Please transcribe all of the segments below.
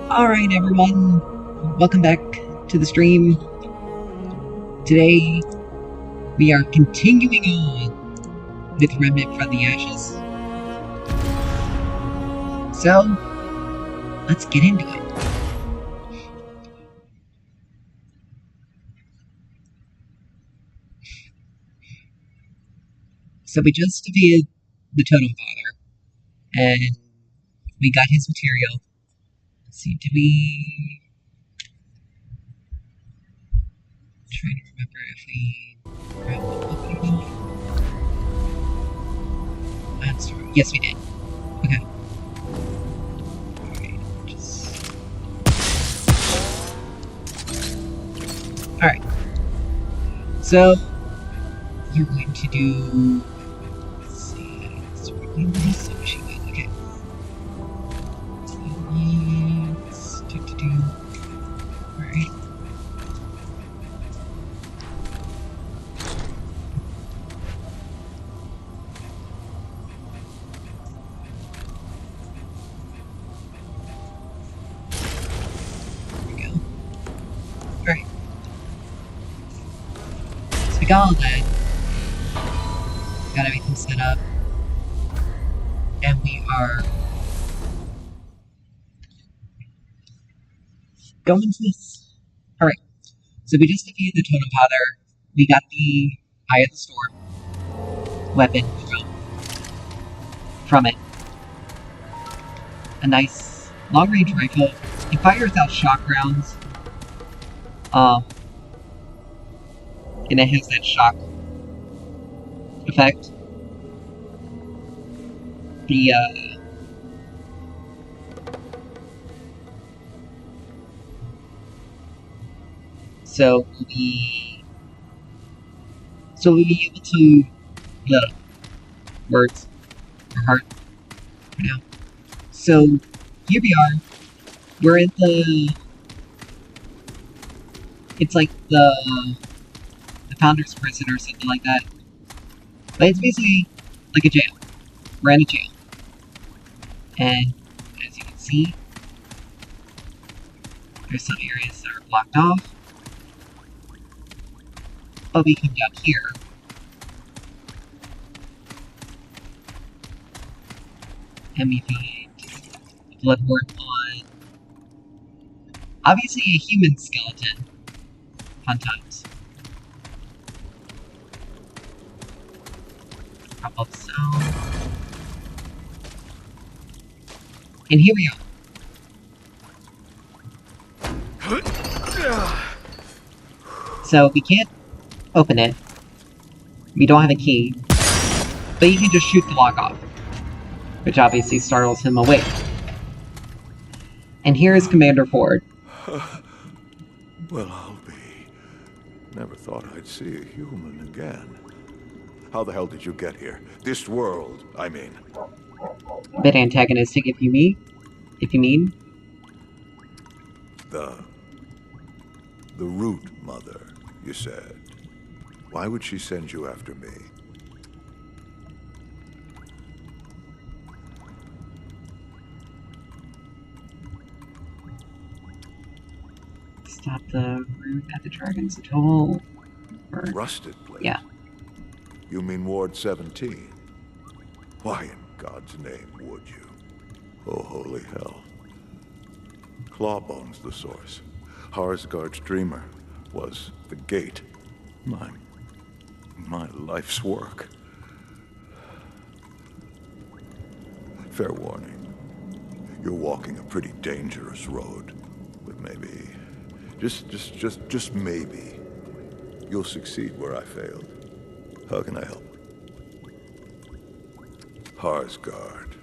Alright, everyone. Welcome back to the stream. Today, we are continuing on with Remnant from the Ashes. So, let's get into it. So we just defeated the Totem Father, and we got his material. Let's see, did we... I'm trying to remember if we grabbed the book. That's right. Yes, we did. Okay. Alright. So, you're going to do... Let's see... submachine gun. Okay. Alright. There we go. Alright. So we got all that. Got everything set up. And we are going to this. Alright. So we just defeated the Totem Father. We got the Eye of the Storm weapon from it. A nice long-range rifle. It fires out shock rounds. And it has that shock effect. So we'll be able to words are hard for now. So here we are. We're at it's like the founder's prison or something like that. But it's basically like a jail. We're in a jail. And as you can see, there's some areas that are blocked off. But we come down here. And we find bloodwort on obviously a human skeleton. Fun times. Prop up sound. And here we are. So we can't open it. We don't have a key. But you can just shoot the lock off. Which obviously startles him awake. And here is Commander Ford. Well, I'll be. Never thought I'd see a human again. How the hell did you get here? This world, I mean. A bit antagonistic if you mean. The root mother, you said. Why would she send you after me? Stop the root at the Dragon's Atoll. Rusted Blade? Yeah. You mean Ward 17? Why in God's name would you? Oh, holy hell. Clawbone's the source. Harsgard's dreamer was the gate. My life's work. Fair warning. You're walking a pretty dangerous road. But maybe, just maybe, you'll succeed where I failed. How can I help? Harsgard.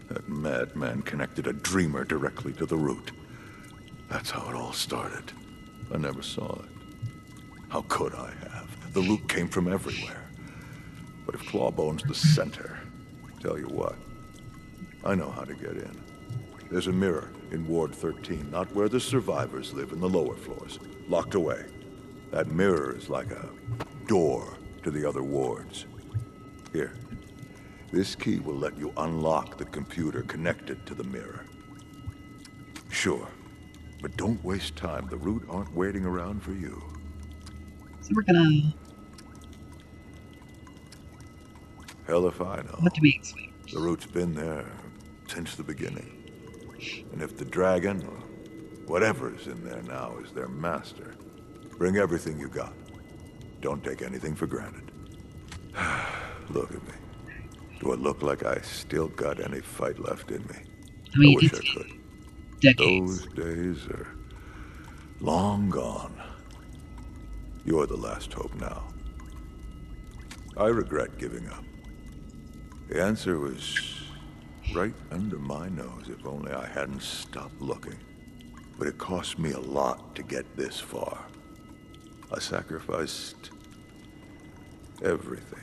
That madman connected a dreamer directly to the root. That's how it all started. I never saw it. How could I have? The loot came from everywhere. But if Clawbone's the center, tell you what, I know how to get in. There's a mirror in Ward 13, not where the survivors live in the lower floors, locked away. That mirror is like a door to the other wards. Here, this key will let you unlock the computer connected to the mirror. Sure. But don't waste time. The Root aren't waiting around for you. So we're gonna... Hell if I know. What do we expect? The Root's been there since the beginning. And if the dragon, or whatever's in there now, is their master, bring everything you got. Don't take anything for granted. Look at me. Do I look like I still got any fight left in me? I mean, wish it's I could. decades. Those days are long gone. You're the last hope now. I regret giving up. The answer was right under my nose if only I hadn't stopped looking. But it cost me a lot to get this far. I sacrificed everything.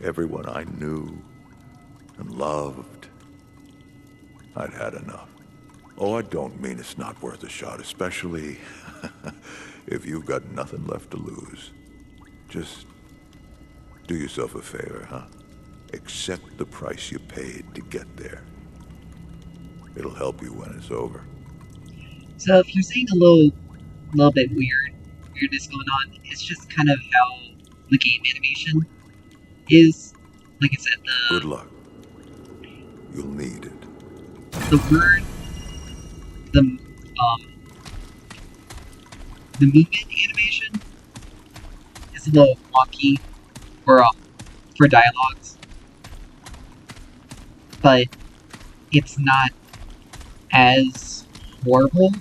Everyone I knew and loved. I'd had enough. Oh, I don't mean it's not worth a shot, especially if you've got nothing left to lose. Just do yourself a favor, huh? Accept the price you paid to get there. It'll help you when it's over. So if you're seeing a little bit weirdness going on, it's just kind of how the game animation is. Like I said, Good luck. You'll need it. the word, the movement animation is a little wonky for dialogues, but it's not as horrible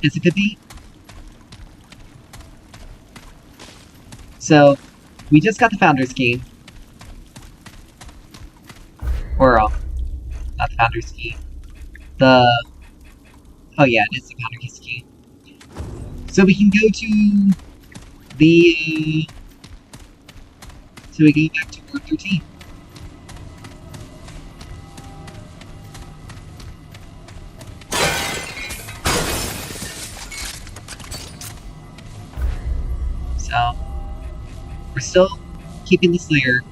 as it could be. So we just got the Founders key, or not the Founders key. Oh yeah, it is the Founders key. So we can go to the so we go back to Ward 13. So we're still keeping the Slayer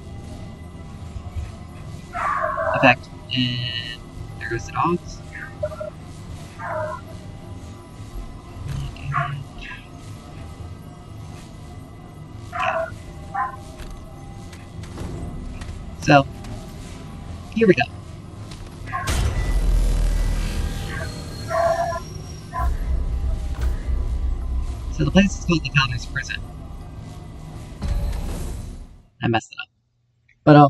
effect, and there goes the dogs. So, here we go. So the place is called the Founders Prison. I messed it up. But,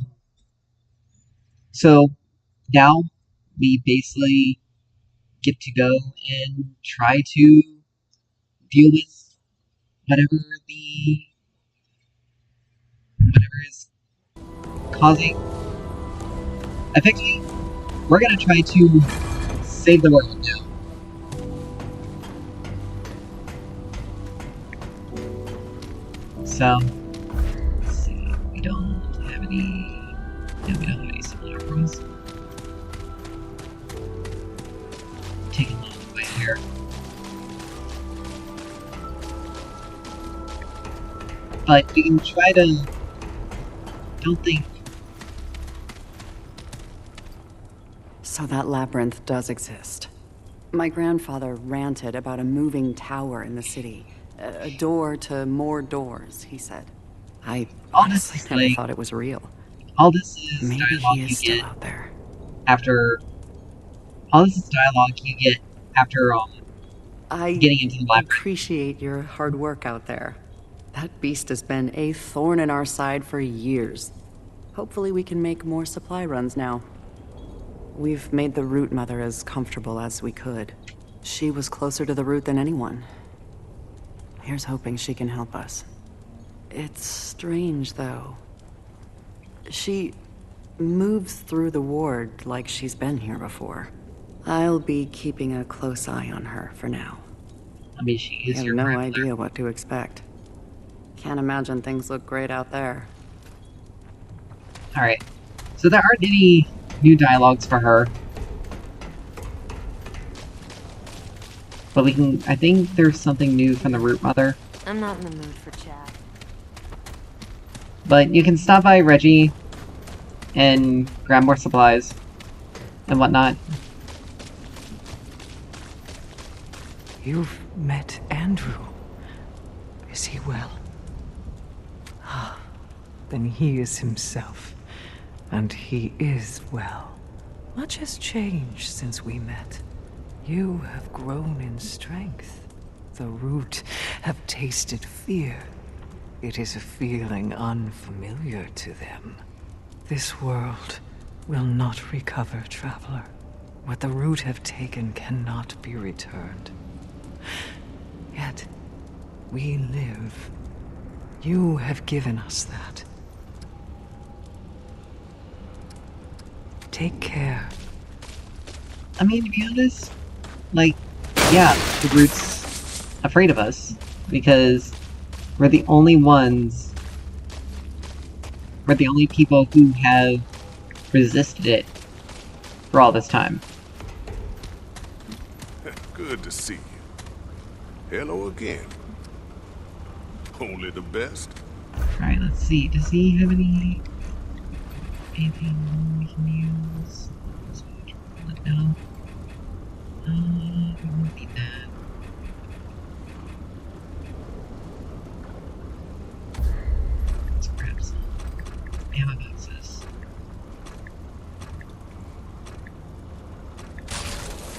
so now we basically get to go and try to deal with whatever is causing. Effectively, we're gonna try to save the world now. So, let's see. We don't have any. No, we don't have any similar rules. Take a long way here. But we can try to. Don't think. So that labyrinth does exist. My grandfather ranted about a moving tower in the city. A door to more doors, he said. I honestly never thought it was real. All this is Maybe dialogue he is you still get out there. after. All this is dialogue you get after getting into the labyrinth. I appreciate your hard work out there. That beast has been a thorn in our side for years. Hopefully we can make more supply runs now. We've made the Root Mother as comfortable as we could. She was closer to the Root than anyone. Here's hoping she can help us. It's strange, though. She moves through the ward like she's been here before. I'll be keeping a close eye on her for now. I mean, she is I have your no grandmother. idea what to expect. Can't imagine things look great out there. Alright. So there aren't any new dialogues for her. But we can... I think there's something new from the Root Mother. I'm not in the mood for chat. But you can stop by Reggie and grab more supplies and whatnot. You've met Andrew. Is he well? Ah, then he is himself. And he is well. Much has changed since we met. You have grown in strength. The Root have tasted fear. It is a feeling unfamiliar to them. This world will not recover, Traveler. What the Root have taken cannot be returned. Yet, we live. You have given us that. Take care. I mean, to be honest, like, yeah, the Root's afraid of us, because we're the only people who have resisted it for all this time. Good to see you. Hello again. Only the best. Alright, let's see. Does he have anything we can use? No. We won't need that. Let's grab some ammo boxes.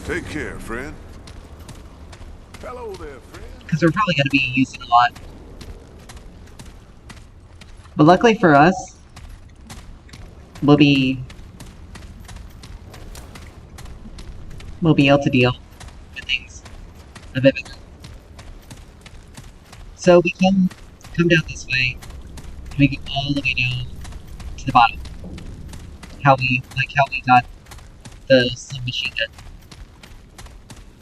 Take care, friend. Hello there, friend. Because we're probably going to be using a lot. But luckily for us, we'll be able to deal with things a bit better. So we come down this way, and we go all the way down to the bottom. How we got the submachine gun.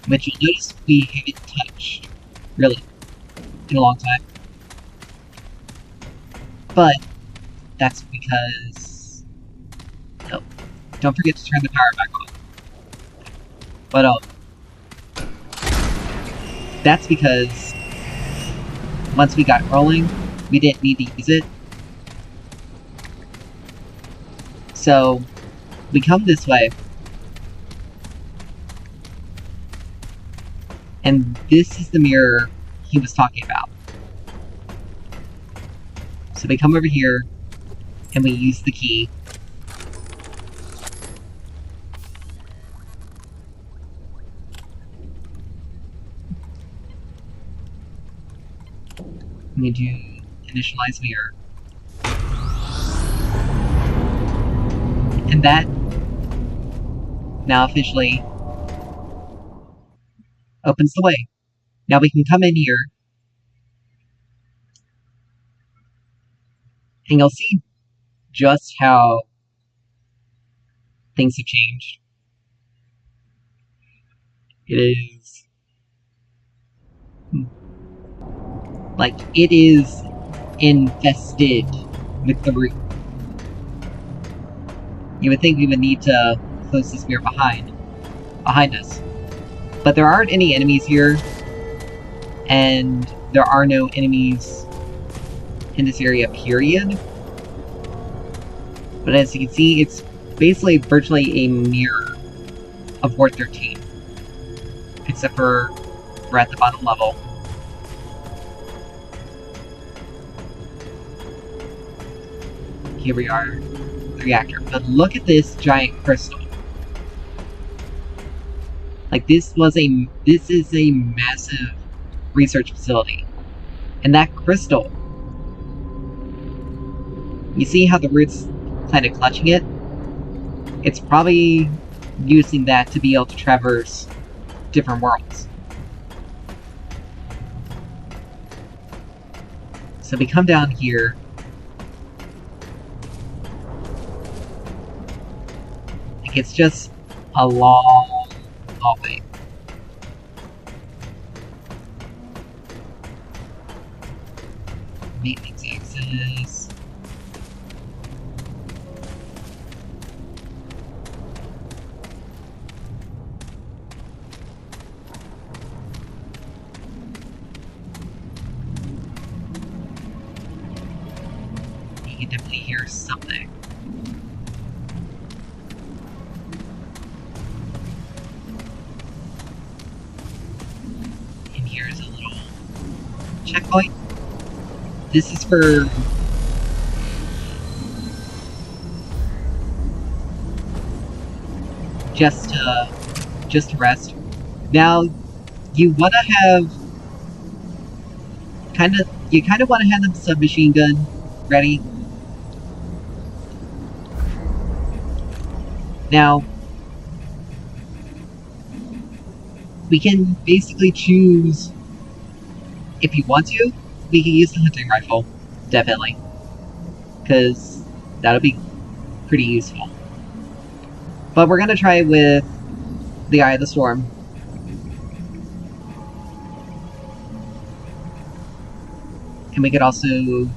Which you'll notice we haven't touched, really, in a long time. But that's because... Oh, don't forget to turn the power back on. But that's because once we got rolling, we didn't need to use it. So we come this way, and this is the mirror he was talking about. So we come over here, and we use the key. We need to initialize mirror. And that now officially opens the way. Now we can come in here, and you'll see just how things have changed. It is... like, it is infested with the Root. You would think we would need to close this mirror behind us. But there aren't any enemies here, and there are no enemies in this area, period. But as you can see, it's basically virtually a mirror of Ward 13. Except for we're at the bottom level. Here we are, the reactor. But look at this giant crystal. Like, this is a massive research facility. And that crystal, you see how the Root's kind of clutching it? It's probably using that to be able to traverse different worlds. So we come down here. Like, it's just a long hallway. Maintenance access. You can definitely hear something. checkpoint. This is for just to rest. Now, you want to have you kind of want to have the submachine gun ready. Now, we can basically choose, if you want to, we can use the hunting rifle, definitely, because that'll be pretty useful. But we're gonna try it with the Eye of the Storm. And we could also do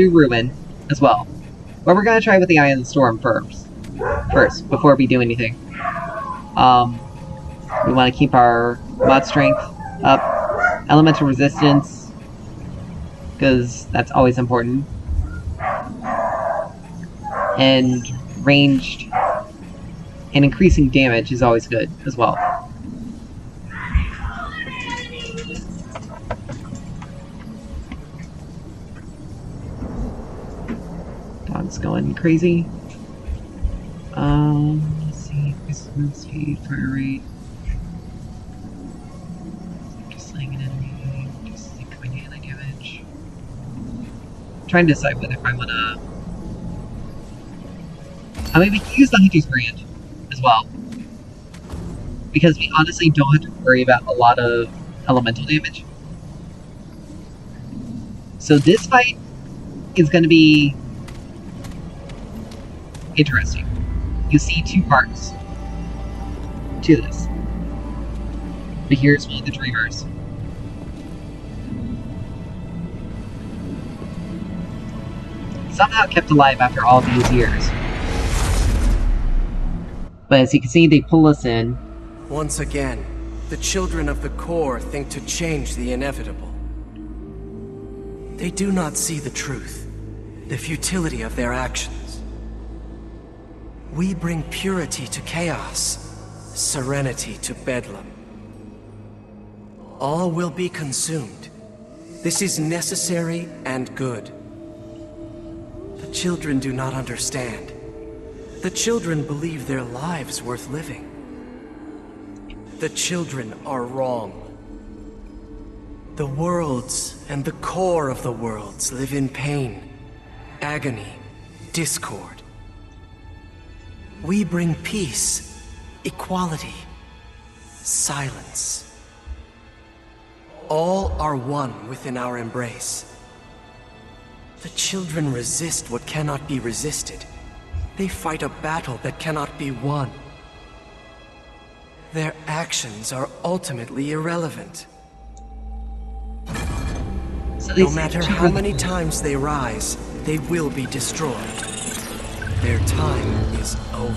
Ruin as well. But we're gonna try with the Eye of the Storm first, before we do anything. We want to keep our mod strength up, elemental resistance, because that's always important, and ranged and increasing damage is always good as well. Dog's going crazy. Let's see, increase move speed, fire rate. Just slaying an enemy, just incoming melee damage. Trying to decide whether I wanna. I mean, we can use the Hunter's Brand as well, because we honestly don't have to worry about a lot of elemental damage. So this fight is going to be interesting. You see two parts to this. But here's one of the dreamers. Somehow kept alive after all these years. But as you can see, they pull us in. Once again, the children of the core think to change the inevitable. They do not see the truth, the futility of their actions. We bring purity to chaos, serenity to bedlam. All will be consumed. This is necessary and good. The children do not understand. The children believe their lives worth living. The children are wrong. The worlds and the core of the worlds live in pain, agony, discord. We bring peace, equality, silence. All are one within our embrace. The children resist what cannot be resisted. They fight a battle that cannot be won. Their actions are ultimately irrelevant. So No matter how many times they rise, they will be destroyed. Their time is over.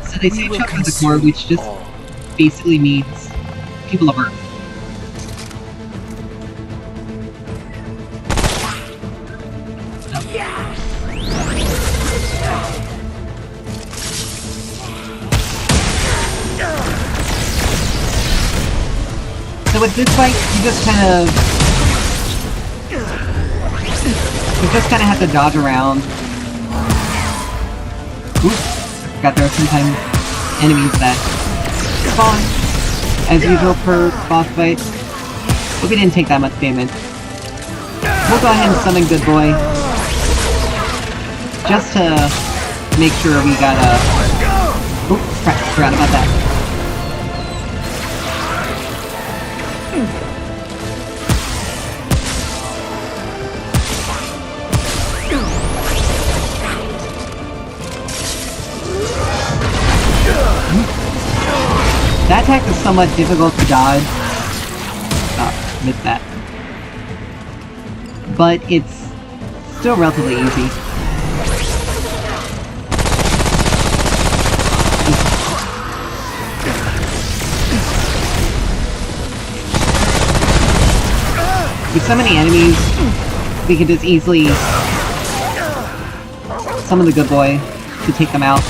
So they say children of the core, which just basically means people of Earth. So with this fight, you just kind of have to dodge around. Oops, got there sometimes enemies that spawn, as usual per boss fight. But we didn't take that much damage. We'll go ahead and summon Good Boy, just to make sure we got a. Oops, crap, forgot about that. That attack is somewhat difficult to dodge. Oh, missed that. But it's still relatively easy. With so many enemies, we could just easily summon the Good Boy to take them out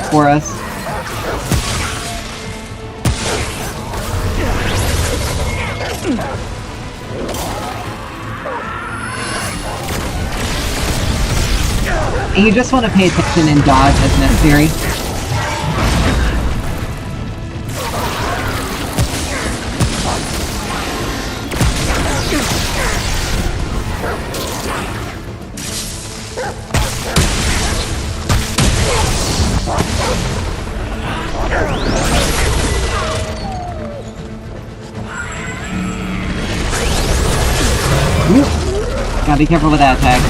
for us. And you just want to pay attention and dodge as necessary. Gotta be careful with that attack.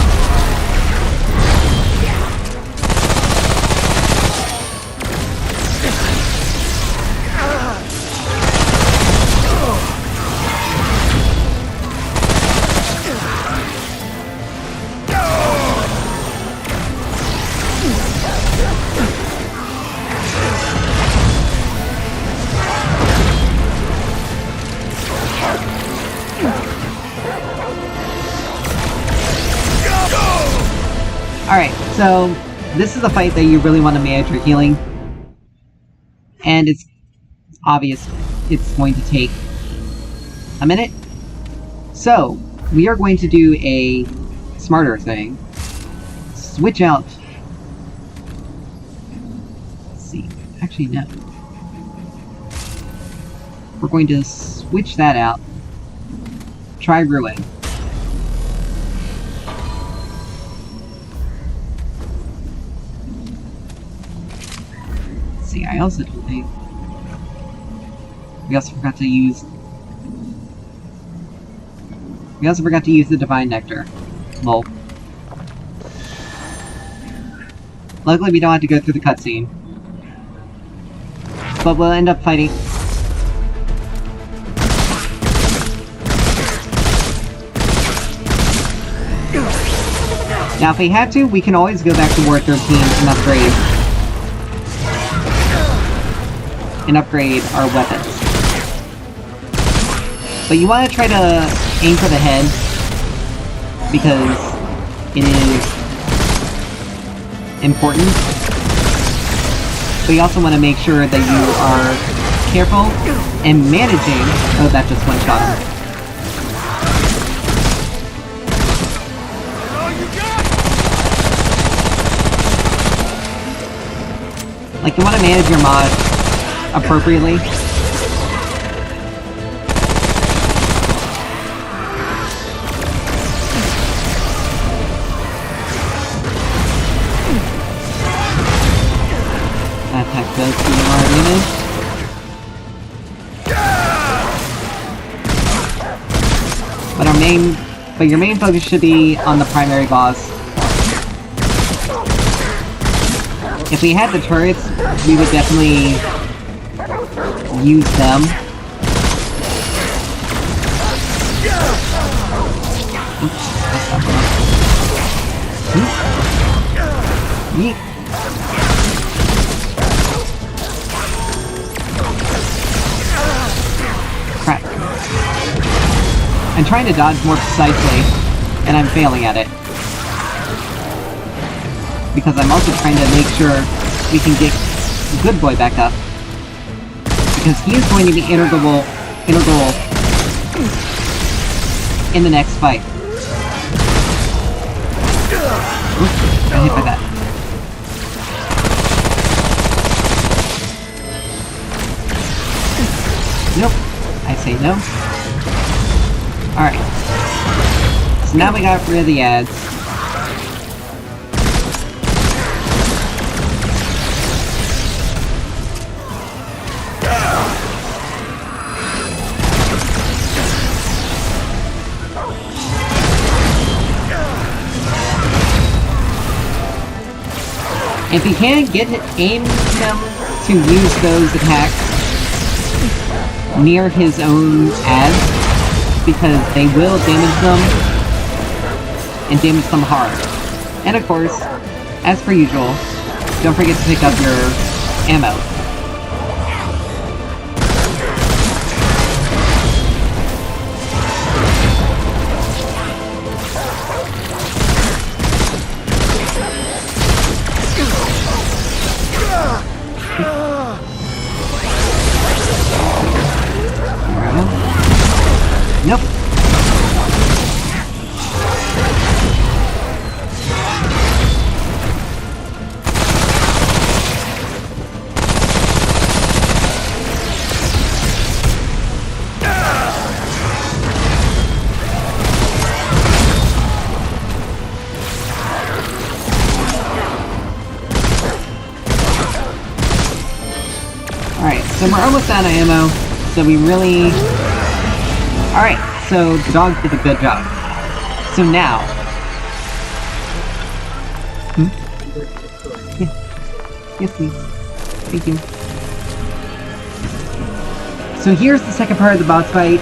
Alright, so this is a fight that you really want to manage your healing. And it's obvious it's going to take a minute. So, we are going to do a smarter thing. Switch out. Let's see. Actually, no. We're going to switch that out. Try Ruin. I also don't think... We also forgot to use the Divine Nectar. Lol. Luckily we don't have to go through the cutscene. But we'll end up fighting... Now if we had to, we can always go back to Ward 13 and upgrade our weapons. But you want to try to aim for the head, because it is important. But you also want to make sure that you are careful and managing... Oh, that just one-shot him. Like, you want to manage your mod appropriately. That attack does do more damage. But your main focus should be on the primary boss. If we had the turrets, we would definitely use them. Oops, that's not wrong. Yeet. Crap. I'm trying to dodge more precisely, and I'm failing at it. Because I'm also trying to make sure we can get Good Boy back up. Because he is going to be integral in the next fight. Oops, got hit by that. Nope. I say no. Alright. So now we got rid of the ads. If you can't aim them to use those attacks near his own ads, because they will damage them, and damage them hard. And of course, as per usual, don't forget to pick up your ammo. Nope. So we're almost out of ammo, so we really... Alright, so the dog did a good job. So now... Yeah. Yes, please. Thank you. So here's the second part of the boss fight.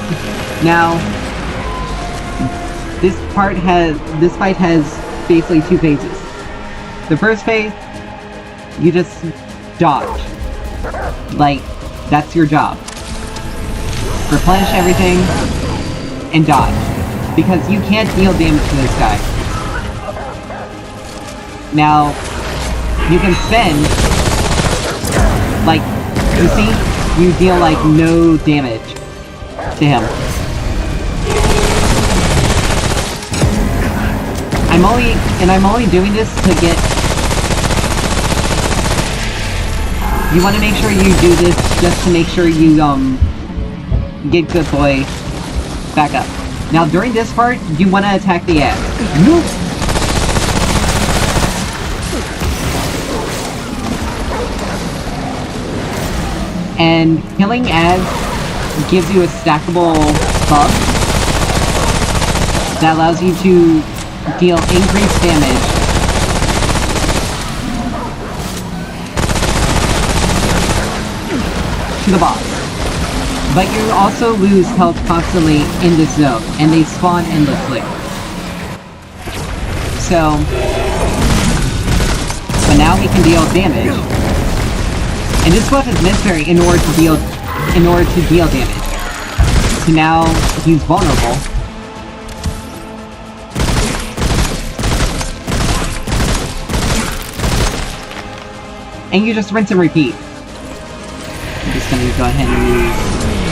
Now... This fight has basically two phases. The first phase, you just dodge. Like, that's your job. Replenish everything, and dodge. Because you can't deal damage to this guy. Now, you can spend, like, you see? You deal, like, no damage to him. I'm only doing this to get... You want to make sure you do this just to make sure you, get Good Boy back up. Now, during this part, you want to attack the ass. And killing ads gives you a stackable buff that allows you to deal increased damage to the boss. But you also lose health constantly in this zone, and they spawn endlessly. So... But now he can deal damage. And this buff is necessary in order to deal damage. So now he's vulnerable. And you just rinse and repeat. I'm just gonna go ahead and use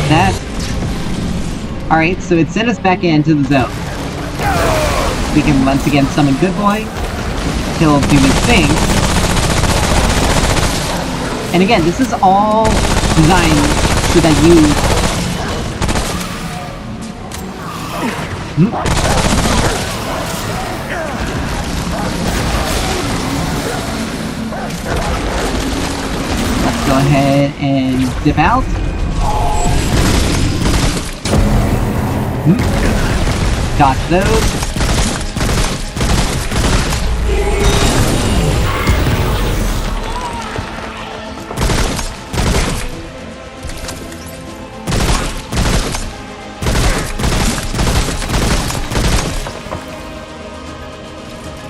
that. Alright, so it sent us back into the zone. We can once again summon Good Boy. He'll do his thing. And again, this is all designed so that you... Let's go ahead and dip out. Dodge those.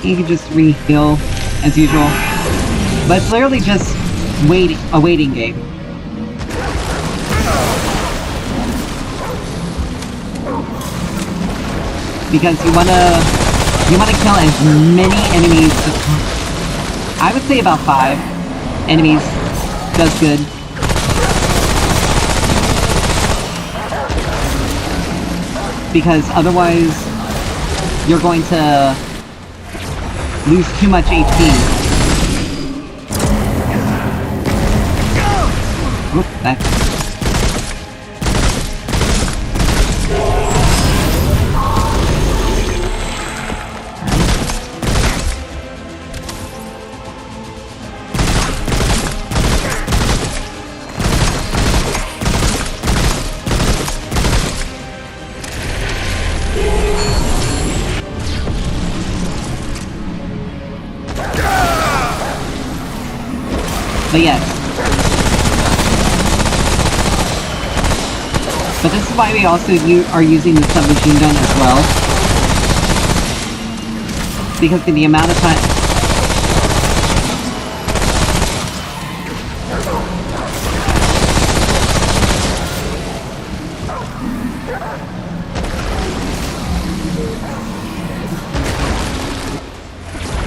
You can just re-heal as usual. But it's literally just a waiting game. Because you wanna kill as many enemies as I would say about 5 enemies does good. Because otherwise you're going to lose too much HP. Oop, that. But yes. But this is why we also are using the submachine gun as well. Because of the amount of time...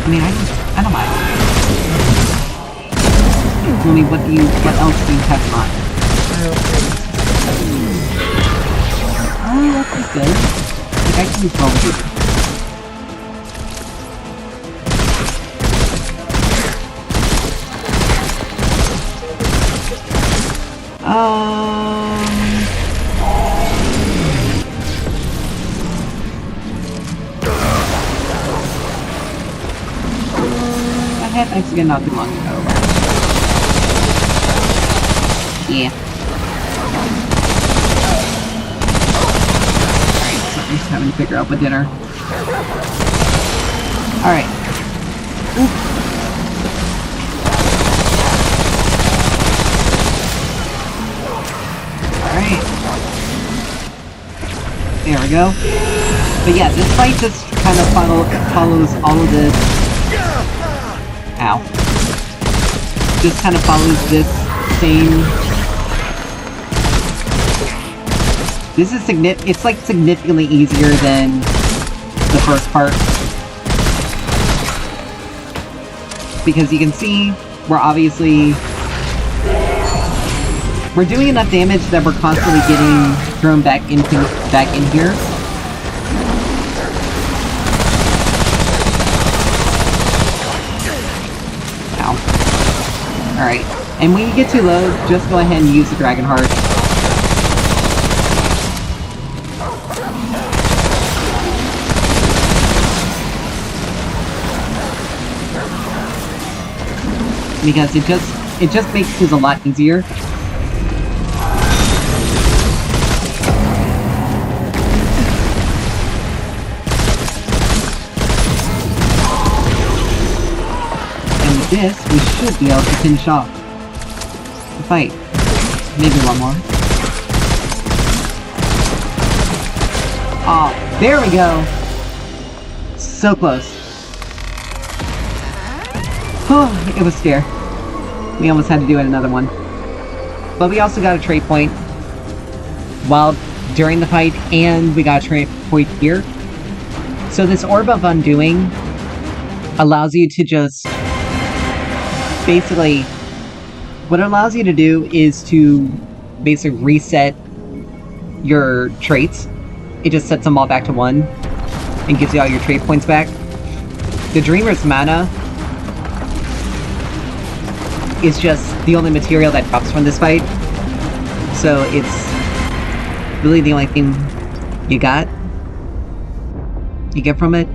I mean, I don't mind. Tell me what else do you have in mind? Oh, that was good. Like, I can use all of it. I had Mexican not too long ago. Yeah. So I'm just having to figure out what dinner. Alright. Alright. There we go. But yeah, this fight just kind of follows all of this. Ow. Just kind of follows this same. This is it's like significantly easier than the first part. Because you can see we're obviously doing enough damage that we're constantly getting thrown back in here. Ow. Alright. And when you get too low, just go ahead and use the Dragon Heart. Because it just makes things a lot easier. And with this, we should be able to finish off the fight. Maybe one more. Oh, there we go! So close. Oh, it was scary. We almost had to do it another one. But we also got a trait point during the fight, and we got a trait point here. So this Orb of Undoing allows you to just... Basically, what it allows you to do is to basically reset your traits. It just sets them all back to 1 and gives you all your trait points back. The Dreamer's Mana is just the only material that drops from this fight. So it's really the only thing you get from it,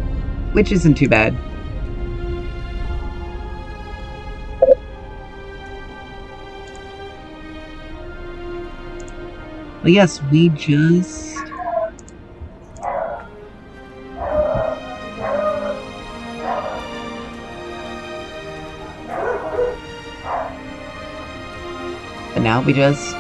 which isn't too bad. But yes, we just... But now we just...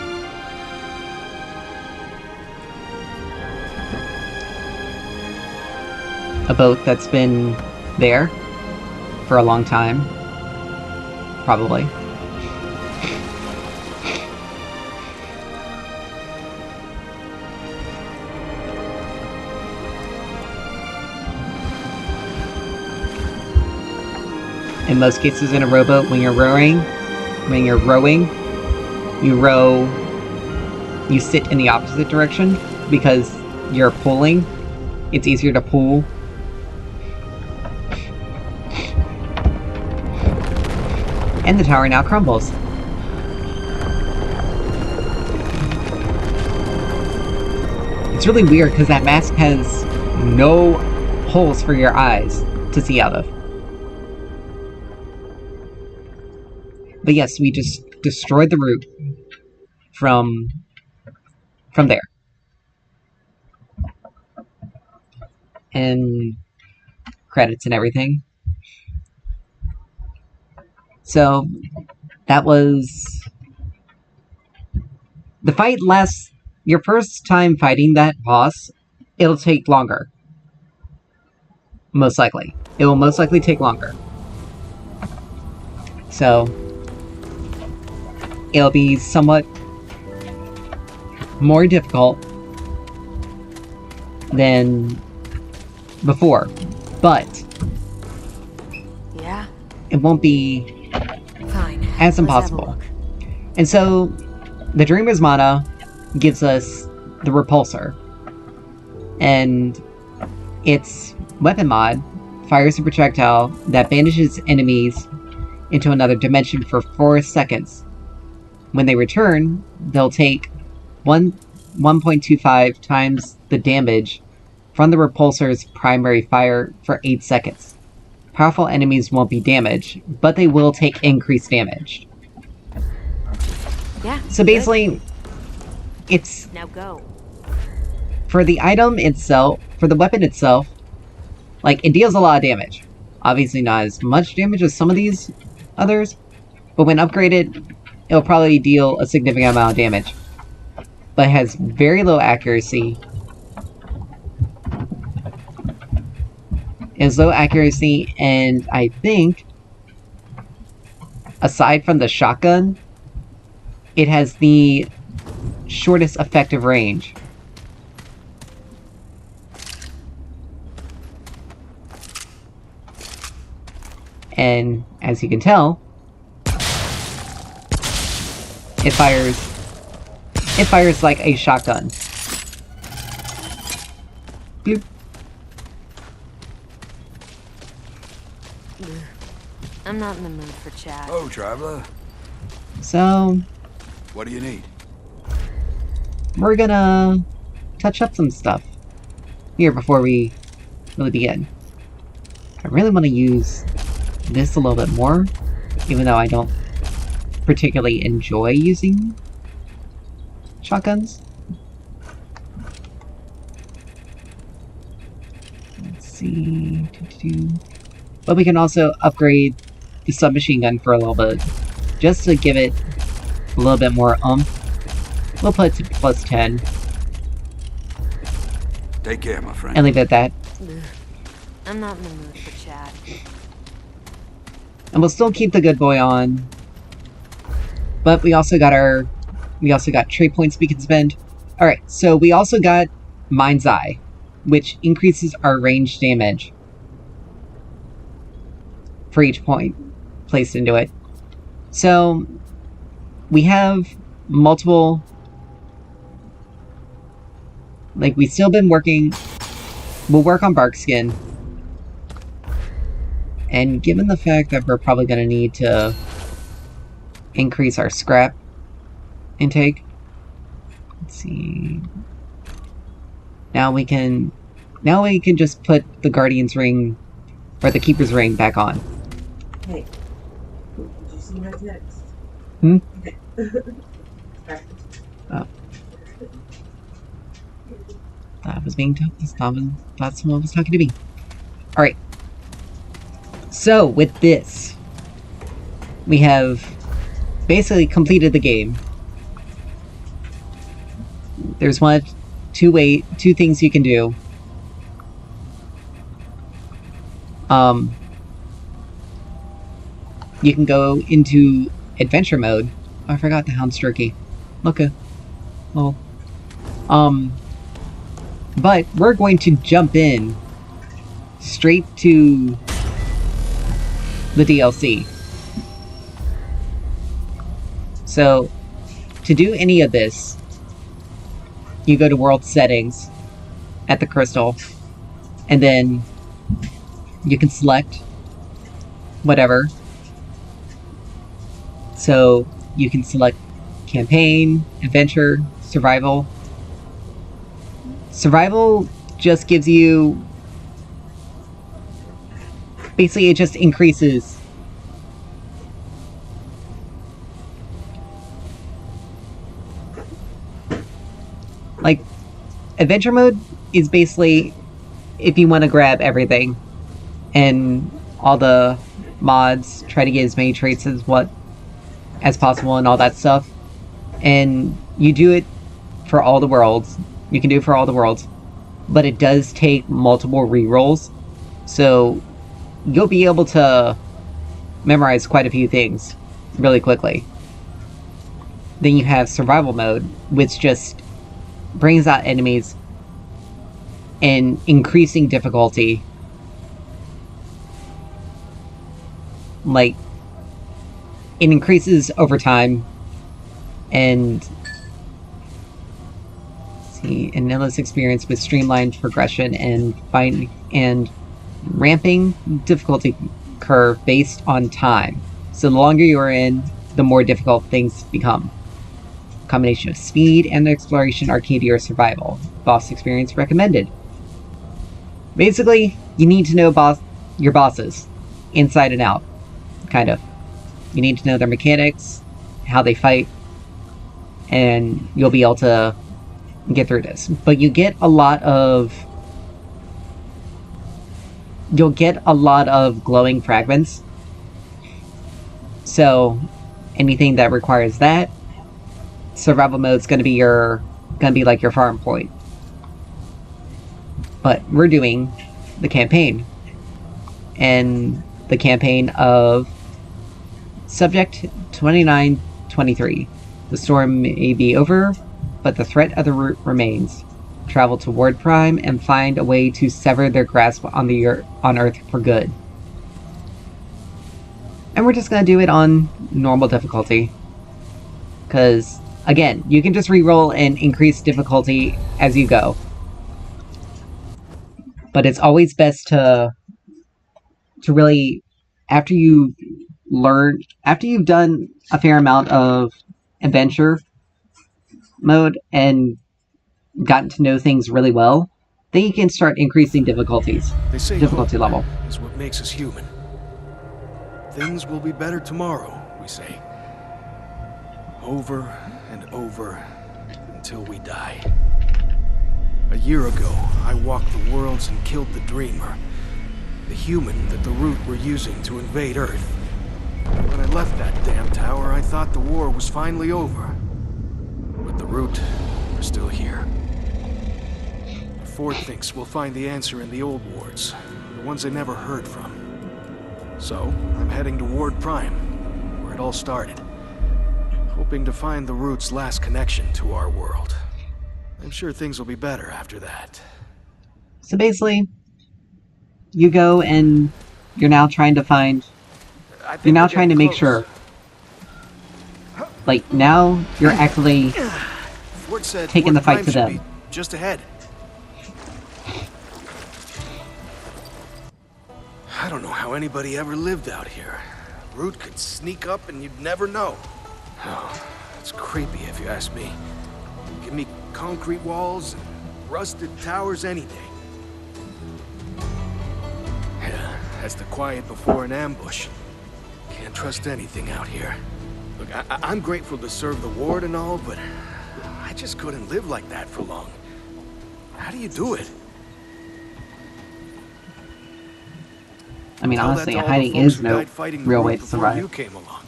a boat that's been there for a long time. Probably. In most cases in a rowboat, when you're rowing, you sit in the opposite direction because you're pulling. It's easier to pull. And the tower now crumbles. It's really weird because that mask has no holes for your eyes to see out of. But yes, we just destroyed the route from there. And credits and everything. So, that was... The fight lasts... Your first time fighting that boss, it'll take longer. Most likely. It will most likely take longer. So... it'll be somewhat more difficult than before, but Yeah. it won't be Fine. as impossible. And so, the Dreamer's Mana gives us the Repulsor, and its weapon mod fires a projectile that banishes enemies into another dimension for 4 seconds. When they return, they'll take 1.25 times the damage from the repulsor's primary fire for 8 seconds. Powerful enemies won't be damaged, but they will take increased damage. Yeah. So basically, it's... Now go. For the item itself, for the weapon itself, like, it deals a lot of damage. Obviously not as much damage as some of these others, but when upgraded, it'll probably deal a significant amount of damage. But it has very low accuracy. It has low accuracy, and I think, aside from the shotgun, it has the shortest effective range. And as you can tell, it fires like a shotgun. Bloop. I'm not in the mood for chat. Oh, traveler. So, What do you need? we're gonna touch up some stuff here before we really begin. I really want to use this a little bit more, even though I don't particularly enjoy using shotguns. Let's see... But we can also upgrade the submachine gun for a little bit, just to give it a little bit more We'll put it to plus 10. Take care, my friend. And leave it at that. I'm not in the mood for chat. And we'll still keep the good boy on. But we also got trade points we can spend. Alright, so we also got Mind's Eye, which increases our range damage for each point placed into it. So we have multiple, like, we've still been working, we'll work on bark skin. And given the fact that we're probably going to need to increase our scrap intake, let's see, now we can just put the Guardian's Ring, or the Keeper's Ring, back on. Hey, did you see my text? Hmm? Okay. Oh. That was being talked. Thought someone was talking to me. Alright. So, with this, we have basically completed the game. There's two things you can do. You can go into adventure mode. Oh, I forgot the Hound's Jerky. Okay. Oh. But we're going to jump in straight to the DLC. So, to do any of this, you go to World Settings at the crystal, and then you can select whatever. So, you can select Campaign, Adventure, Survival. Survival just gives you... Basically, it just increases... Like, Adventure mode is basically if you want to grab everything and all the mods, try to get as many traits as possible and all that stuff. And you do it for all the worlds. You can do it for all the worlds. But it does take multiple rerolls. So you'll be able to memorize quite a few things really quickly. Then you have survival mode, which just brings out enemies in increasing difficulty. Like, it increases over time, and see, an endless experience with streamlined progression and ramping difficulty curve based on time. So the longer you are in, the more difficult things become. Combination of speed and exploration, arcade or survival. Boss experience recommended. Basically, you need to know your bosses inside and out, kind of. You need to know their mechanics, how they fight, and you'll be able to get through this. But you'll get a lot of glowing fragments. So anything that requires that, survival mode's gonna be like your farm point. But we're doing the campaign. And the campaign of Subject 2923. The storm may be over, but the threat of the root remains. Travel to Ward Prime and find a way to sever their grasp on Earth for good. And we're just gonna do it on normal difficulty. Because, again, you can just reroll and increase difficulty as you go. But it's always best to really, after you've done a fair amount of adventure mode and gotten to know things really well, then you can start increasing difficulty level. Is what makes us human. Things will be better tomorrow, we say. Over and over until we die. A year ago, I walked the worlds and killed the Dreamer, the human that the Root were using to invade Earth. When I left that damn tower, I thought the war was finally over. But the Root are still here. Ford thinks we'll find the answer in the old wards, the ones I never heard from. So, I'm heading to Ward Prime, where it all started. Hoping to find the Root's last connection to our world. I'm sure things will be better after that. So basically, you go and you're now trying to make sure. Like, now you're actually taking the fight to them. Just ahead. I don't know how anybody ever lived out here. Root could sneak up and you'd never know. Oh, it's creepy if you ask me. Give me concrete walls and rusted towers any day. Yeah, that's the quiet before an ambush. Can't trust anything out here. Look, I'm grateful to serve the ward and all, but I just couldn't live like that for long. How do you do it? I mean, honestly, hiding is no real way to survive. You came along.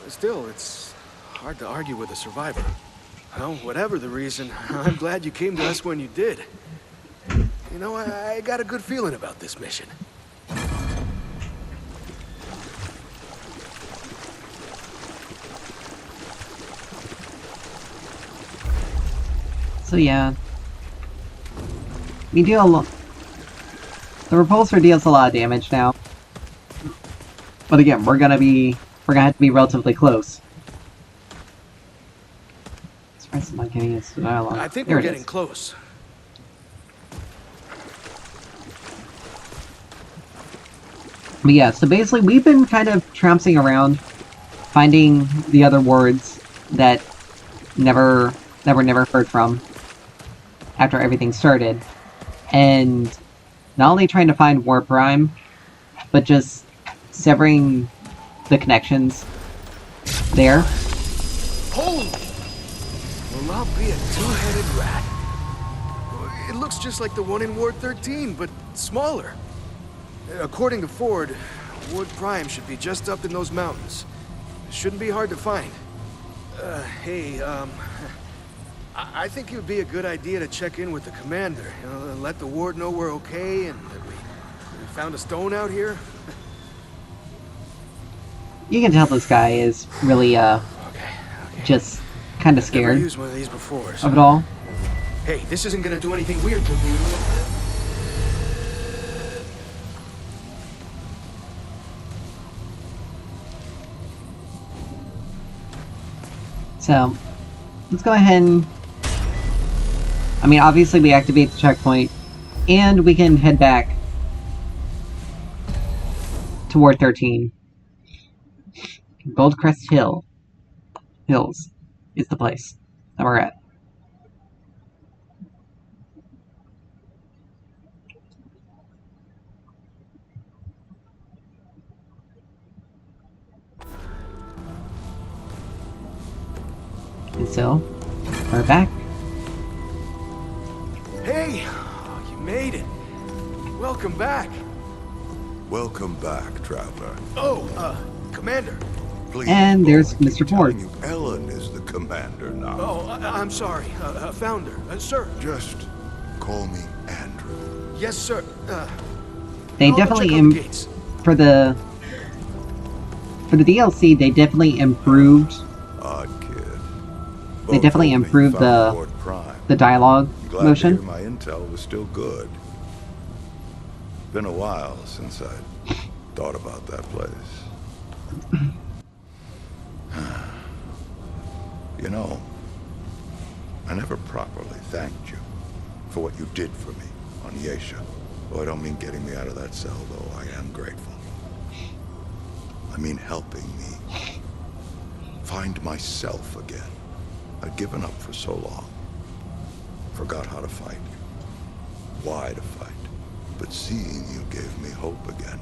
Still, it's hard to argue with a survivor. Well, whatever the reason, I'm glad you came to us when you did. You know, I got a good feeling about this mission. So yeah, we deal a lot. The repulsor deals a lot of damage now, but again, we're gonna have to be relatively close. Surprised I'm not getting this dialogue. I think we're getting close. But yeah, so basically we've been kind of trouncing around, finding the other wards that never heard from after everything started, and not only trying to find War Prime, but just severing the connections there. Holy! Well, I'll be a two-headed rat. It looks just like the one in Ward 13, but smaller. According to Ford, Ward Prime should be just up in those mountains. It shouldn't be hard to find. Hey, I think it would be a good idea to check in with the commander. You know, let the ward know we're okay and that we found a stone out here. You can tell this guy is really, just kind of scared Never used one of these before, so. of it all. Hey, this isn't gonna do anything weird to me. So, let's go ahead and... I mean, obviously we activate the checkpoint, and we can head back to Ward 13. Goldcrest Hills is the place that we're at. And so, we're back. Hey! You made it. Welcome back. Welcome back, traveler. Oh, Commander. Please, And there's I keep Mr. Ford. telling you, Ellen is the commander now. Oh, I'm sorry. Founder. Sir. Just call me Andrew. Yes, sir. They I'll go definitely check on the gates. for the DLC, they definitely improved. Odd kid. They Both definitely told me you improved found Lord Prime. the dialogue I'm glad motion. to hear my intel was still good. Been a while since I thought about that place. You know, I never properly thanked you for what you did for me on Yesha. Oh, I don't mean getting me out of that cell, though I am grateful. I mean helping me find myself again. I'd given up for so long. Forgot how to fight. Why to fight. But seeing you gave me hope again.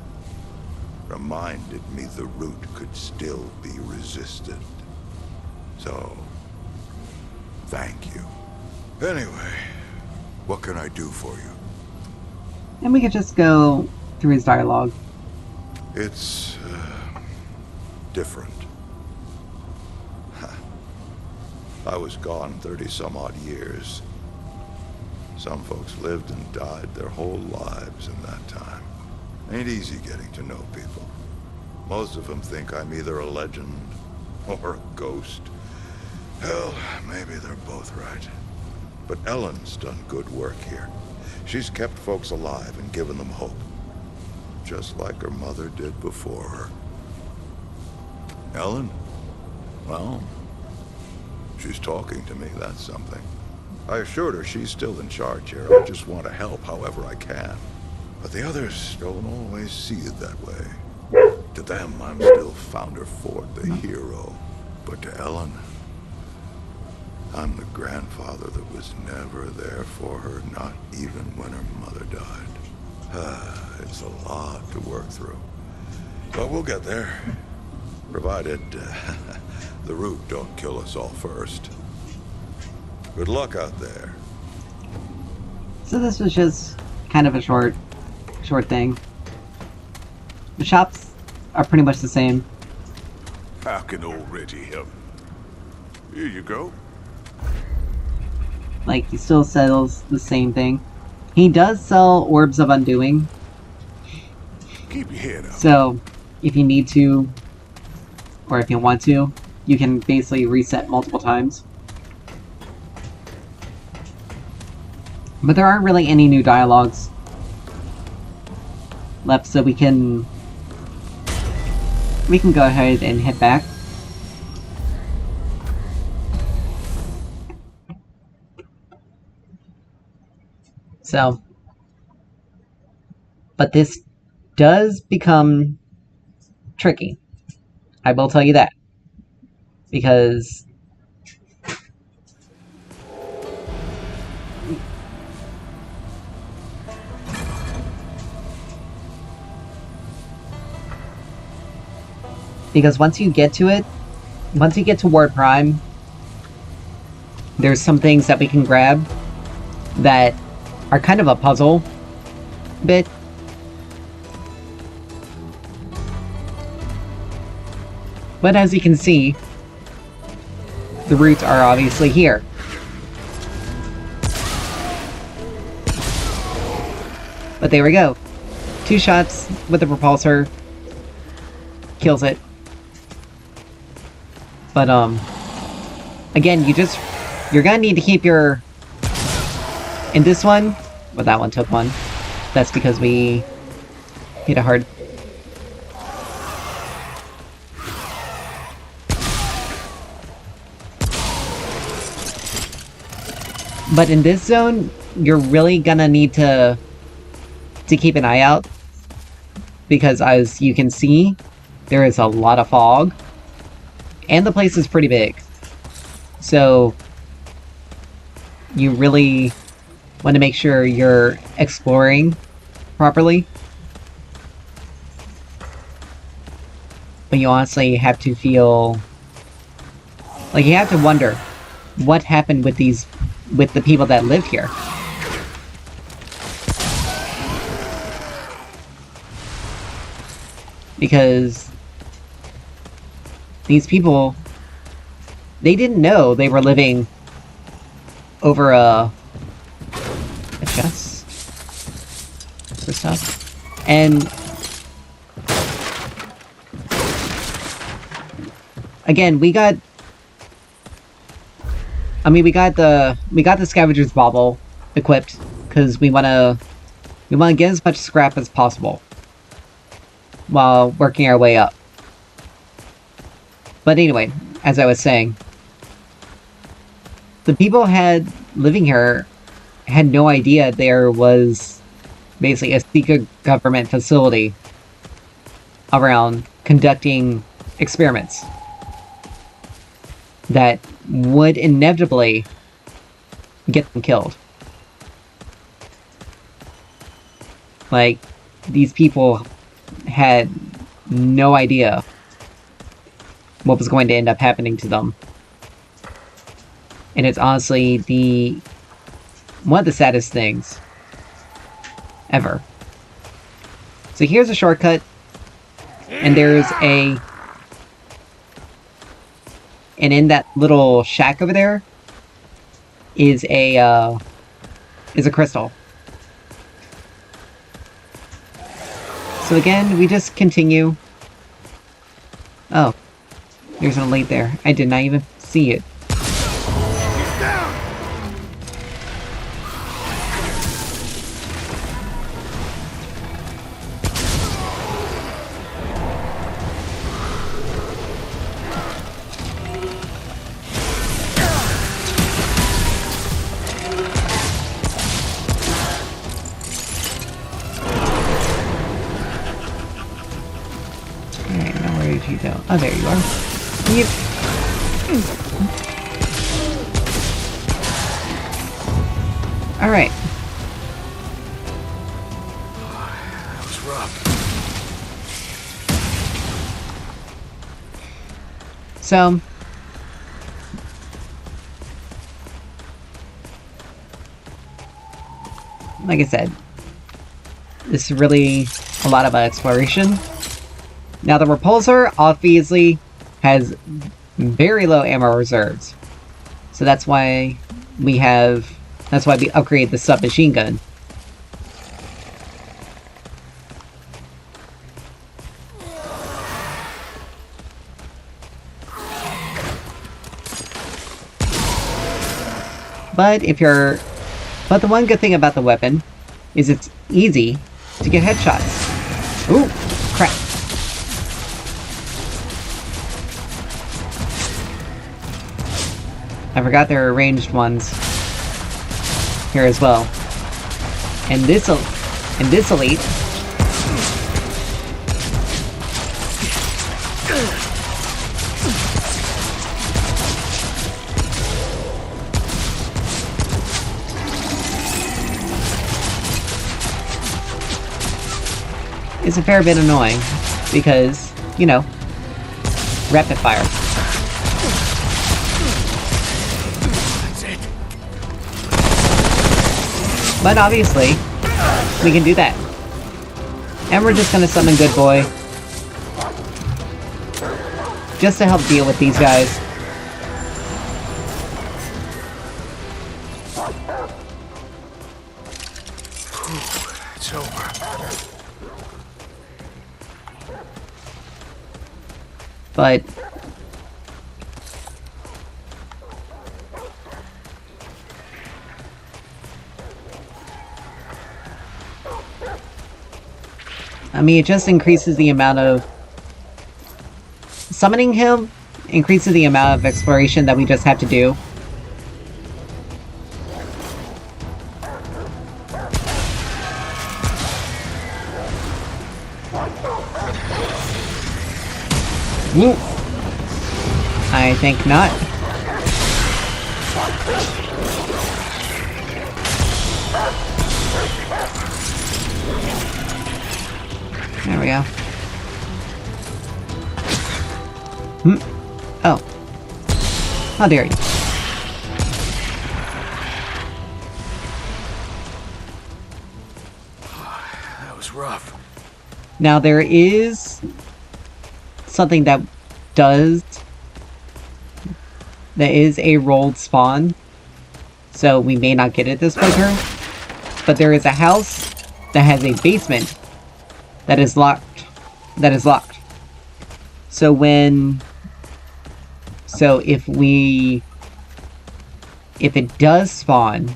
Reminded me the root could still be resisted. So, thank you. Anyway, what can I do for you? And we could just go through his dialogue. It's different. I was gone 30-some-odd years. Some folks lived and died their whole lives in that time. Ain't easy getting to know people. Most of them think I'm either a legend or a ghost. Hell, maybe they're both right. But Ellen's done good work here. She's kept folks alive and given them hope. Just like her mother did before her. Ellen? Well, she's talking to me, that's something. I assured her she's still in charge here. I just want to help however I can. But the others don't always see it that way. To them, I'm still Founder Ford, the hero. But to Ellen, I'm the grandfather that was never there for her, not even when her mother died. It's a lot to work through. But we'll get there. Provided the root don't kill us all first. Good luck out there. So this was just kind of a short thing. The shops are pretty much the same. How can old Reggie help? Here you go. Like, he still sells the same thing. He does sell Orbs of Undoing. Keep your head up. So, if you need to, or if you want to, you can basically reset multiple times. But there aren't really any new dialogues left, so we can go ahead and head back. So, but this does become tricky. I will tell you that. Because once you get to it, once you get to Ward Prime, there's some things that we can grab that are kind of a puzzle bit. But as you can see, the roots are obviously here. But there we go. 2 shots with the propulsor. Kills it. But, again, you're gonna need to keep your... In this one, well, that one took one. That's because we hit it hard. But in this zone, you're really gonna need to keep an eye out. Because as you can see, there is a lot of fog. And the place is pretty big. So, you really want to make sure you're exploring properly. But you honestly have to feel... like, you have to wonder what happened with the people that live here. Because these people, they didn't know they were living over a chest for stuff. And again, we got the scavenger's bauble equipped because we wanna get as much scrap as possible while working our way up. But anyway, as I was saying, the people living here had no idea there was basically a secret government facility around conducting experiments that would inevitably get them killed. Like, these people had no idea what was going to end up happening to them. And it's honestly one of the saddest things ever. So here's a shortcut, and and in that little shack over there is a crystal. So again, we just continue. Oh, there's an elite there. I did not even see it. You go. Oh, there you are. Yep. Alright. That was rough. So, like I said, this is really a lot of exploration. Now, the repulsor obviously has very low ammo reserves. So that's why we upgrade the submachine gun. But the one good thing about the weapon is it's easy to get headshots. Ooh, crap. I forgot there are ranged ones here as well. And this elite is a fair bit annoying because, you know, rapid fire. But obviously, we can do that. And we're just gonna summon Good Boy. Just to help deal with these guys. It's over. But I mean, it just increases the amount of... Summoning him increases the amount of exploration that we just have to do. Woo. I think not. There we go. Oh. How dare you. Now there is something that is a rolled spawn, so we may not get it this playthrough, but there is a house that has a basement that is locked. So if it does spawn,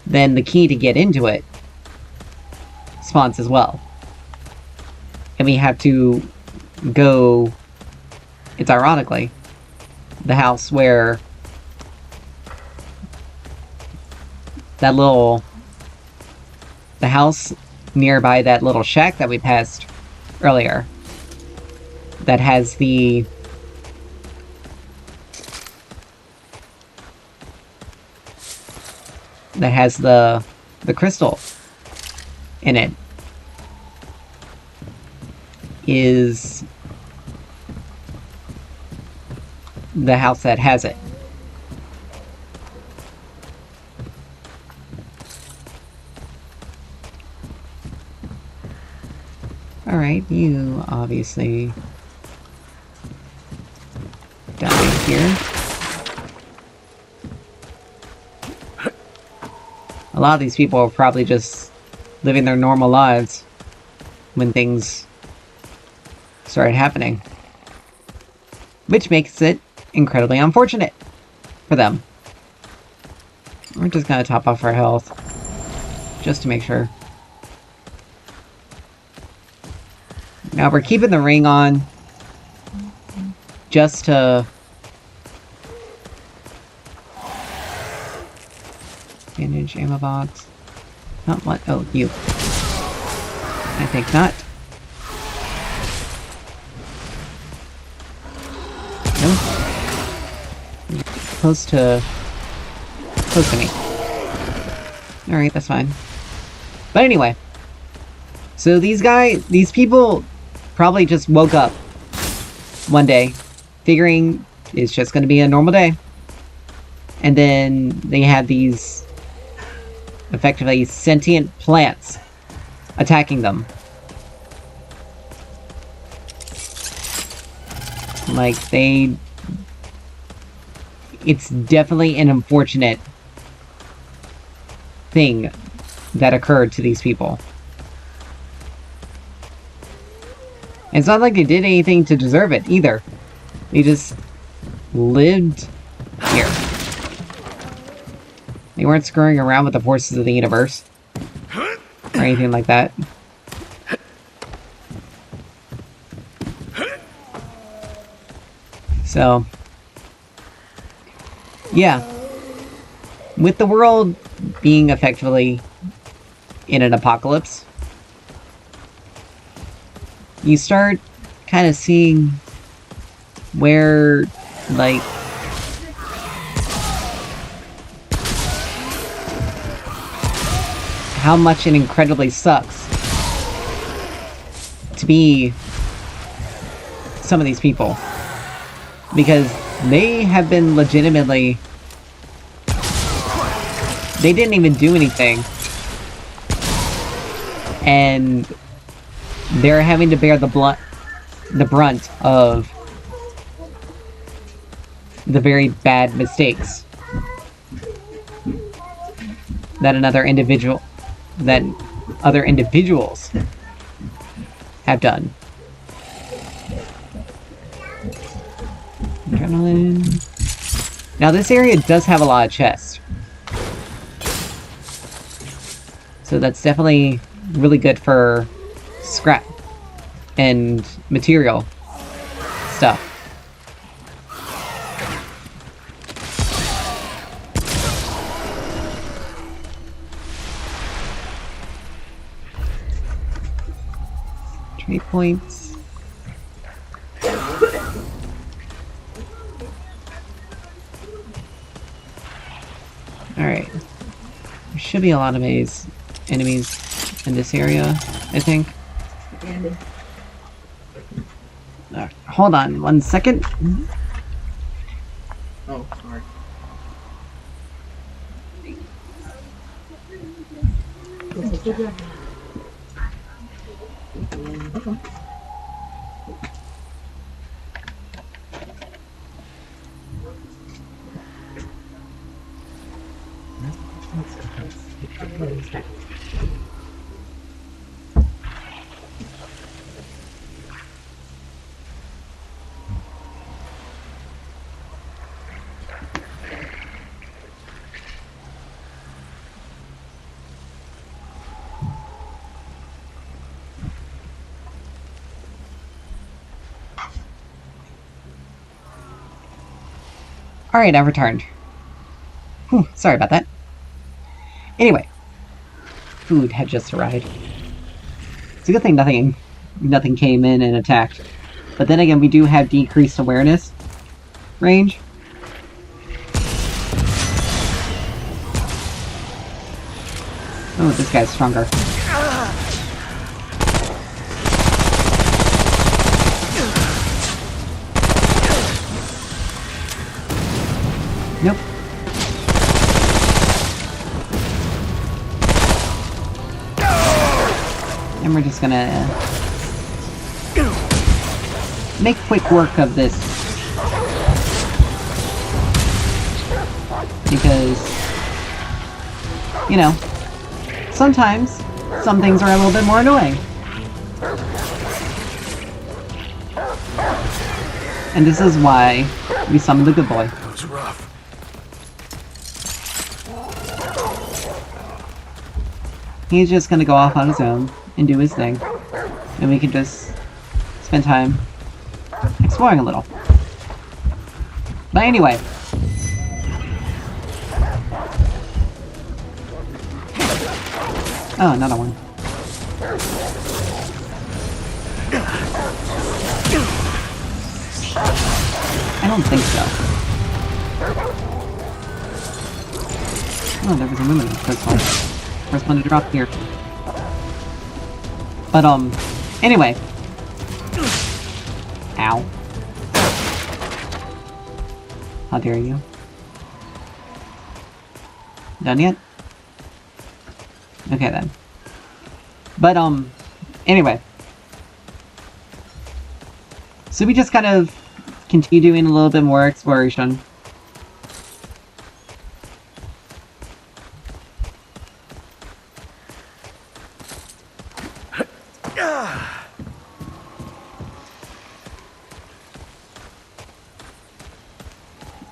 then the key to get into it spawns as well. And we have to go, it's ironically the house where the house nearby that little shack that we passed earlier that has the crystal in it is the house that has it. Alright, you obviously died here. A lot of these people are probably just living their normal lives when things started happening. Which makes it incredibly unfortunate for them. We're just gonna top off our health, just to make sure. Now we're keeping the ring on, just to... Bandage, ammo box. Not what? Oh, you. I think not. No. Close to me. Alright, that's fine. But anyway. So these people probably just woke up one day, figuring it's just gonna be a normal day. And then they had these effectively sentient plants attacking them. Like, it's definitely an unfortunate thing that occurred to these people. And it's not like they did anything to deserve it, either. They just lived here. They weren't screwing around with the forces of the universe. Or anything like that. So... yeah. With the world being effectively in an apocalypse, you start kind of seeing where, like... how much it incredibly sucks to be some of these people. Because they have been legitimately... they didn't even do anything. And they're having to bear the brunt of the very bad mistakes that other individuals have done. Adrenaline. Now this area does have a lot of chests. So that's definitely really good for scrap and material stuff. Trade points. Alright. There should be a lot of enemies in this area, I think. Hold on 1 second. Oh, sorry. Okay. Alright, I've returned. Whew, sorry about that. Anyway, food had just arrived. It's a good thing nothing came in and attacked. But then again, we do have decreased awareness range. Oh, this guy's stronger. Nope. And we're just gonna make quick work of this. Because, you know, sometimes some things are a little bit more annoying. And this is why we summoned the good boy. That was rough. He's just gonna go off on his own and do his thing. And we can just spend time exploring a little. But anyway. Oh, another one. I don't think so. Oh, there was a movement first one. First one to drop here. But, anyway. Ow. How dare you? Done yet? Okay then. But, anyway. So we just kind of continue doing a little bit more exploration.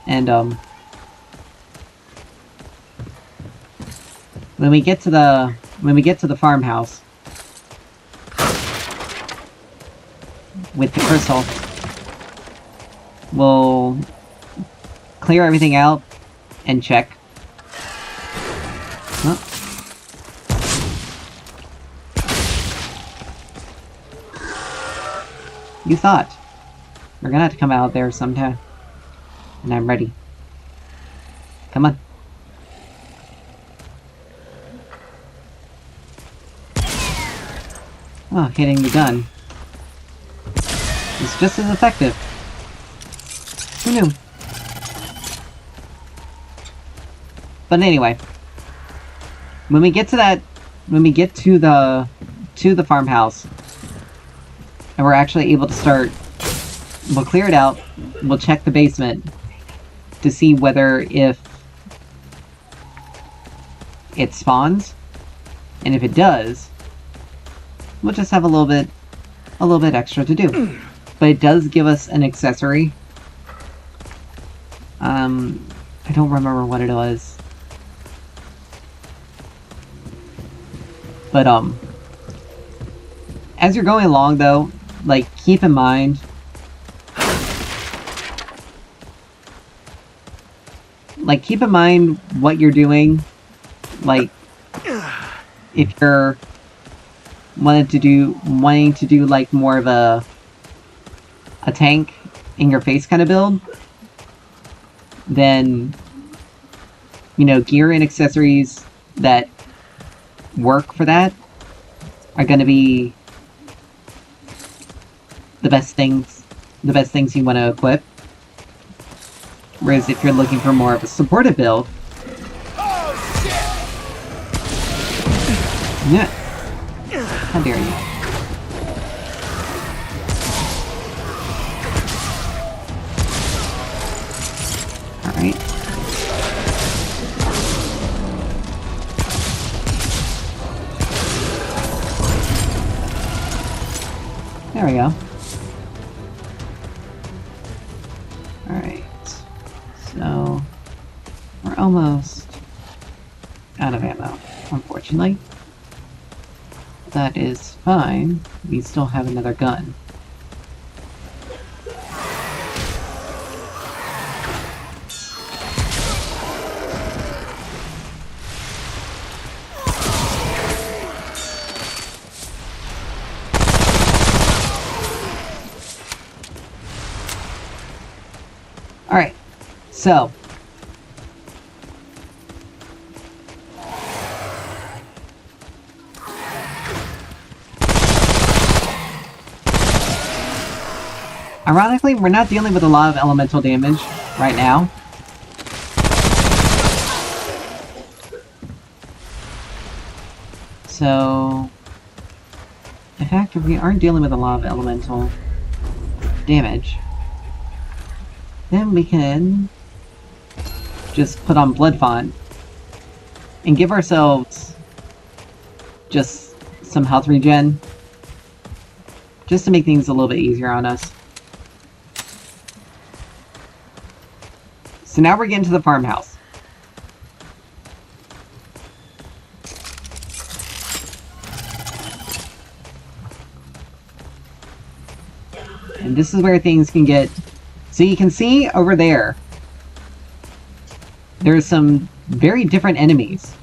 And, when we get to the farmhouse with the crystal, we'll clear everything out and check. Oh. You thought. We're gonna have to come out there sometime. And I'm ready. Come on. Oh, hitting the gun. It's just as effective. Who knew? But anyway. When we get to the farmhouse, and we're actually able to start, we'll clear it out, we'll check the basement to see whether if it spawns, and if it does, we'll just have a little bit extra to do. But it does give us an accessory. I don't remember what it was. But, as you're going along though, like, keep in mind what you're doing. Like, if you're wanting to do like more of a tank in your face kind of build, then, you know, gear and accessories that work for that are going to be the best things you want to equip. Whereas if you're looking for more of a supportive build, yeah, how dare you? we go. Alright. So, we're almost out of ammo, unfortunately. That is fine. We still have another gun. Alright, so ironically, we're not dealing with a lot of elemental damage right now. So, in fact, if we aren't dealing with a lot of elemental damage, then we can just put on Blood Font and give ourselves just some health regen, just to make things a little bit easier on us. So now we're getting to the farmhouse. And this is where things can get... So you can see over there, there's some very different enemies.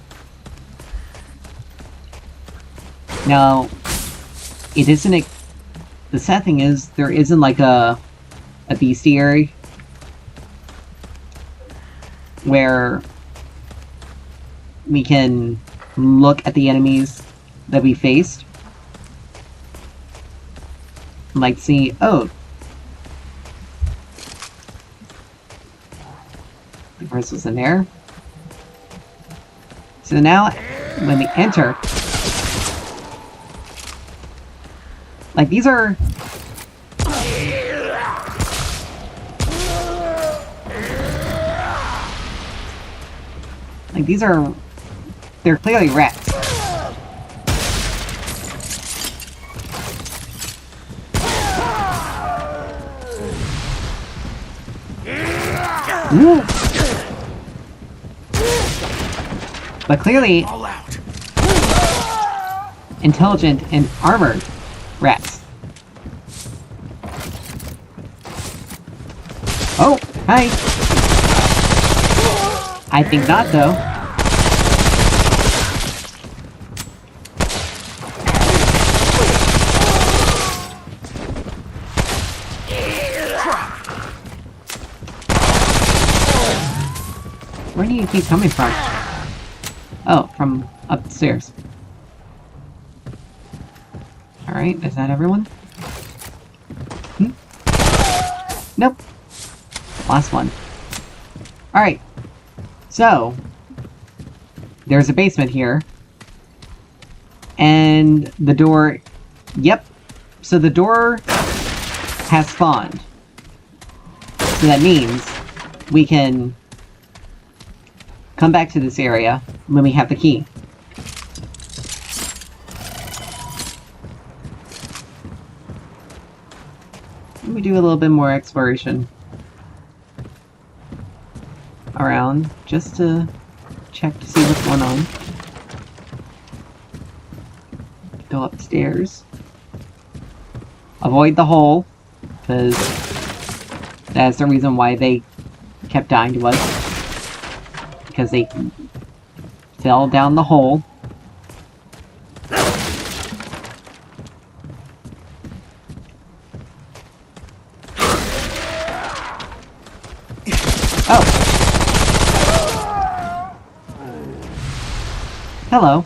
Now, it isn't... The sad thing is, there isn't like a bestiary where we can look at the enemies that we faced. Like, see, oh, the first was in there. So now, when we enter, like, these are... Like, these are... They're clearly rats. Ooh. But clearly... intelligent and armored rats. Oh, hi! I think not, though. Where do you keep coming from? Oh, from upstairs. Alright, is that everyone? Nope. Last one. Alright. So, there's a basement here. And the door... Yep. So the door has spawned. So that means we can come back to this area when we have the key. Let me do a little bit more exploration around, just to check to see what's going on. Go upstairs. Avoid the hole, because that's the reason why they kept dying to us. Because they fell down the hole. Oh! Hello.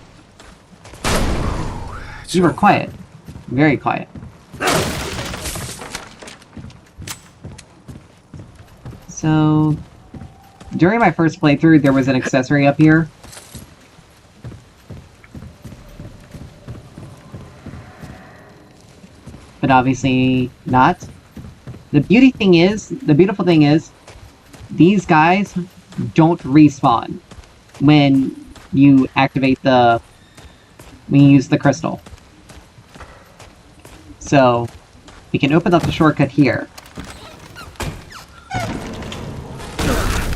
You were quiet. Very quiet. So, during my first playthrough, there was an accessory up here. But obviously not. The beautiful thing is, these guys don't respawn when you activate when you use the crystal. So, we can open up the shortcut here.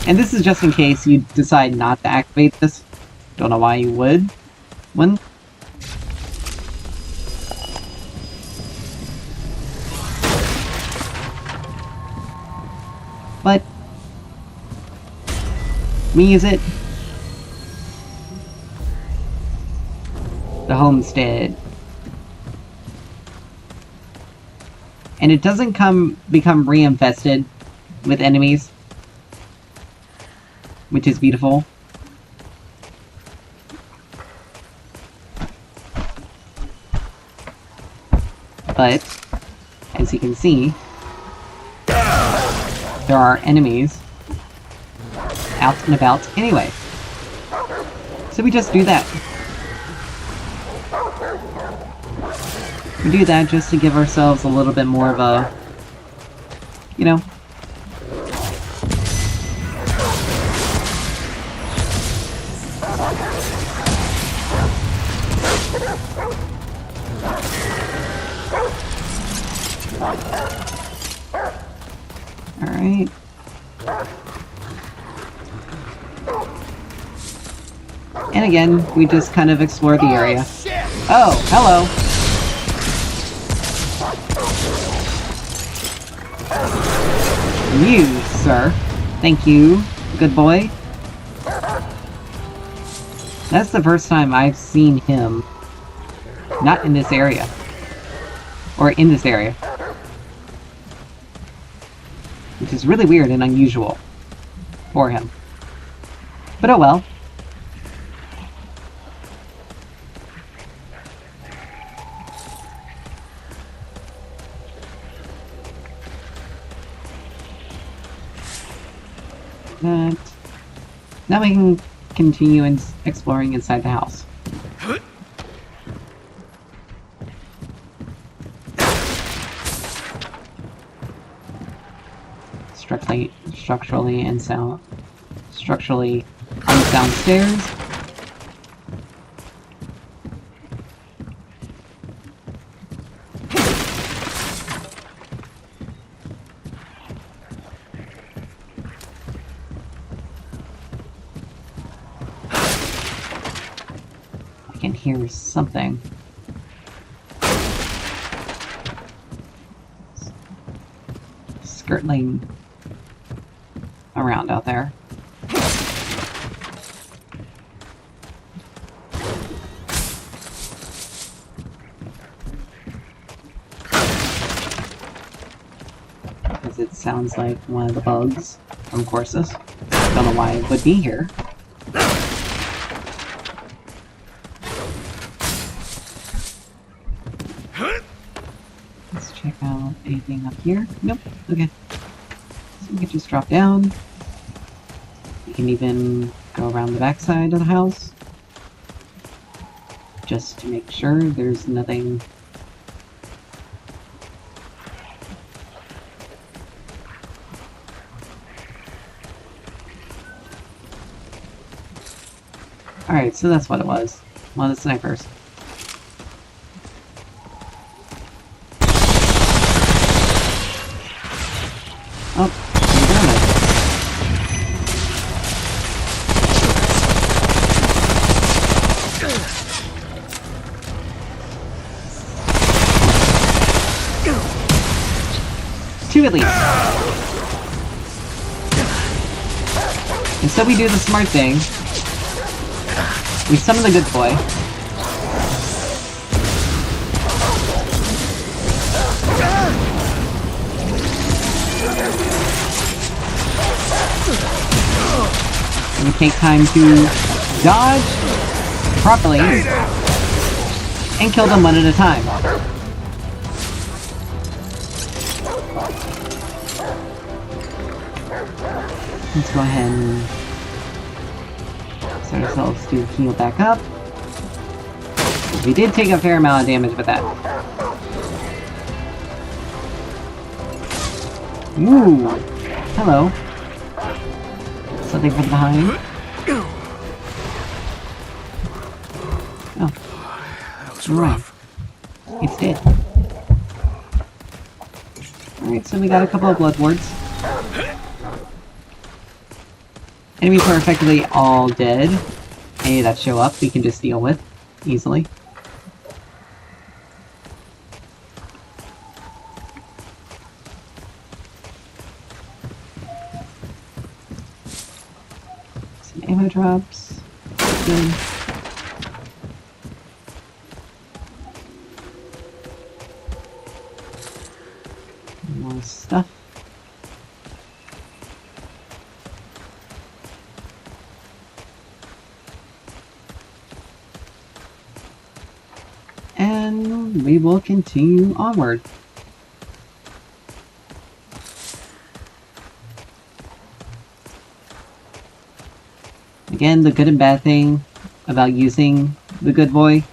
And this is just in case you decide not to activate this. Don't know why you would. Wouldn't. But we use it. The homestead. And it doesn't become reinfested with enemies, which is beautiful. But, as you can see, there are enemies out and about anyway. So we just do that. We do that just to give ourselves a little bit more of a, you know, alright. And again, we just kind of explore the area. Oh, hello! You, sir. Thank you, good boy. That's the first time I've seen him not in this area. Or in this area. Which is really weird and unusual for him. But oh well. That. Now we can continue exploring inside the house. Structurally unsound stairs. I can hear something. Skirtling around out there. Because it sounds like one of the bugs from Corsus. Don't know why it would be here. Let's check out anything up here. Nope. Okay. So we can just drop down. We can even go around the backside of the house. Just to make sure there's nothing. Alright, so that's what it was. One of the snipers. Oh, damn it. Two at least. And so we do the smart thing. We summon the good boy. And we take time to dodge properly and kill them one at a time. Let's go ahead and set ourselves to heal back up. We did take a fair amount of damage with that. Ooh! Hello. Something from behind. Oh. That was rough. It's dead. Alright, so we got a couple of blood wards. Enemies are effectively all dead. Any that show up, we can just deal with easily. Some ammo drops. Good. More stuff. And we will continue onward. Again, the good and bad thing about using the good boy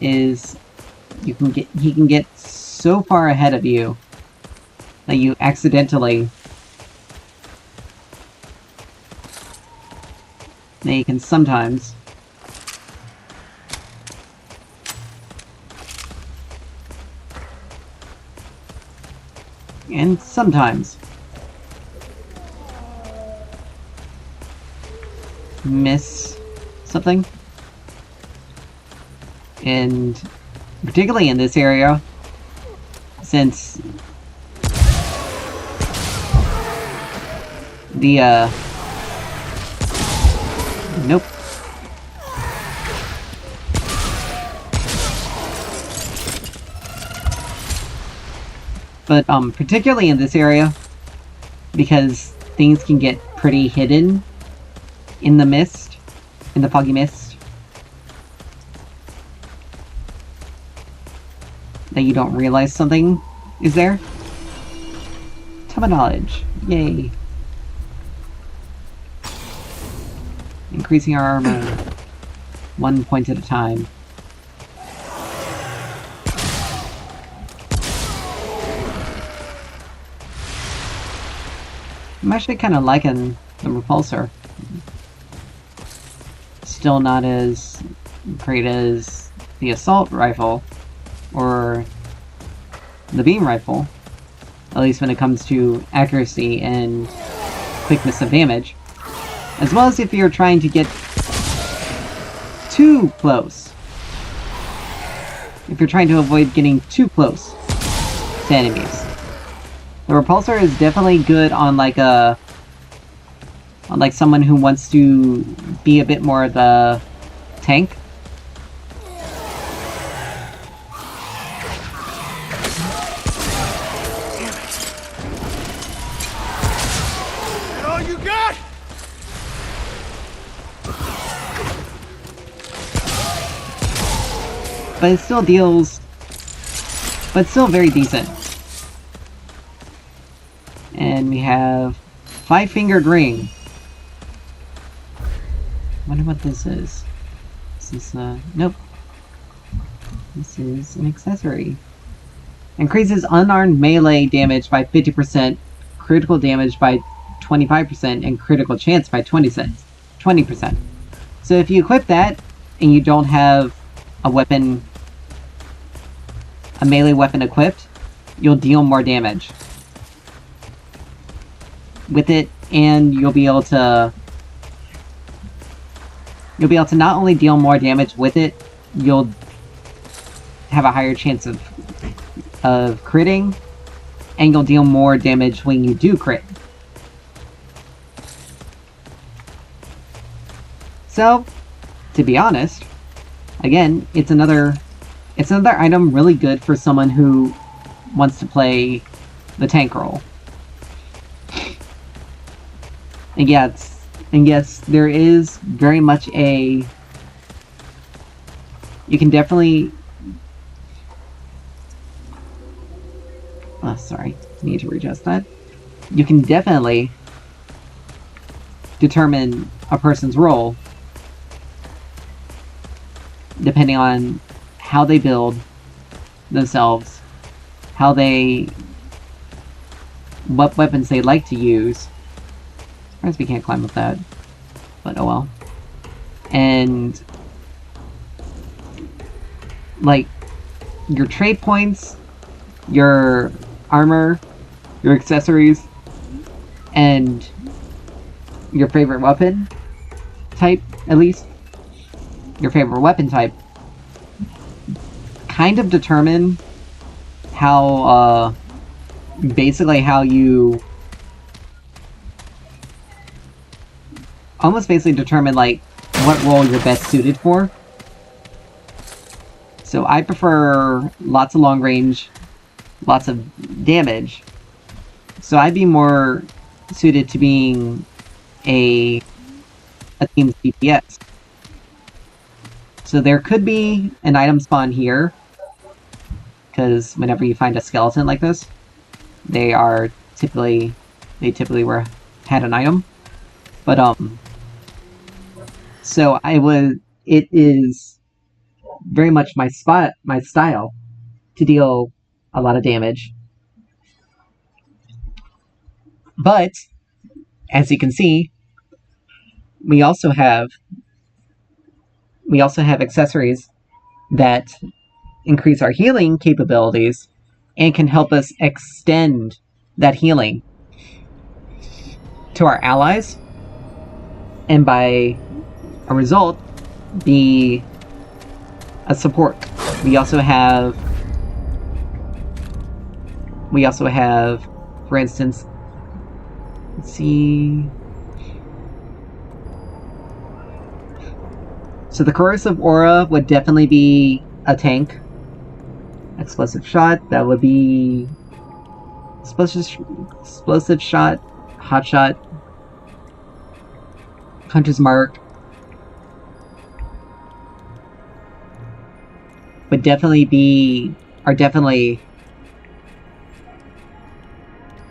is he can get so far ahead of you that you accidentally can sometimes miss something. And particularly in this area, since the nope. But particularly in this area, because things can get pretty hidden in the mist, in the foggy mist, that you don't realize something is there. Ton of knowledge. Yay. Increasing our armor 1 point at a time. I'm actually kind of liking the repulsor. Still not as great as the assault rifle or the beam rifle, at least when it comes to accuracy and quickness of damage, as well as if you're trying to get too close. If you're trying to avoid getting too close to enemies. The repulsor is definitely good on like someone who wants to be a bit more of the tank. All you got? But it still deals... but it's still very decent. And we have Five-Fingered Ring. Wonder what this is. This is, nope. This is an accessory. Increases unarmed melee damage by 50%, critical damage by 25%, and critical chance by 20%. So if you equip that, and you don't have a weapon, a melee weapon equipped, you'll deal more damage with it, and you'll be able to not only deal more damage with it, you'll have a higher chance of critting, and you'll deal more damage when you do crit. So, to be honest, again, it's another item really good for someone who wants to play the tank role. And yes, there is very much a... You can definitely... Oh, sorry. Need to readjust that. You can definitely determine a person's role depending on how they build themselves, what weapons they like to use. I guess we can't climb up that, but oh well. And like your trade points, your armor, your accessories, and your favorite weapon type, at least, your favorite weapon type, kind of determine how, basically how you almost basically determine, like, what role you're best suited for. So I prefer lots of long range, lots of damage. So I'd be more suited to being a team's DPS. So there could be an item spawn here, because whenever you find a skeleton like this, they typically had an item. But so it is very much my style to deal a lot of damage. But as you can see, we also have accessories that increase our healing capabilities and can help us extend that healing to our allies, and by a result, be a support. We also have, for instance, let's see. So the corrosive aura would definitely be a tank. Explosive shot, that would be explosive shot, hot shot, hunter's mark would definitely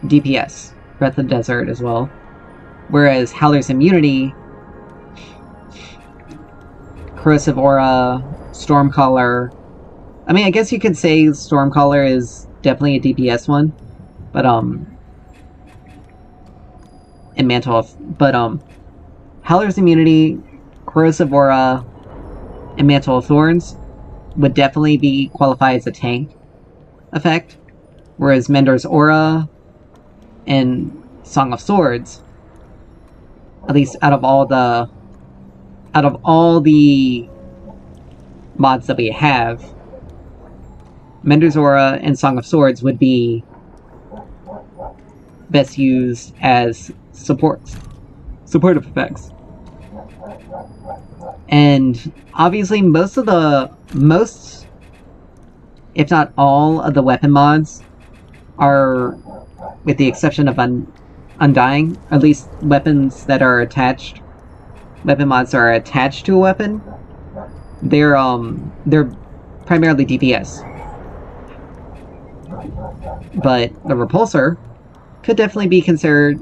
DPS, Breath of the Desert as well. Whereas Howler's Immunity, Corrosive Aura, Stormcaller. I mean, I guess you could say Stormcaller is definitely a DPS one, but and Mantle, but Howler's Immunity, Corrosive Aura, and Mantle of Thorns would definitely be qualified as a tank effect, whereas Mender's Aura and Song of Swords, at least out of all the mods that we have, Mender's Aura and Song of Swords would be best used as supportive effects. And obviously most, if not all, of the weapon mods are, with the exception of Undying, at least weapons that are attached, weapon mods that are attached to a weapon, they're primarily DPS. But the Repulsor could definitely be considered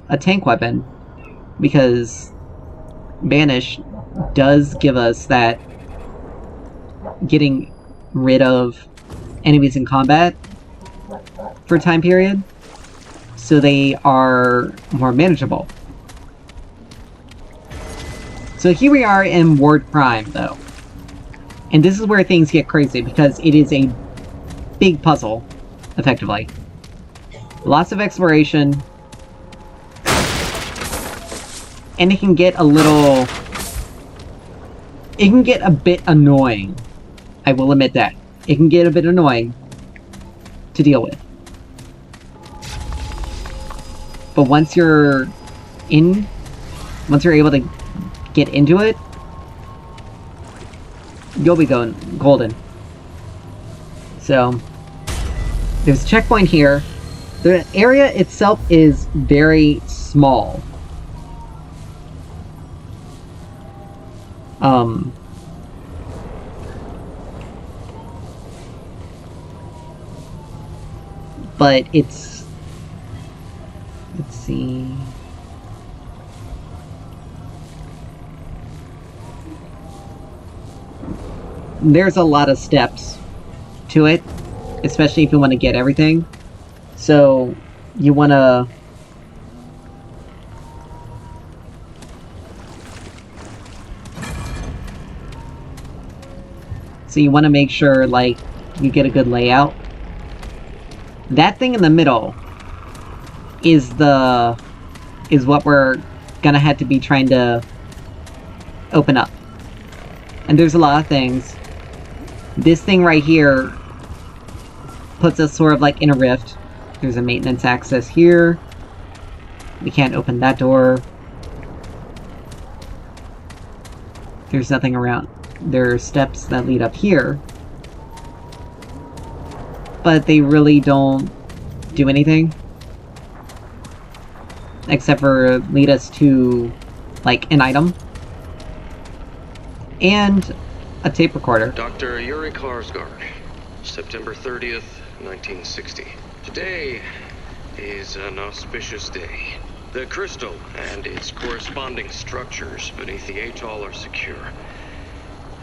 a tank weapon, because Banish does give us that getting rid of enemies in combat for a time period, so they are more manageable. So here we are in Ward Prime, though. And this is where things get crazy, because it is a big puzzle, effectively. Lots of exploration. And it can get a bit annoying. I will admit that. It can get a bit annoying to deal with. But once you're able to get into it, you'll be going golden. So, there's a checkpoint here. The area itself is very small. But it's... Let's see... There's a lot of steps to it, especially if you want to get everything. So, you want to... So you want to make sure, like, you get a good layout. That thing in the middle is what we're gonna have to be trying to open up. And there's a lot of things. This thing right here puts us sort of like in a rift. There's a maintenance access here. We can't open that door. There's nothing around. There are steps that lead up here. But they really don't do anything. Except for lead us to, like, an item. And a tape recorder. Dr. Yuri Klarsgård, September 30th, 1960. Today is an auspicious day. The crystal and its corresponding structures beneath the atoll are secure.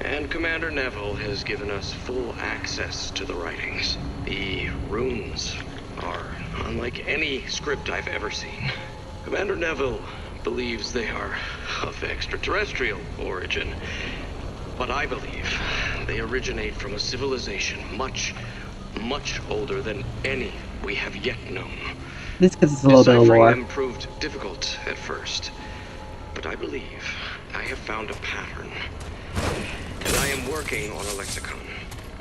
And Commander Neville has given us full access to the writings. The runes are unlike any script I've ever seen. Commander Neville believes they are of extraterrestrial origin, but I believe they originate from a civilization much, much older than any we have yet known. This gives us a little bit of lore. Deciphering them proved difficult at first, but I believe I have found a pattern. And I am working on a lexicon.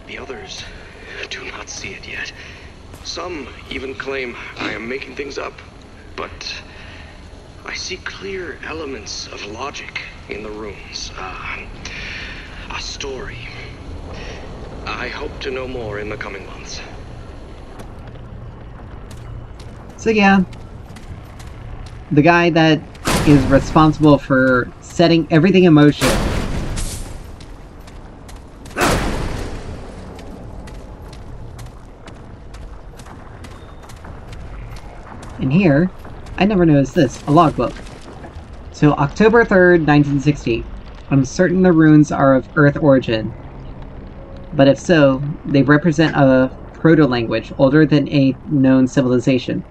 The others do not see it yet. Some even claim I am making things up, but I see clear elements of logic in the runes. A story. I hope to know more in the coming months. So yeah, the guy that is responsible for setting everything in motion in here, I never noticed this, a logbook. So October 3rd, 1960. I'm certain the runes are of Earth origin, but if so, they represent a proto-language older than a known civilization.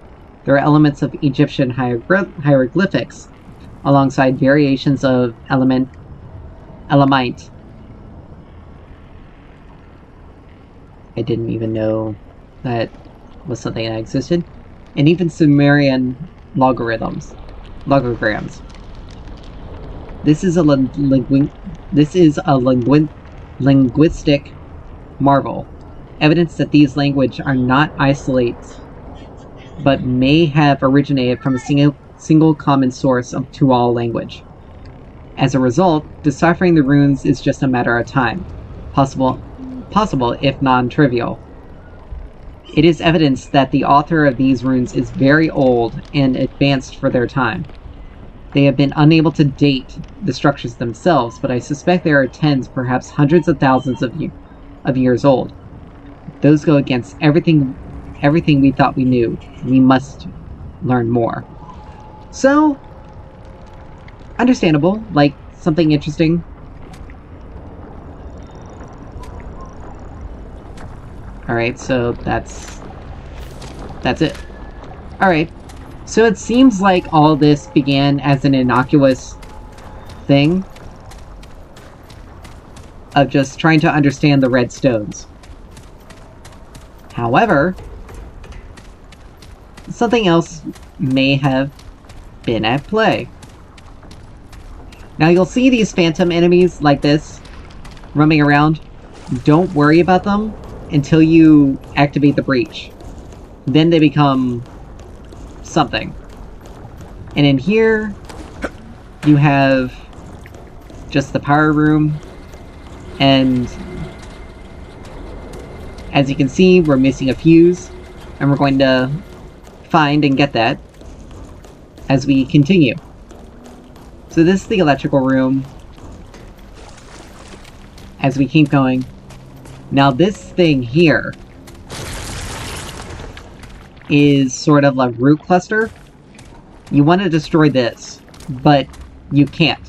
There are elements of Egyptian hieroglyphics, alongside variations of Elamite. I didn't even know that was something that existed. And even Sumerian logograms. This is a linguistic marvel. Evidence that these languages are not isolates, but may have originated from a single common source to all language. As a result, deciphering the runes is just a matter of time. Possible if non-trivial. It is evidence that the author of these runes is very old and advanced for their time. They have been unable to date the structures themselves, but I suspect they are tens, perhaps hundreds of thousands of years old. Those go against everything we thought we knew. We must learn more. So, understandable, like something interesting. Alright, so that's it. Alright, so it seems like all this began as an innocuous thing of just trying to understand the red stones. However, something else may have been at play. Now you'll see these phantom enemies like this roaming around. Don't worry about them until you activate the breach. Then they become something. And in here, you have just the power room, and as you can see, we're missing a fuse, and we're going to find and get that as we continue. So this is the electrical room as we keep going. Now this thing here is sort of like root cluster. You want to destroy this, but you can't.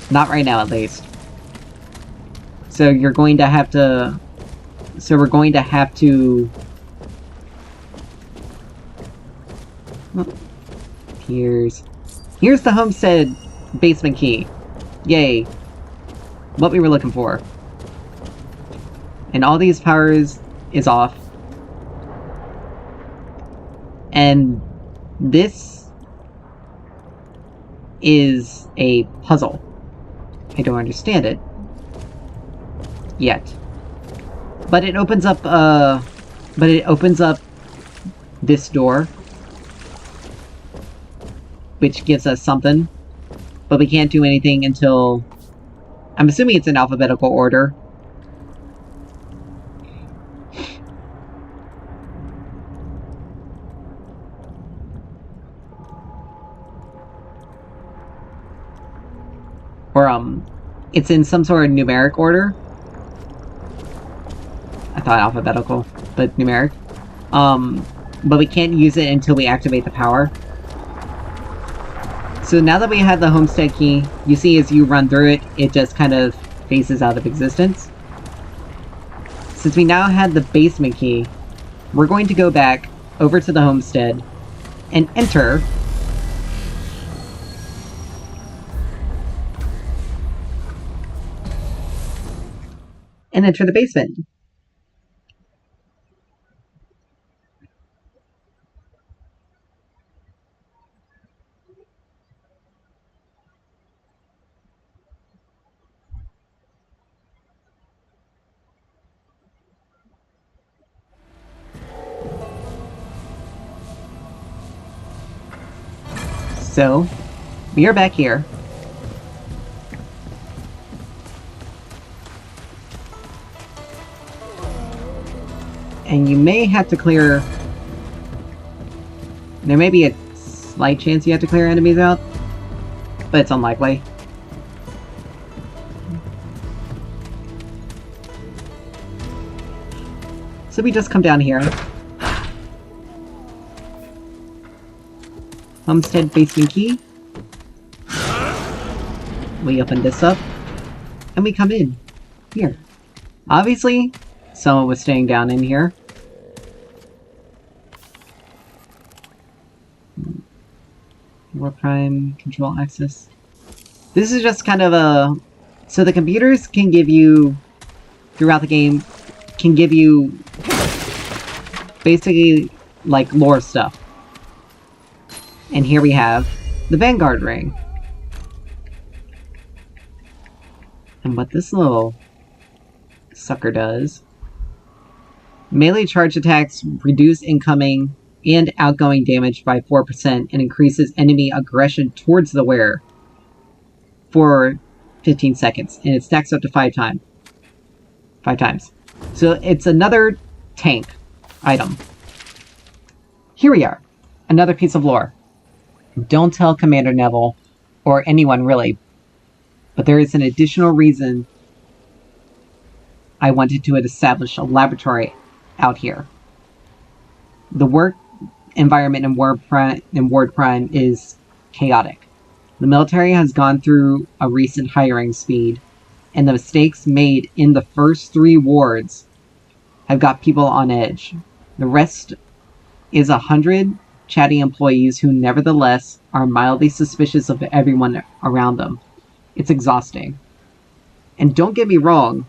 Not right now, at least. So you're going to have to... So we're going to have to... Oh, here's the homestead basement key. Yay. What we were looking for. And all these powers is off. And this is a puzzle. I don't understand it yet. But it opens up this door, which gives us something. But we can't do anything until... I'm assuming it's in alphabetical order. Or, it's in some sort of numeric order. I thought alphabetical, but numeric. But we can't use it until we activate the power. So now that we have the homestead key, you see as you run through it, it just kind of phases out of existence. Since we now have the basement key, we're going to go back over to the homestead and enter the basement. So, we are back here. And you may have to clear... There may be a slight chance you have to clear enemies out, but it's unlikely. So we just come down here. Homestead basement key. We open this up. And we come in. Here. Obviously, someone was staying down in here. War Prime control access. This is just kind of a... So the computers can give you, throughout the game, can give you basically like lore stuff. And here we have the Vanguard ring. And what this little sucker does... Melee charge attacks reduce incoming and outgoing damage by 4% and increases enemy aggression towards the wearer for 15 seconds. And it stacks up to 5 times. So it's another tank item. Here we are. Another piece of lore. Don't tell Commander Neville, or anyone really, but there is an additional reason I wanted to establish a laboratory out here. The work environment in Ward Prime is chaotic. The military has gone through a recent hiring speed, and the mistakes made in the first 3 wards have got people on edge. The rest is 100 chatty employees who nevertheless are mildly suspicious of everyone around them. It's exhausting. And don't get me wrong,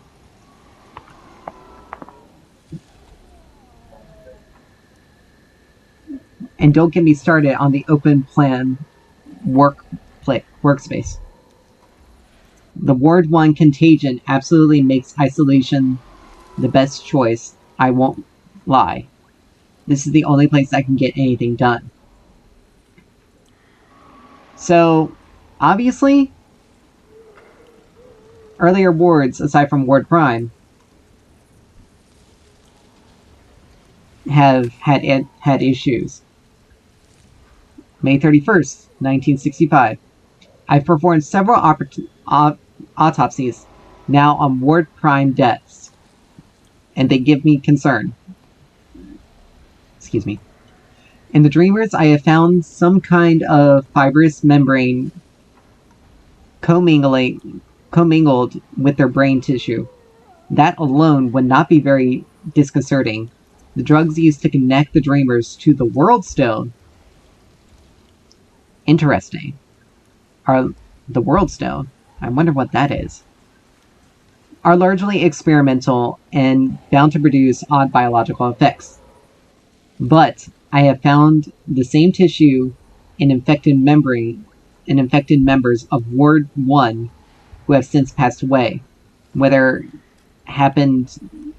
and don't get me started on the open plan workspace. The Ward 1 contagion absolutely makes isolation the best choice, I won't lie. This is the only place I can get anything done. So, obviously, earlier wards, aside from Ward Prime, have had issues. May 31st, 1965. I've performed several autopsies now on Ward Prime deaths, and they give me concern. Excuse me. In the Dreamers, I have found some kind of fibrous membrane commingled with their brain tissue. That alone would not be very disconcerting. The drugs used to connect the Dreamers to the World Stone. Interesting. Are the World Stone? I wonder what that is. Are largely experimental and bound to produce odd biological effects. But I have found the same tissue in infected members of Ward 1 who have since passed away. Whatever happened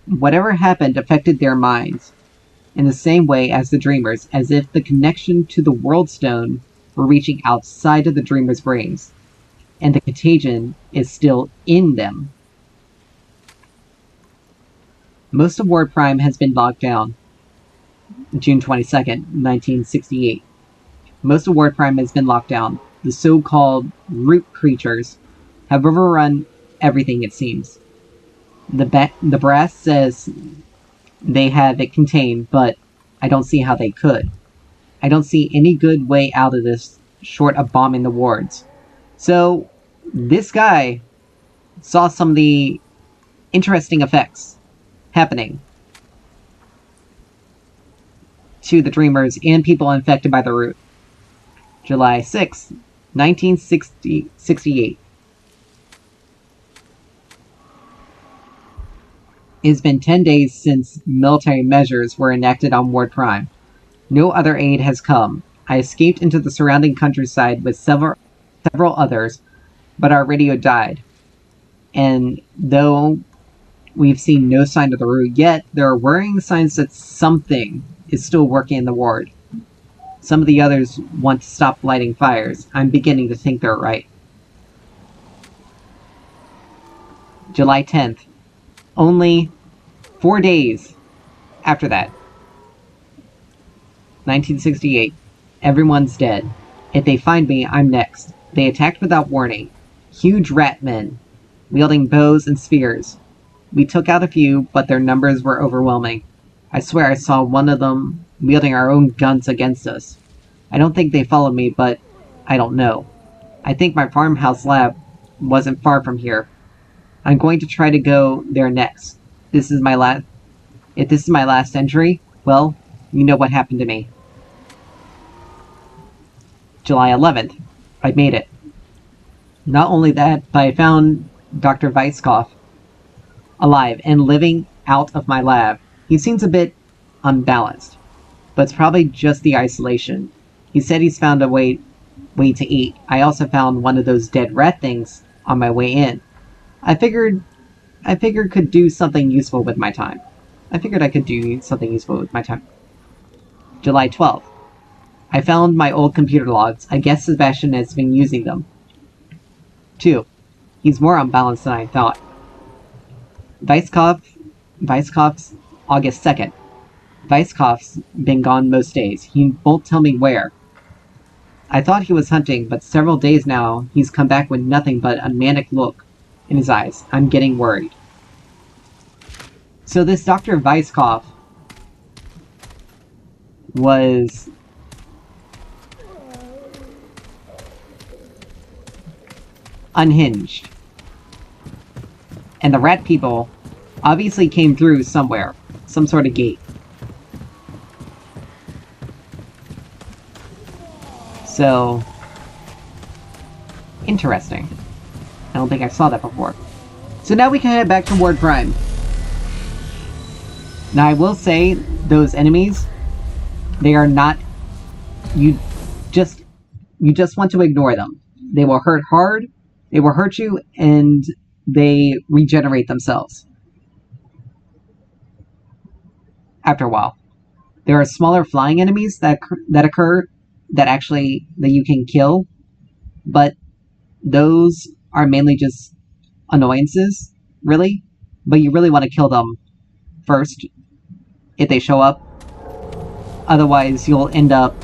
affected their minds in the same way as the Dreamers, as if the connection to the World Stone were reaching outside of the Dreamers' brains, and the contagion is still in them. Most of Ward Prime has been locked down. June 22nd, 1968. Most of Ward Prime has been locked down. The so-called root creatures have overrun everything, it seems. The brass says they have it contained, but I don't see how they could. I don't see any good way out of this short of bombing the wards. So, this guy saw some of the interesting effects happening to the Dreamers and people infected by the root. July 6, 1968. It has been 10 days since military measures were enacted on Ward Prime. No other aid has come. I escaped into the surrounding countryside with several others, but our radio died. And though we've seen no sign of the root yet, there are worrying signs that something is still working in the ward. Some of the others want to stop lighting fires. I'm beginning to think they're right. July 10th. Only 4 days after that. 1968. Everyone's dead. If they find me, I'm next. They attacked without warning. Huge rat men, wielding bows and spears. We took out a few, but their numbers were overwhelming. I swear I saw one of them wielding our own guns against us. I don't think they followed me, but I don't know. I think my farmhouse lab wasn't far from here. I'm going to try to go there next. If this is my last entry, well, you know what happened to me. July 11th. I made it. Not only that, but I found Dr. Weisskopf alive and living out of my lab. He seems a bit unbalanced, but it's probably just the isolation. He said he's found a way to eat. I also found one of those dead rat things on my way in. I figured could do something useful with my time. July 12th. I found my old computer logs. I guess Sebastian has been using them. 2. He's more unbalanced than I thought. Weisskopf's August 2nd. Weisskopf's been gone most days. He won't tell me where. I thought he was hunting, but several days now he's come back with nothing but a manic look in his eyes. I'm getting worried. So this Dr. Weisskopf was unhinged. And the rat people obviously came through somewhere. Some sort of gate. So, interesting. I don't think I saw that before. So now we can head back to Ward Prime. Now I will say, those enemies, they are not... You just want to ignore them. They will hurt hard, they will hurt you, and they regenerate themselves. After a while. There are smaller flying enemies that occur that you can kill, but those are mainly just annoyances, really. But you really want to kill them first if they show up. Otherwise, you'll end up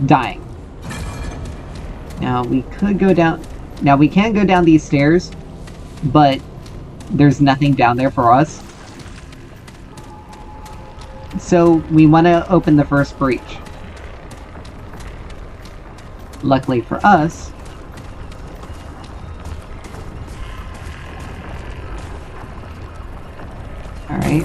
dying. Now, we can go down these stairs, but there's nothing down there for us. So, we want to open the first breach. Luckily for us, alright.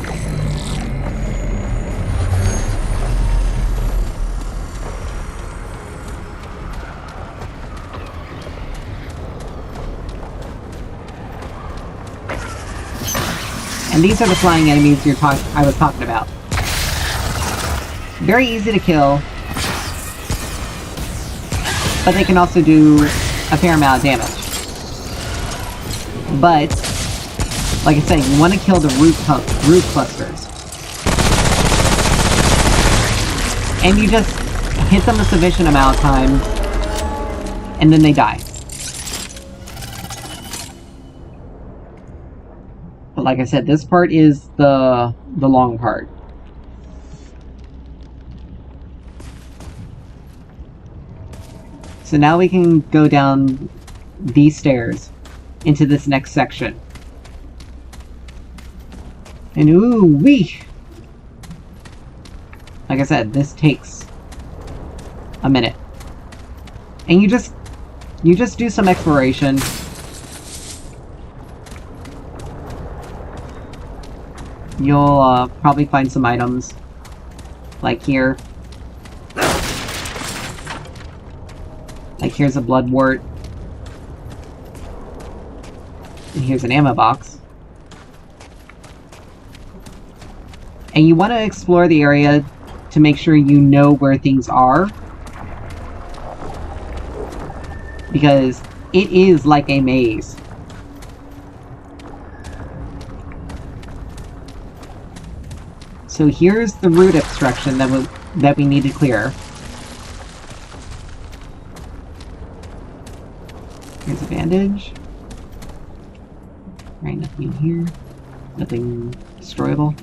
And these are the flying enemies I was talking about. very easy to kill, but they can also do a fair amount of damage. But, like I said, you want to kill the root clusters. And you just hit them a sufficient amount of time, and then they die. But like I said, this part is the long part. So now we can go down these stairs into this next section. And ooh-wee! Like I said, this takes a minute. And you just do some exploration. You'll probably find some items, like here. Like here's a blood wart. And here's an ammo box. And you want to explore the area to make sure you know where things are. Because it is like a maze. So here's the root obstruction that we need to clear. Here's a bandage. Right, nothing in here. Nothing destroyable.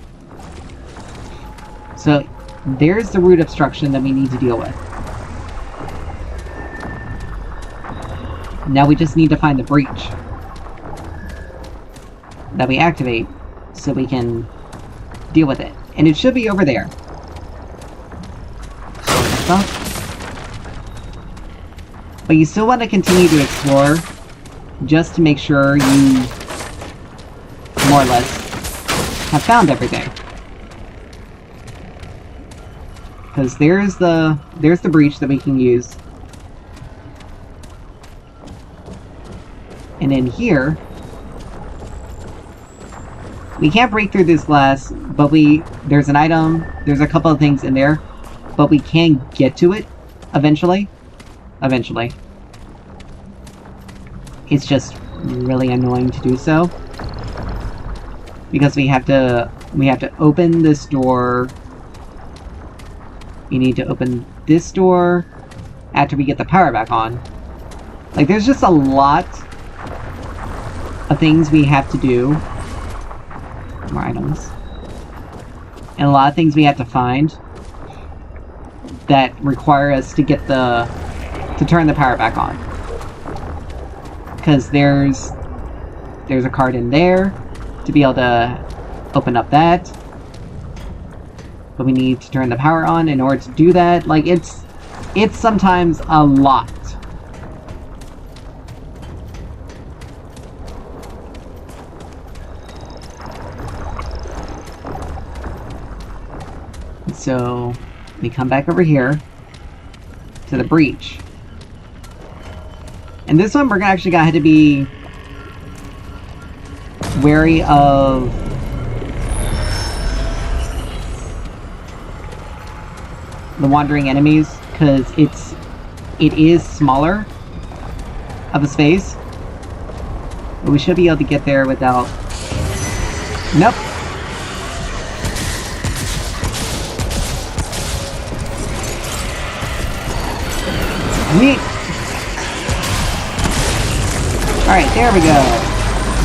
So there's the root obstruction that we need to deal with. Now we just need to find the breach that we activate so we can deal with it. And it should be over there. Stop. But you still want to continue to explore just to make sure you more or less have found everything. Because there's the breach that we can use. And in here, we can't break through this glass, but there's an item, there's a couple of things in there, but we can get to it eventually. Eventually. It's just really annoying to do so. Because we have to open this door. You need to open this door after we get the power back on. Like, there's just a lot of things we have to do. More items. And a lot of things we have to find that require us to get to turn the power back on. Because there's a card in there to be able to open up that. But we need to turn the power on in order to do that. Like, it's sometimes a lot. So we come back over here to the breach. And this one we're actually gonna have to be wary of the wandering enemies, because it is smaller of a space. But we should be able to get there without... Nope. Neat. Alright, there we go.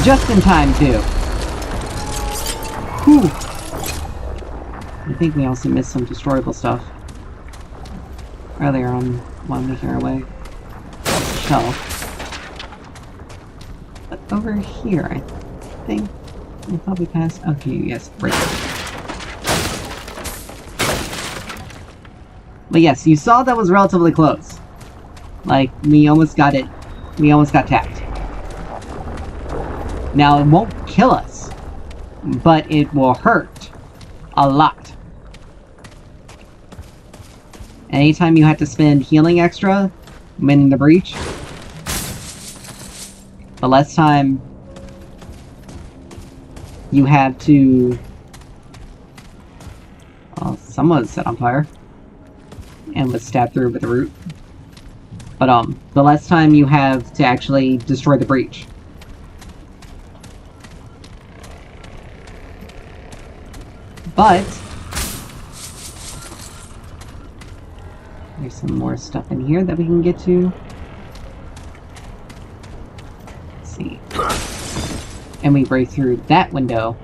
Just in time, too. Whew. I think we also missed some destroyable stuff earlier on while making our way up the shelf. But over here, I think we'll probably pass... Okay, yes, right there. But yes, you saw that was relatively close. Like, we almost got it. We almost got tapped. Now, it won't kill us, but it will hurt a lot. Anytime you have to spend healing extra when in the breach, the less time you have to... Oh, someone was set on fire. and was stabbed through with a root. But the less time you have to actually destroy the breach. But there's some more stuff in here that we can get to. Let's see. And we break through that window.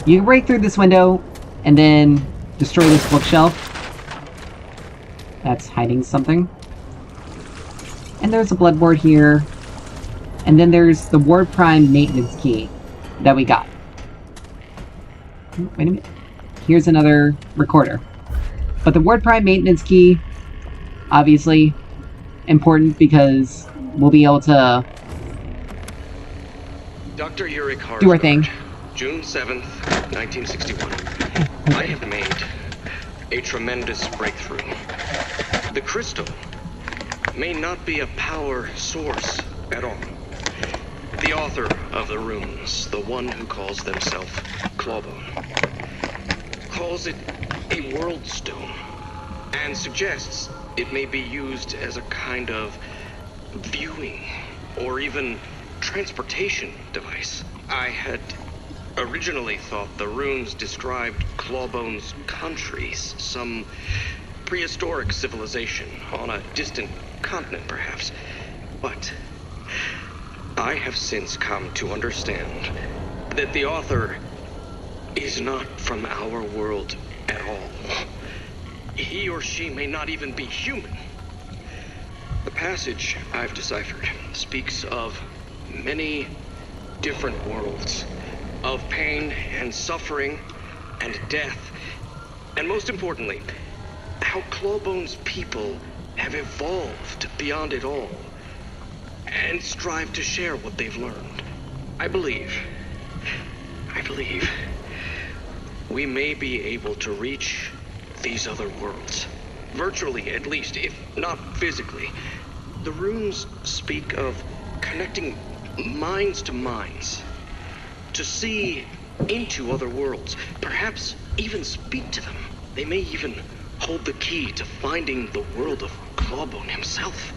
You can break through this window and then destroy this bookshelf. That's hiding something. And there's a blood ward here. And then there's the Ward Prime maintenance key that we got. Oh, wait a minute. Here's another recorder. But the Ward Prime maintenance key, obviously, important because we'll be able to Dr. Yuri Karsgaard, do our thing. June 7th, 1961. I have made a tremendous breakthrough. The crystal may not be a power source at all. The author of the runes, the one who calls themselves Clawbone, calls it a world stone and suggests it may be used as a kind of viewing or even transportation device. I had originally thought the runes described Clawbone's countries, some prehistoric civilization on a distant continent, perhaps. But I have since come to understand that the author is not from our world at all. He or she may not even be human. The passage I've deciphered speaks of many different worlds, of pain and suffering and death, and most importantly, how Clawbone's people have evolved beyond it all and strive to share what they've learned. I believe we may be able to reach these other worlds. Virtually, at least, if not physically. The runes speak of connecting minds to minds, to see into other worlds, perhaps even speak to them. They may even hold the key to finding the world of Clawbone himself.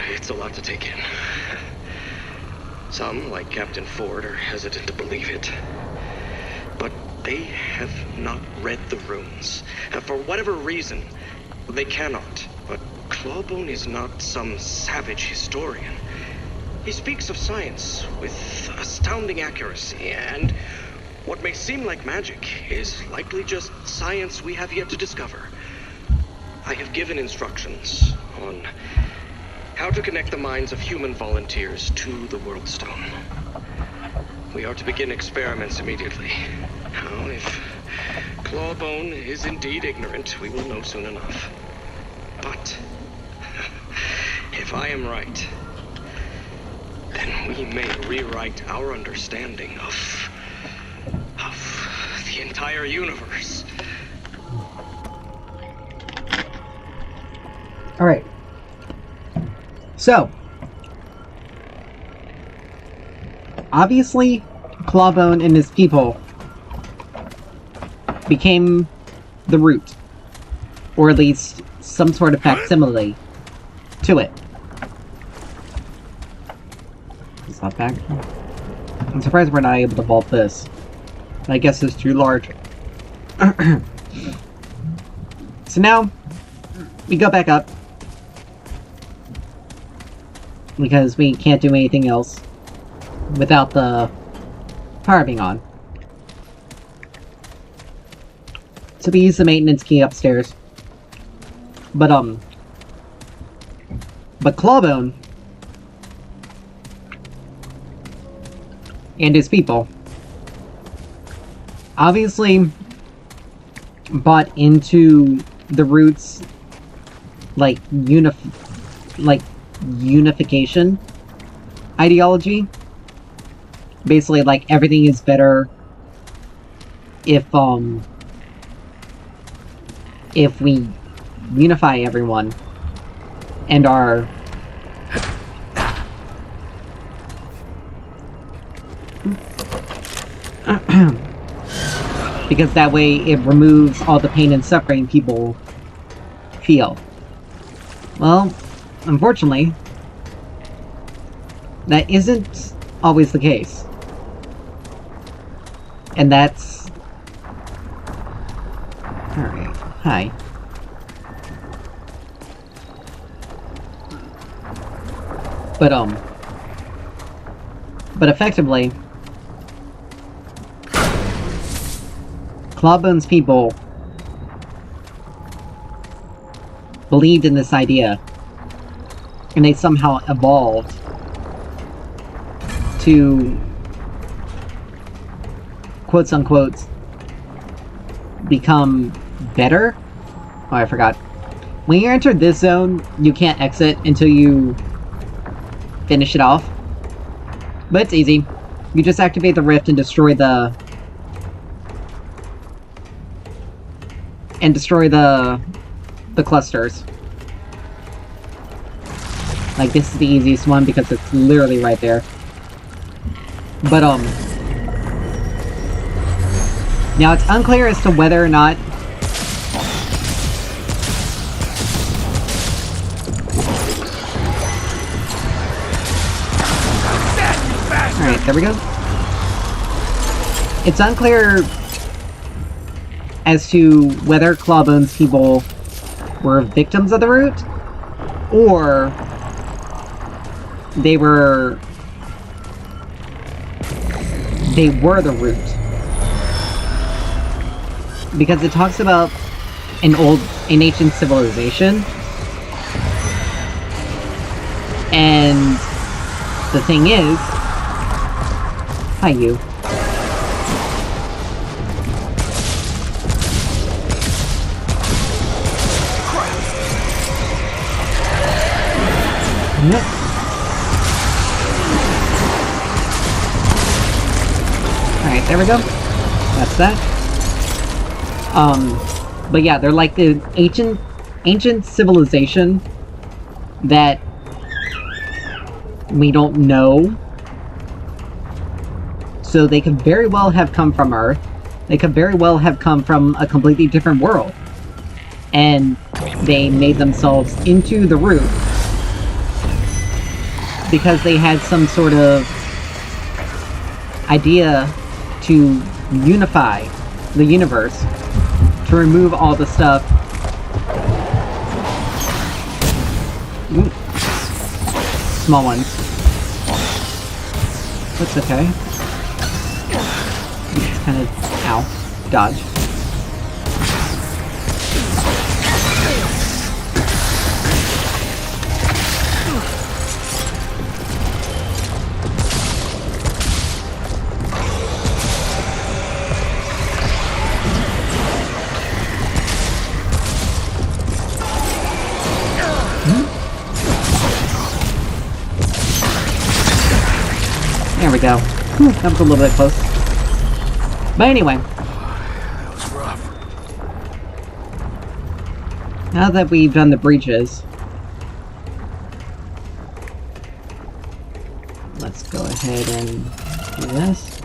It's a lot to take in. Some, like Captain Ford, are hesitant to believe it. But they have not read the runes. For whatever reason, they cannot. But Clawbone is not some savage historian. He speaks of science with astounding accuracy, and what may seem like magic is likely just science we have yet to discover. I have given instructions on how to connect the minds of human volunteers to the World Stone. We are to begin experiments immediately. Now, if Clawbone is indeed ignorant, we will know soon enough. But if I am right, then we may rewrite our understanding of the entire universe. All right. So, obviously, Clawbone and his people became the root, or at least some sort of facsimile to it. Is that back? I'm surprised we're not able to vault this. I guess it's too large. So now, we go back up. Because we can't do anything else without the power being on. So we use the maintenance key upstairs. But Clawbone and his people obviously bought into the roots like unification ideology. Basically, like, everything is better if we unify everyone and are Because that way it removes all the pain and suffering people feel. Well, unfortunately, that isn't always the case. And that's... Alright, hi. But effectively, Clawbone's people believed in this idea, and they somehow evolved to, quotes unquote, become better? Oh, I forgot. When you enter this zone, you can't exit until you finish it off. But it's easy. You just activate the rift and destroy the... the clusters. Like, this is the easiest one because it's literally right there. But, now it's unclear as to whether or not... Alright, there we go. It's unclear as to whether Clawbone's people were victims of the root, or they were the root. Because it talks about an ancient civilization, and the thing is, hi you. Yep. Alright, there we go. That's that. But yeah, they're like the ancient civilization that we don't know. So they could very well have come from Earth. They could very well have come from a completely different world. And they made themselves into the root because they had some sort of idea to unify the universe, to remove all the stuff. Ooh. Small ones. That's okay. It's kind of... ow. Dodge. There we go. Whew, that was a little bit close. But anyway. That was rough. Now that we've done the breaches, let's go ahead and do this.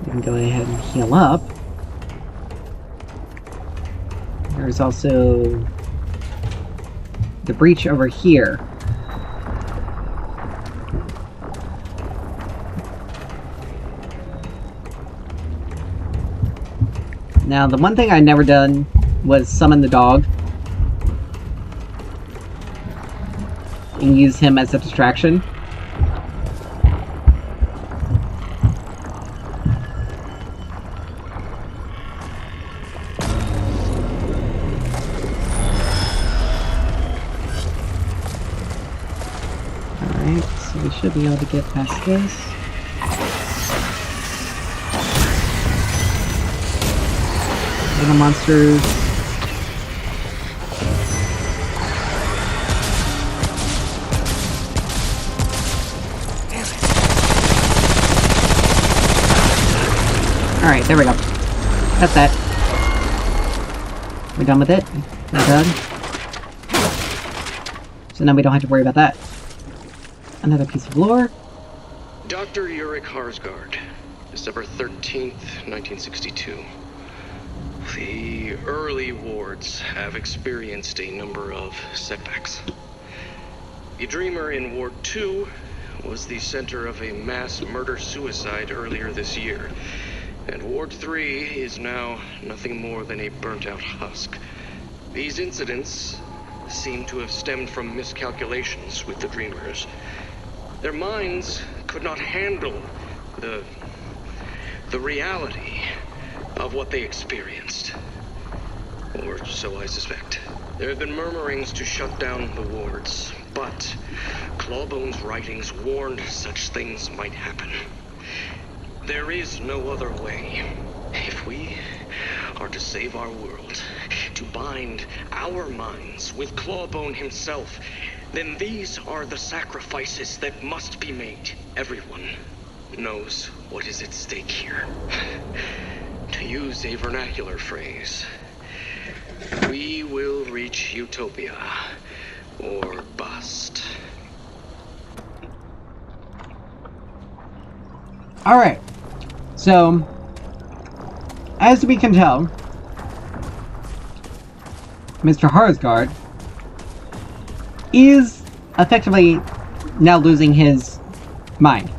We can go ahead and heal up. There's also the breach over here. Now, the one thing I'd never done was summon the dog and use him as a distraction. Alright, so we should be able to get past this. Little monsters. Alright, there we go. That's that. We're done with it. We're done. So now we don't have to worry about that. Another piece of lore. Dr. Yurik Harsgard. December 13th, 1962. The early wards have experienced a number of setbacks. The Dreamer in Ward 2 was the center of a mass murder-suicide earlier this year, and Ward 3 is now nothing more than a burnt-out husk. These incidents seem to have stemmed from miscalculations with the Dreamers. Their minds could not handle the reality of what they experienced. Or so I suspect. There have been murmurings to shut down the wards, but Clawbone's writings warned such things might happen. There is no other way. If we are to save our world, to bind our minds with Clawbone himself, then these are the sacrifices that must be made. Everyone knows what is at stake here. To use a vernacular phrase, we will reach utopia or bust. Alright, so, as we can tell, Mr. Harsgard is effectively now losing his mind.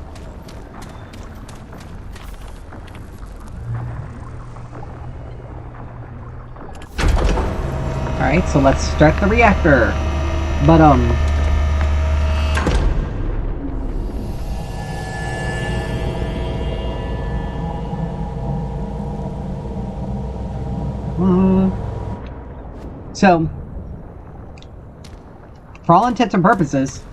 Alright, so let's start the reactor. But, so, for all intents and purposes,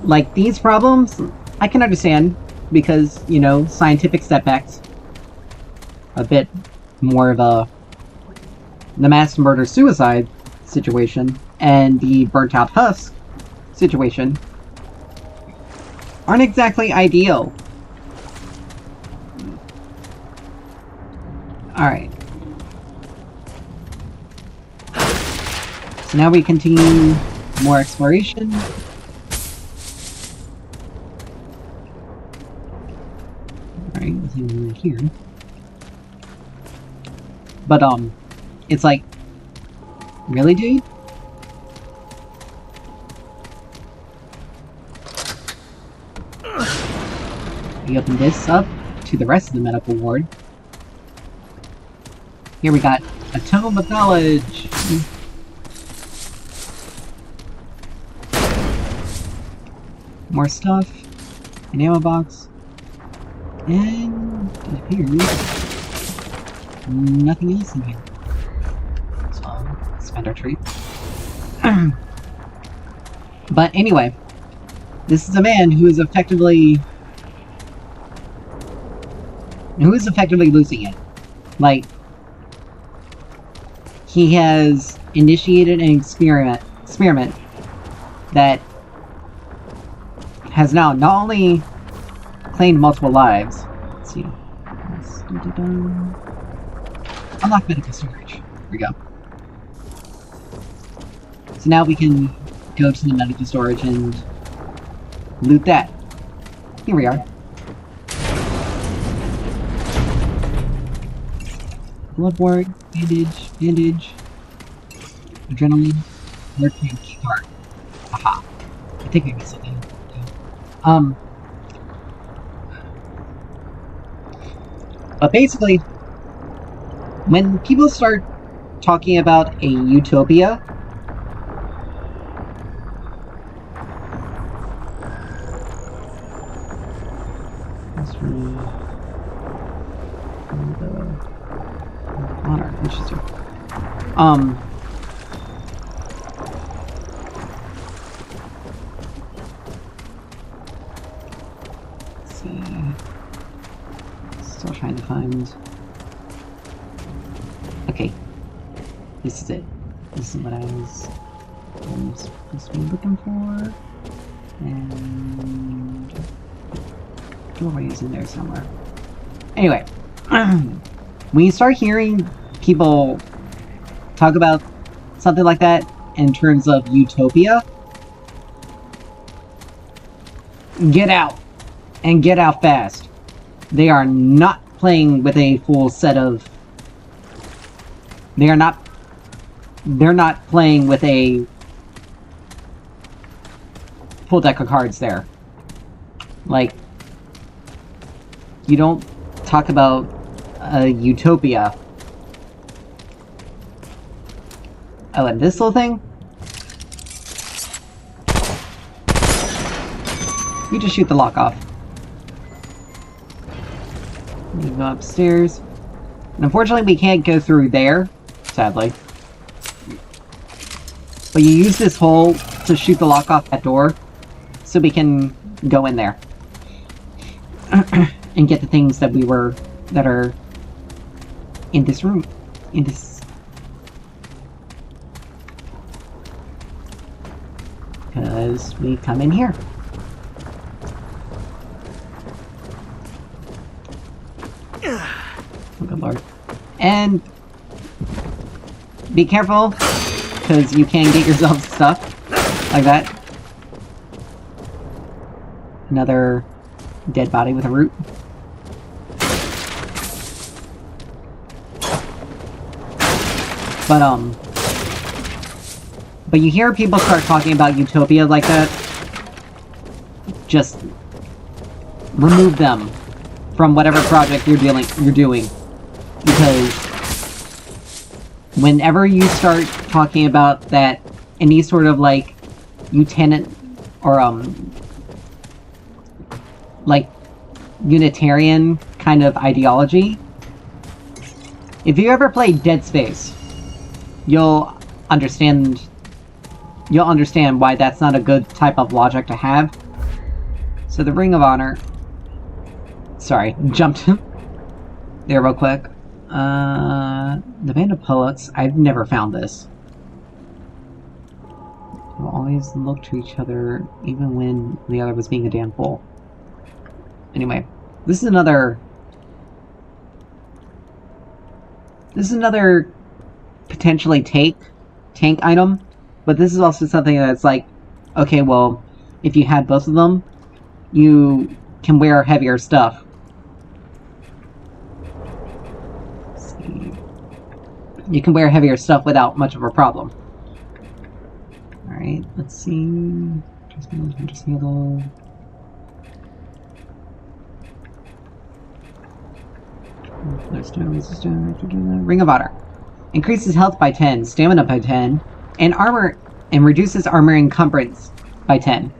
like, these problems, I can understand, because, you know, scientific setbacks, a bit more of the mass murder-suicide situation, and the burnt-out husk situation, aren't exactly ideal. Alright. So now we continue more exploration. Alright, nothing over here. But, it's like, really, dude? We open this up to the rest of the medical ward. Here we got a tome of knowledge. More stuff. An ammo box. And it appears nothing else in here. So, spend our treat. But anyway, this is a man who is effectively losing it. Like, he has initiated an experiment that has now not only claimed multiple lives. Let's see. Unlock medical storage. Here we go. So now we can go to the medical storage and loot that. Here we are. Blood ward, bandage, adrenaline, airplane key card. Aha. I think I missed something. But basically, when people start talking about a utopia, that's from the honor, interesting. Let's see. Still trying to find. Okay. This is it. This is what I was supposed to be looking for. And doorway is in there somewhere. Anyway, when you start hearing people talk about something like that in terms of utopia, get out. and get out fast. They are not playing with a full set of... They're not playing with a full deck of cards there. Like, you don't talk about a utopia. Oh, and this little thing? You just shoot the lock off. You go upstairs. And unfortunately, we can't go through there, sadly. But you use this hole to shoot the lock off that door, so we can go in there. And get the things that that are in this room. In this... Because we come in here. Oh, good lord. And be careful, because you can get yourself stuck like that. Another dead body with a root. But you hear people start talking about utopia like that, just remove them from whatever project you're doing. Because whenever you start talking about that, any sort of like like Unitarian kind of ideology, if you ever played Dead Space, you'll understand why that's not a good type of logic to have. So the Ring of Honor... Sorry, jumped there real quick. The Band of Poets, I've never found this. We'll always look to each other, even when the other was being a damn fool. Anyway, this is another potentially tank item, but this is also something that's like, okay, well, if you had both of them, you can wear heavier stuff. Let's see. You can wear heavier stuff without much of a problem. Alright, let's see. Just handle. There's no resistance. Ring of Honor. Increases health by 10, stamina by 10, and armor, and reduces armor encumbrance by 10.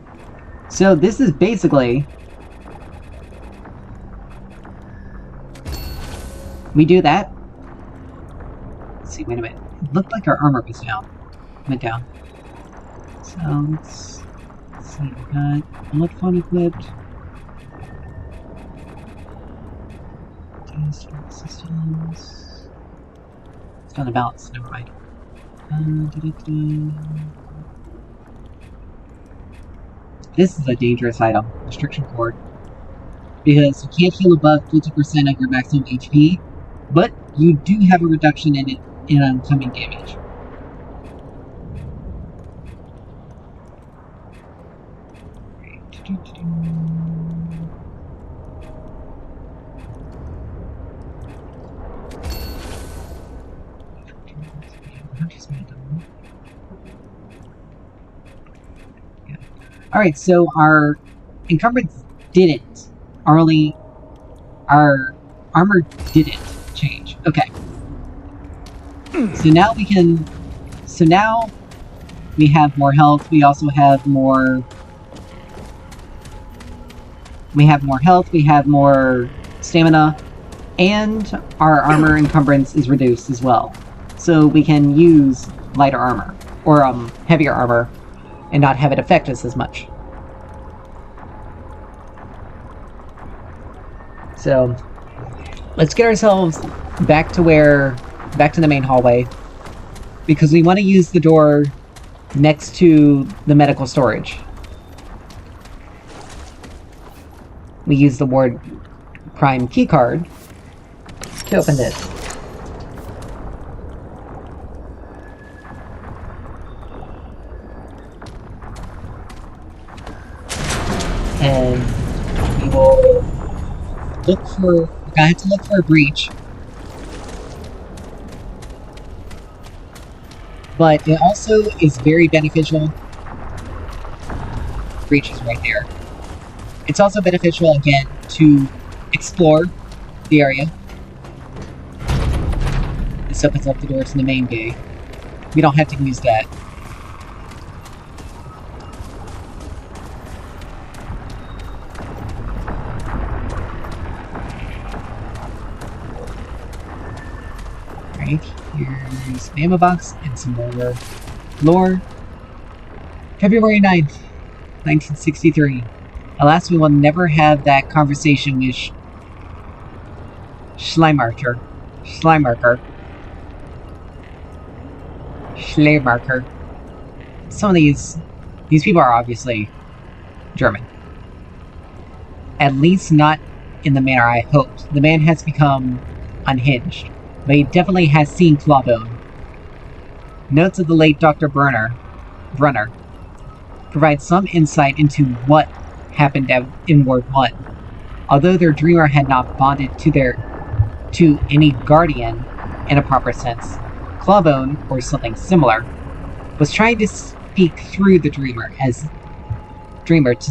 So this is basically... We do that. Let's see, wait a minute. It looked like our armor was down. Went down. So let's see, we got bullet phone equipped. Systems. It's on the balance, never mind. This is a dangerous item, restriction cord. Because you can't heal above 50% of your maximum HP, but you do have a reduction in oncoming damage. Alright, so our encumbrance didn't. Our armor didn't change. Okay. So now we can... So now we have more health. We also have more... We have more health. We have more stamina. And our armor encumbrance is reduced as well. So we can use lighter armor. Or heavier armor. And not have it affect us as much. So, let's get ourselves back to the main hallway. Because we want to use the door next to the medical storage. We use the Ward Prime keycard to open this. And we will we're gonna have to look for a breach. But it also is very beneficial. Breach is right there. It's also beneficial, again, to explore the area. This opens up the door to the main gate. We don't have to use that. Right, here's an ammo box and some more lore. February 9th, 1963. Alas, we will never have that conversation with Schleimarker. Some of these people are obviously German. At least not in the manner I hoped. The man has become unhinged, but he definitely has seen Clawbone. Notes of the late Dr. Brunner provide some insight into what happened in Ward 1. Although their dreamer had not bonded to any guardian in a proper sense, Clawbone, or something similar, was trying to speak through the dreamer to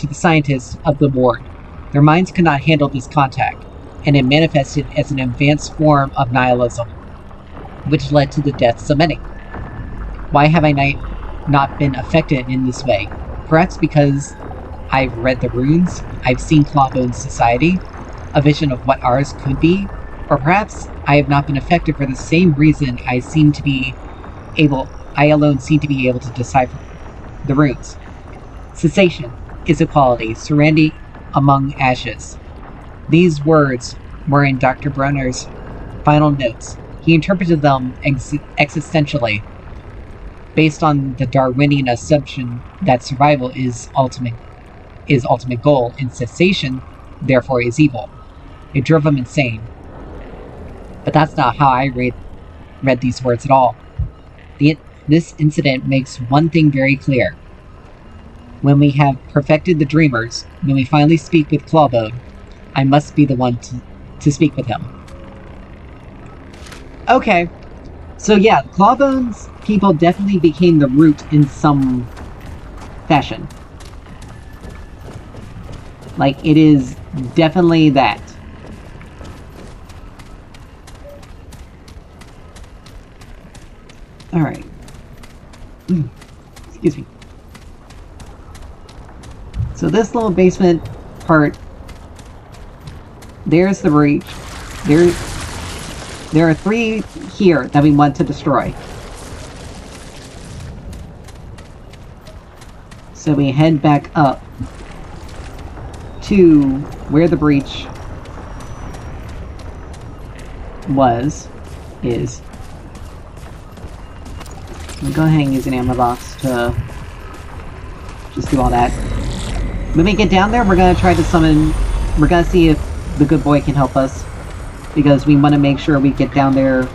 the scientists of the ward. Their minds could not handle this contact, and it manifested as an advanced form of nihilism, which led to the deaths of many. Why have I not been affected in this way? Perhaps because I've read the runes, I've seen Clawbone's society, a vision of what ours could be, or perhaps I have not been affected for the same reason I alone seem to be able to decipher the runes. Cessation is equality, serenity among ashes. These words were in Dr. Brunner's final notes. He interpreted them existentially, based on the Darwinian assumption that survival is ultimate goal, and cessation, therefore, is evil. It drove him insane. But that's not how I read these words at all. This incident makes one thing very clear. When we have perfected the dreamers, when we finally speak with Clawbone, I must be the one to speak with him. Okay. So yeah, Clawbone's people definitely became the root in some fashion. Like, it is definitely that. Alright. Excuse me. So this little basement part, there's the breach. There are 3 here that we want to destroy. So we head back up to where the breach is. We'll go ahead and use an ammo box to just do all that. When we get down there, we're gonna try to summon... We're gonna see if the good boy can help us, because we want to make sure we get down there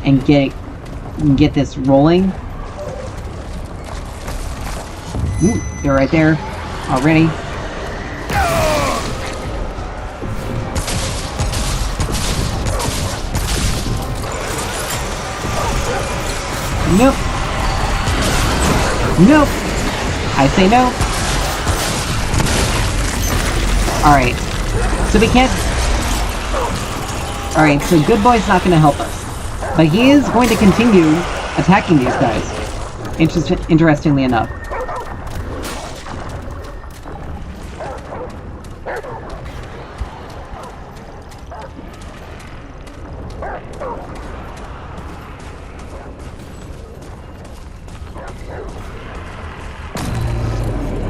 and get this rolling. Ooh, they're right there already. Nope. Nope. I say no. Alright. So we can't... Alright, so Good Boy's not going to help us. But he is going to continue attacking these guys. Interestingly enough.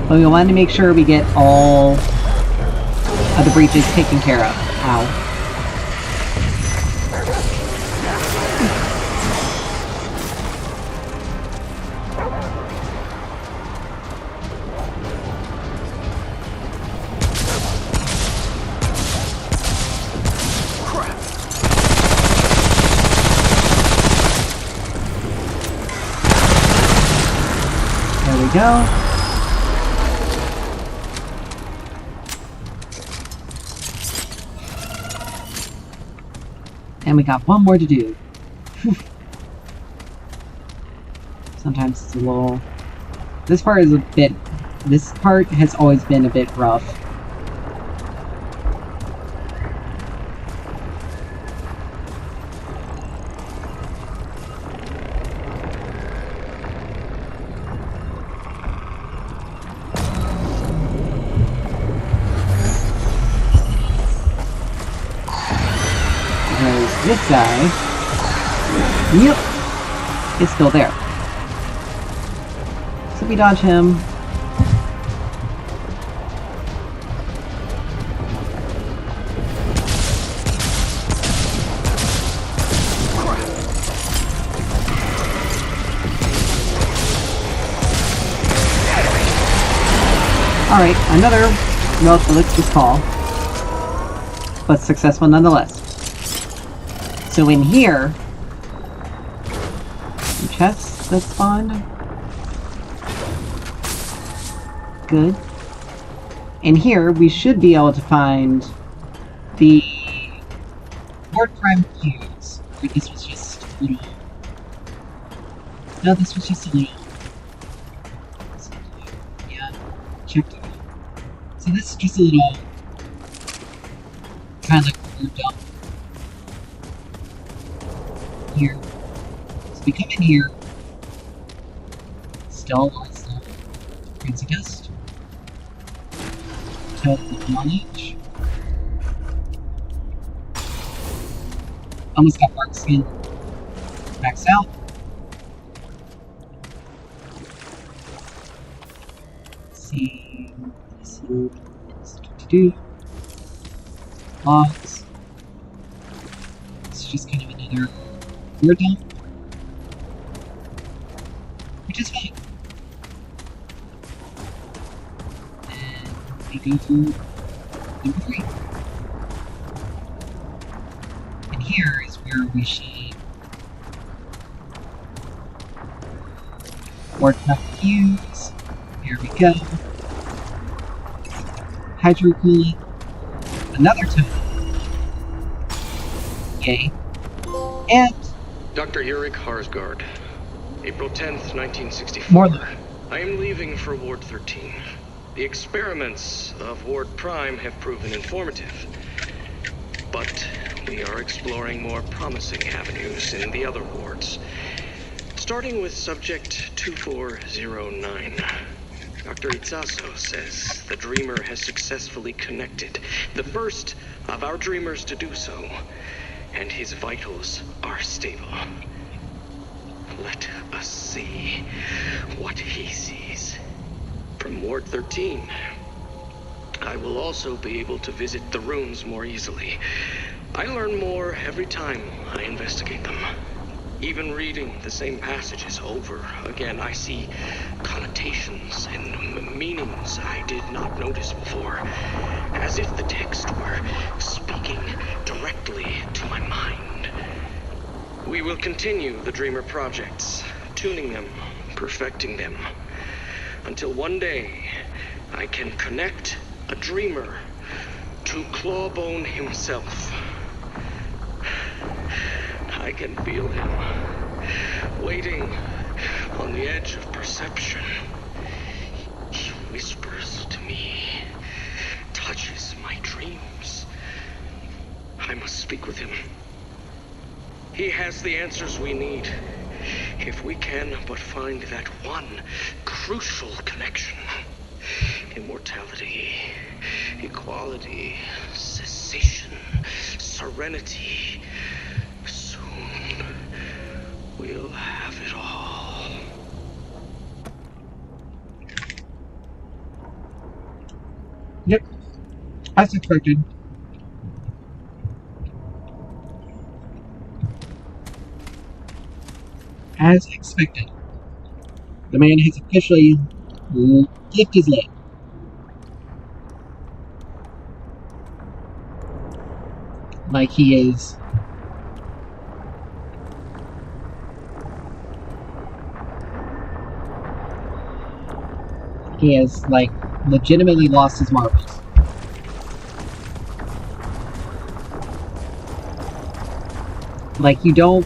But we want to make sure we get all of the breaches taken care of. Ow. There we go. And we got one more to do. Whew. Sometimes it's a little... This part is a bit... This part has always been a bit rough. Because this guy... Yep! Is still there. So we dodge him. Alright, another relatively call, but successful nonetheless. So in here, some chests that spawned. Good. In here, we should be able to find the Ward Prime fuse. Or this was just a little... No, this was just a little... Yeah, checked it out. So this is just a little... kind of like a dump. Here. So we come in here. Still a lot of stuff. Fancy dust. Of knowledge. Almost got Mark skin maxed out. Let's see. Let's do. Logs. It's just kind of another weird dump. Which is fine. Go to number 3. And here is where we should work up fuse. Here we go. Hydro coolant. Another totem. Yay. And Dr. Yurik Harsgaard. April 10th, 1964. More than. I am leaving for Ward 13. The experiments of Ward Prime have proven informative, but we are exploring more promising avenues in the other wards. Starting with Subject 2409. Dr. Itzaso says the Dreamer has successfully connected, the first of our Dreamers to do so, and his vitals are stable. Let us see what he sees. From Ward 13, I will also be able to visit the runes more easily. I learn more every time I investigate them. Even reading the same passages over again, I see connotations and meanings I did not notice before, as if the text were speaking directly to my mind. We will continue the Dreamer projects, tuning them, perfecting them, until one day I can connect a Dreamer to Clawbone himself. I can feel him, waiting on the edge of perception. He whispers to me, touches my dreams. I must speak with him. He has the answers we need. If we can but find that one crucial connection. Immortality, equality, cessation, serenity. Soon, we'll have it all. Yep. As expected. As expected. The man has officially lifted his leg. Like he is. He has, like, legitimately lost his marbles. Like, you don't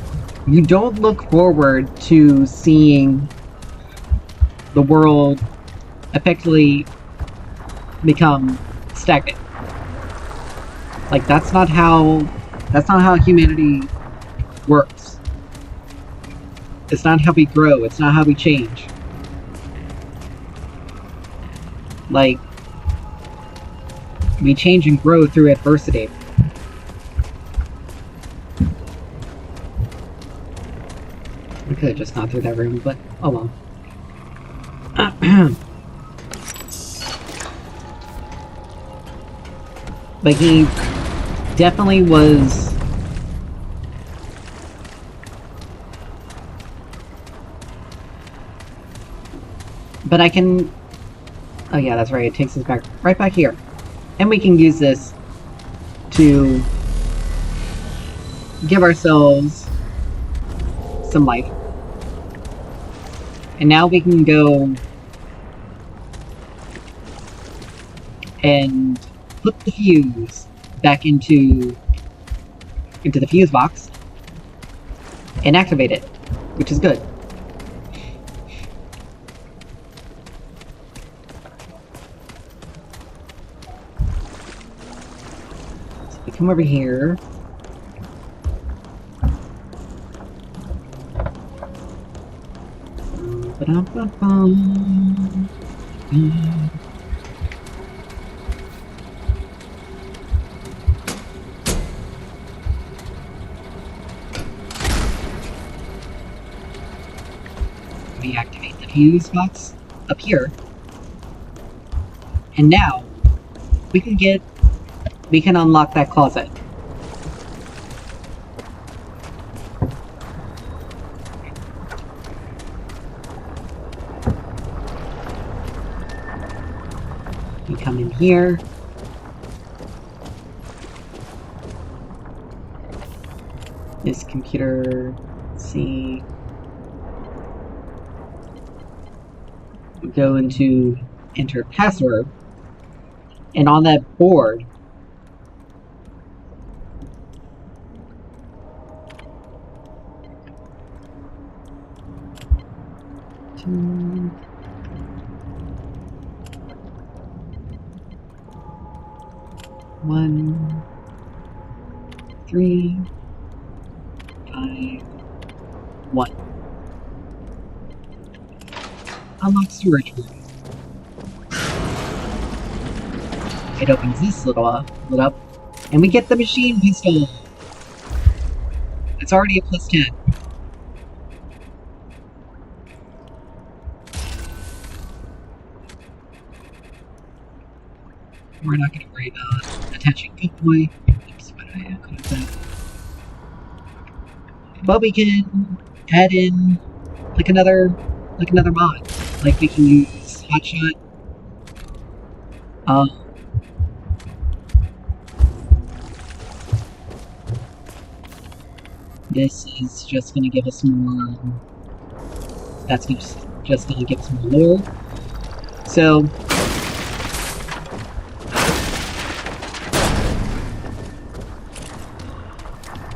look forward to seeing the world effectively become stagnant. Like, that's not how humanity works. It's not how we grow, it's not how we change. Like, we change and grow through adversity. We could have just gone through that room, but oh well. But he definitely was... But I can... Oh yeah, that's right, it takes us back, right back here. And we can use this to give ourselves some life. And now we can go and put the fuse back into the fuse box and activate it, which is good. So we come over here. We activate the fuse box up here. And now we can unlock that closet. We come in here. This computer, let's see. We go into enter password. And on that board, one, 3, 5, 1. Unlock storage room. It opens this little up, and we get the machine pistol. It's already a +10. We're not going to worry about attaching good boy. Oops, what I could have said. But we can add in like another mod. Like we can use hotshot. This is just going to give us more. That's just going to give us more lore. So.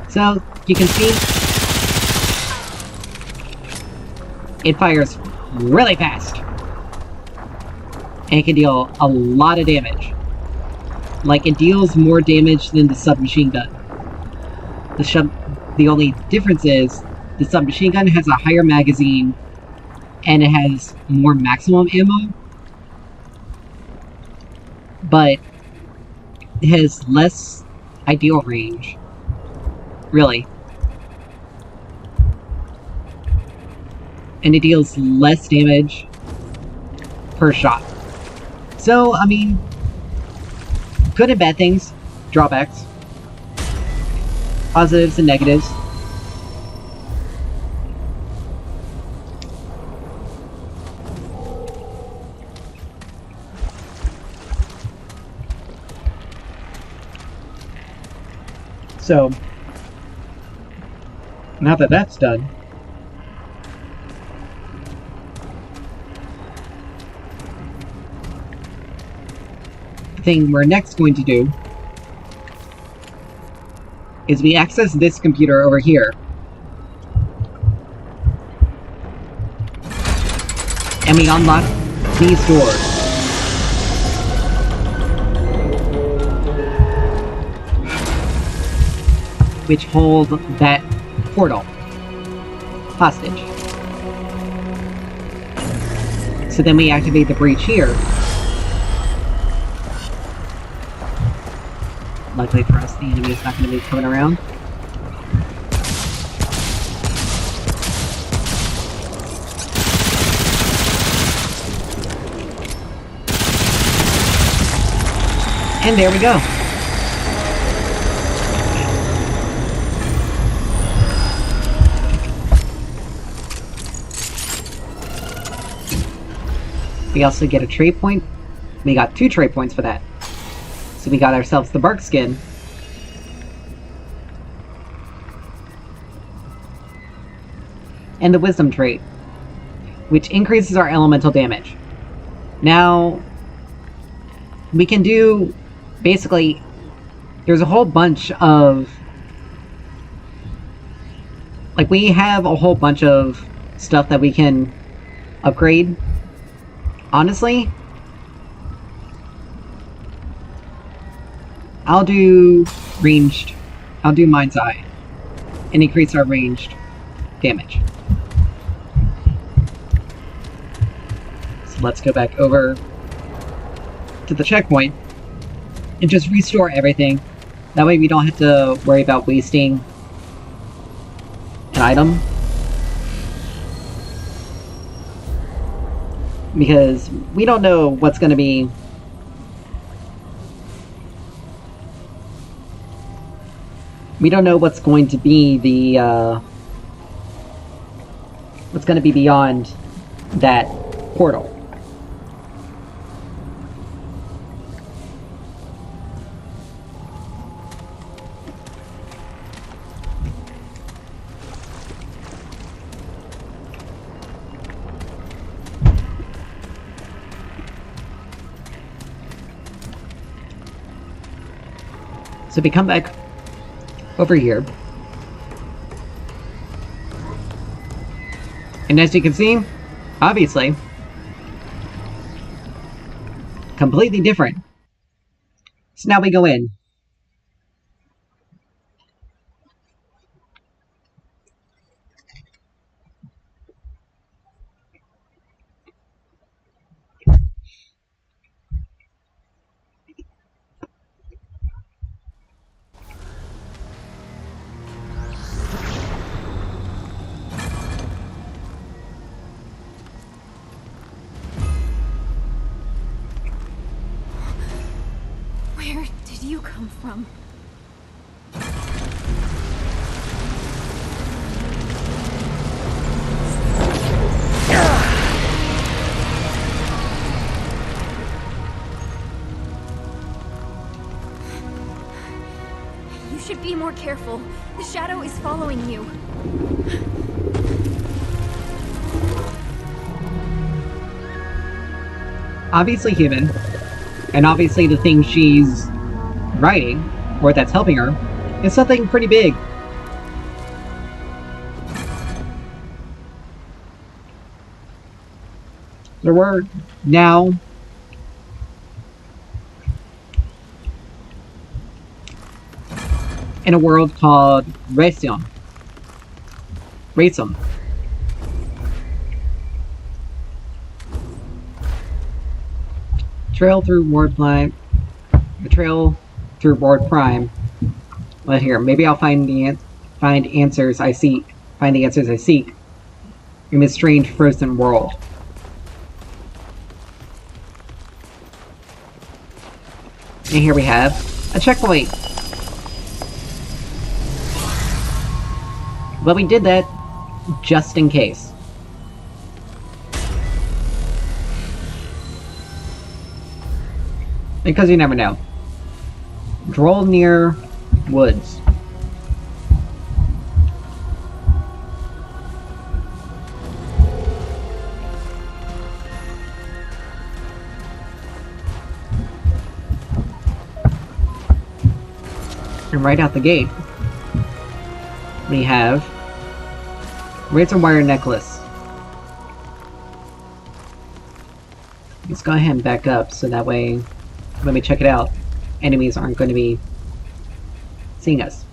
So, you can see, it fires really fast, and it can deal a lot of damage. Like, it deals more damage than the submachine gun. The only difference is, the submachine gun has a higher magazine, and it has more maximum ammo, but it has less ideal range. Really. And it deals less damage per shot. So, I mean, good and bad things, drawbacks, positives and negatives. So, now that that's done, the thing we're next going to do is we access this computer over here. And we unlock these doors. Which hold that portal hostage. So then we activate the breach here. Luckily for us, the enemy is not going to be coming around. And there we go. We also get a trade point. We got 2 trade points for that. So we got ourselves the bark skin. And the wisdom trait, which increases our elemental damage. Now, we can do, basically, there's a whole bunch of, like, we have a whole bunch of stuff that we can upgrade. Honestly, I'll do ranged, I'll do Mind's Eye, and increase our ranged damage. So let's go back over to the checkpoint and just restore everything. That way we don't have to worry about wasting an item. Because we don't know what's going to be... We don't know what's going to be the, what's going to be beyond that portal. So we come back over here. And as you can see, obviously, completely different. So now we go in. Where did you come from? You should be more careful. The shadow is following you. Obviously human. And obviously the thing she's writing, or that's helping her, is something pretty big. So we're now in a world called Remnant. Trail through Ward Prime. The trail through Ward Prime. Well, here, maybe I'll find the answers I seek. Find the answers I seek in this strange frozen world. And here we have a checkpoint. But we did that just in case. Because you never know. Droll near woods. And right out the gate, we have razor wire necklace. Let's go ahead and back up so that way when we check it out, enemies aren't going to be seeing us.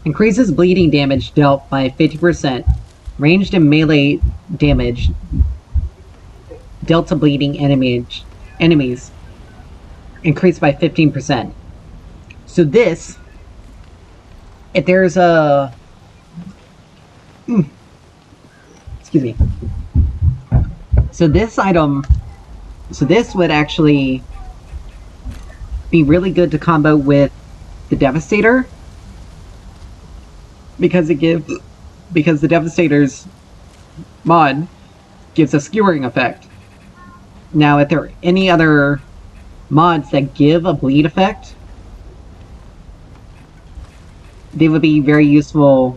Increases bleeding damage dealt by 50%. Ranged and melee damage dealt to bleeding enemies increased by 15%. So this, if there's a... excuse me. So this item... So this would actually be really good to combo with the Devastator, because the Devastator's mod gives a skewering effect. Now, if there are any other mods that give a bleed effect, they would be very useful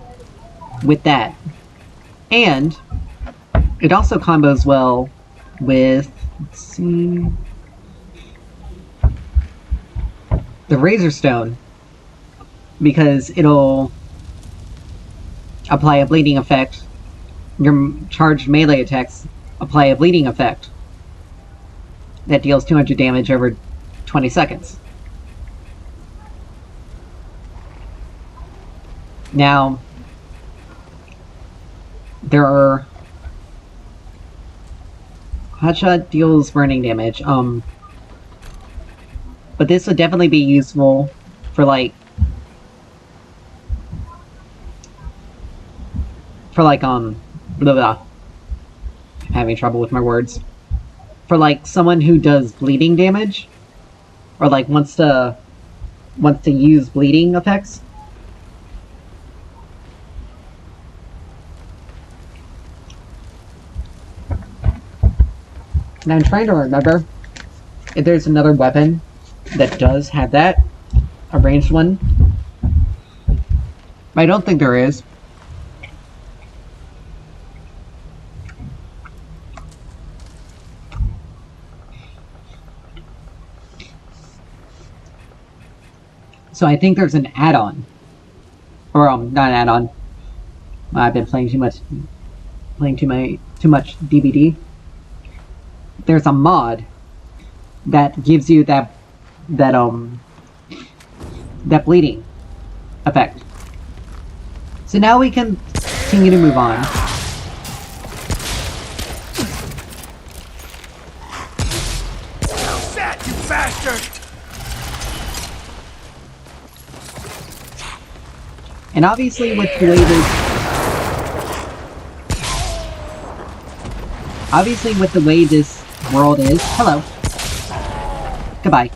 with that. And it also combos well with, let's see, the Razor Stone, because it'll apply a bleeding effect. Your charged melee attacks apply a bleeding effect that deals 200 damage over 20 seconds. Now, there are... Hotshot deals burning damage, but this would definitely be useful for, like, blah, blah. I'm having trouble with my words. For, like, someone who does bleeding damage, or, like, wants to use bleeding effects. Now I'm trying to remember if there's another weapon that does have that, a ranged one. But I don't think there is. So I think there's an add-on. Or not an add-on. I've been playing too much DBD. There's a mod that gives you that bleeding effect. So now we can continue to move on. How's that, you bastard? And obviously with the way this world is... Hello. Goodbye.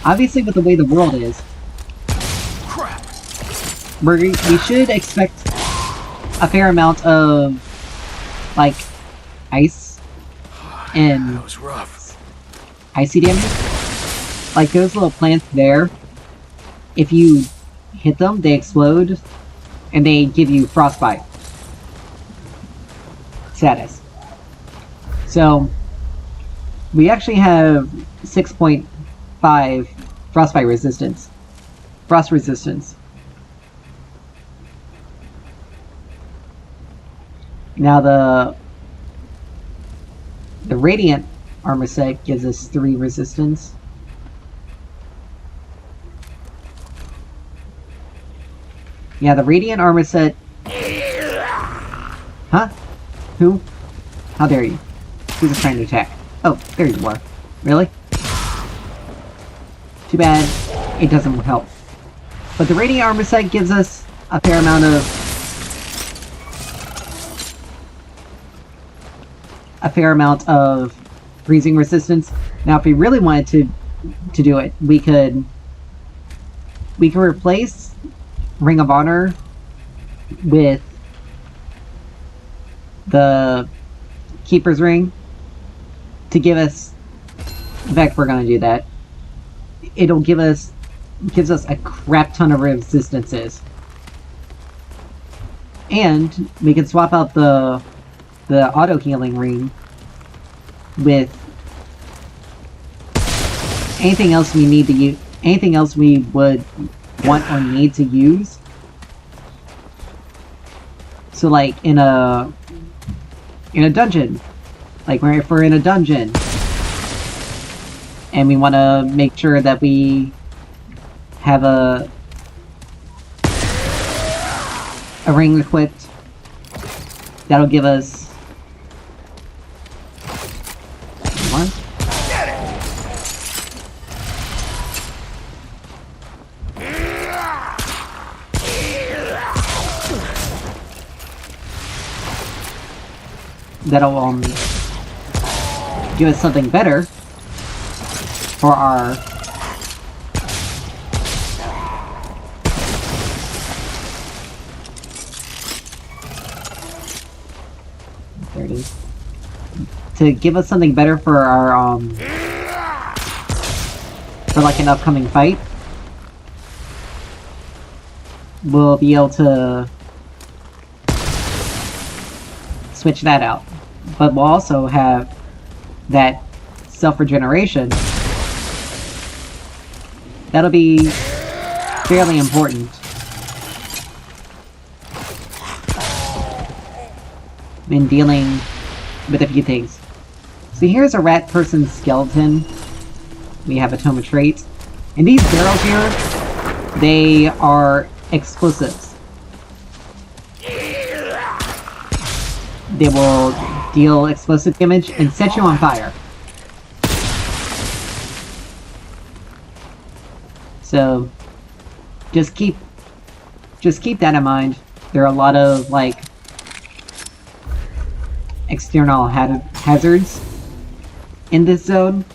Obviously with the way the world is, we should expect a fair amount of, like, ice and that was rough. Icy damage. Like those little plants there, if you hit them, they explode and they give you frostbite status. So we actually have 6.5 frostbite resistance. Frost resistance. Now the Radiant armor set gives us 3 resistance. Yeah, the Radiant armor set... Huh? Who? How dare you? Who's trying to attack? Oh, there you are. Really? Too bad it doesn't help. But the Radiant armor set gives us a fair amount of freezing resistance. Now, if we really wanted to do it, we could replace Ring of Honor with the Keeper's Ring to give us... In fact, we're gonna do that. It'll gives us a crap ton of resistances. And we can swap out the auto healing ring with anything else we need to use, anything else we would want or need to use So like in a dungeon, like if we're in a dungeon and we want to make sure that we have a ring equipped, that'll give us one. That'll give us something better for our there it is. To give us something better for our for like an upcoming fight. We'll be able to switch that out. But we'll also have that self-regeneration. That'll be fairly important. In dealing with a few things. So here's a rat person's skeleton. We have a tome of traits. And these barrels here, they are explosives. They will deal explosive damage and set you on fire. So just keep that in mind. There are a lot of like external hazards in this zone.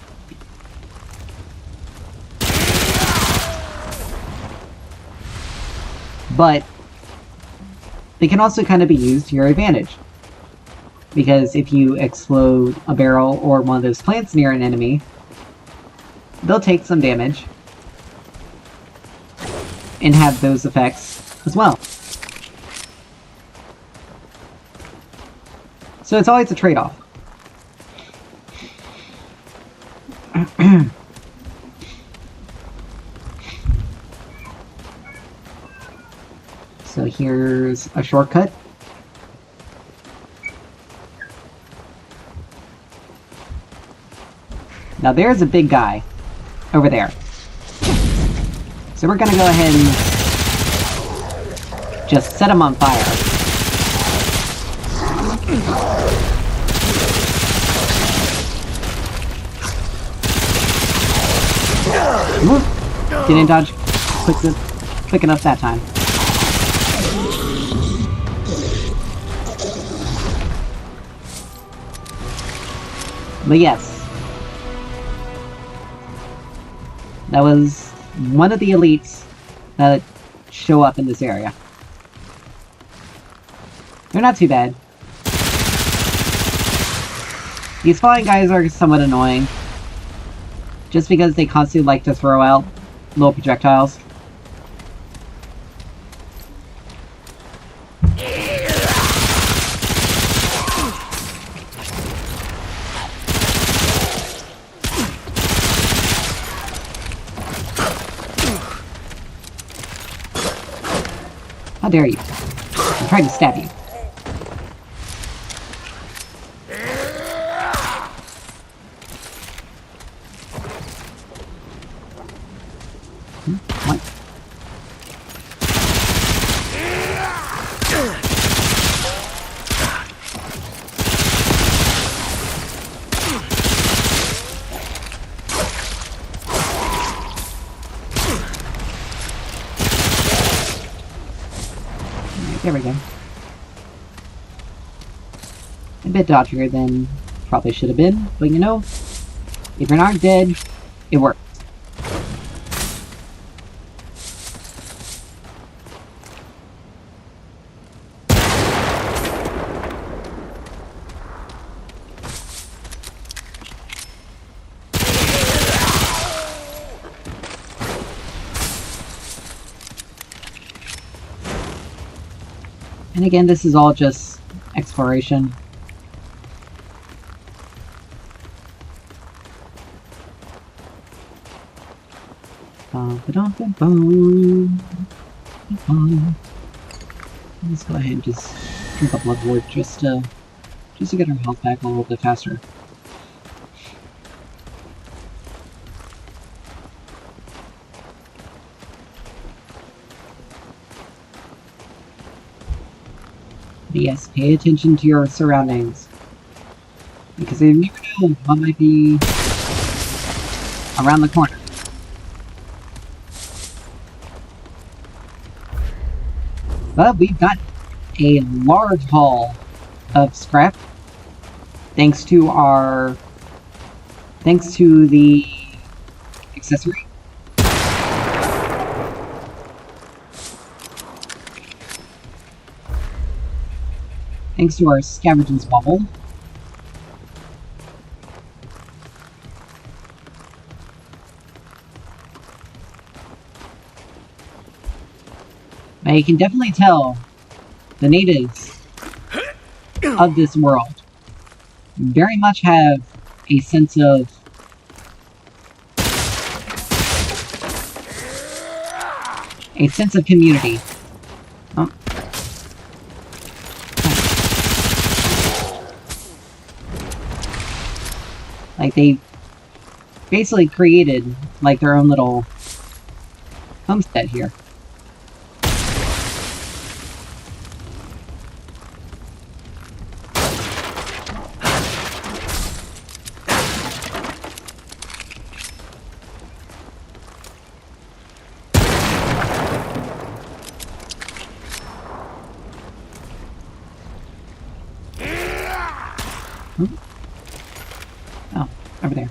But they can also kind of be used to your advantage. Because if you explode a barrel or one of those plants near an enemy, they'll take some damage and have those effects as well. So it's always a trade-off. So here's a shortcut. Now there's a big guy over there. So we're gonna go ahead and just set him on fire. Didn't dodge quick enough that time. But yes. That was one of the elites that show up in this area. They're not too bad. These flying guys are somewhat annoying. Just because they constantly like to throw out little projectiles. How dare you? I'm trying to stab you. What? There we go. A bit dodgier than probably should have been, but you know, if you're not dead, it works. And again, this is all just exploration. Let's go ahead and just drink a blood wort just to get our health back a little bit faster. But yes, pay attention to your surroundings. Because you never know what might be around the corner. But we've got a large haul of scrap. Thanks to the accessory. Thanks to our scavenging wobble. Now you can definitely tell the natives of this world very much have a sense of community. Oh. Like they basically created like their own little homestead here. Oh, over there.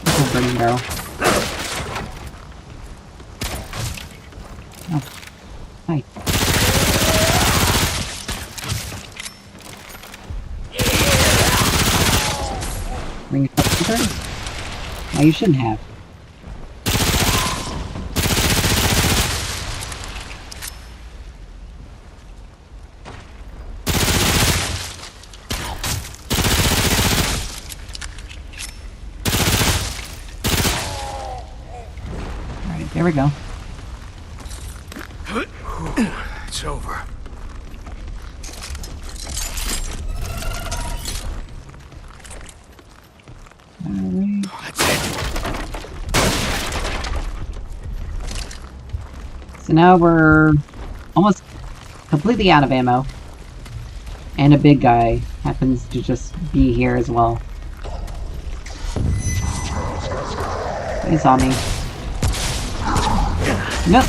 That's not a burning barrel. Oh, hi. Bring it up to her? Well, you shouldn't have. There we go. It's over. Alright. That's it. So now we're almost completely out of ammo. And a big guy happens to just be here as well. He saw me. Nope.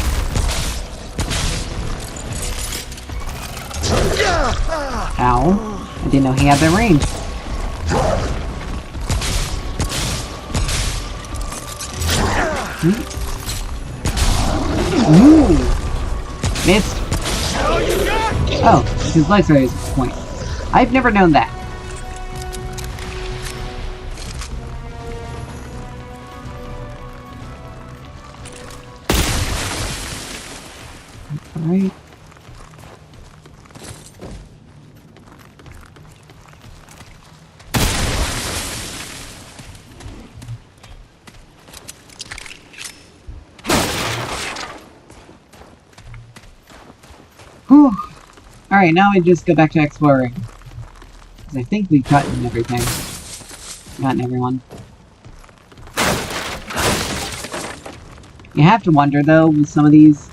Ow. I didn't know he had that range. Ooh. Missed. Oh, his legs are his point. I've never known that. Alright. Whew. Alright, now we just go back to exploring. Because I think we've gotten everything. Gotten everyone. You have to wonder, though, with some of these...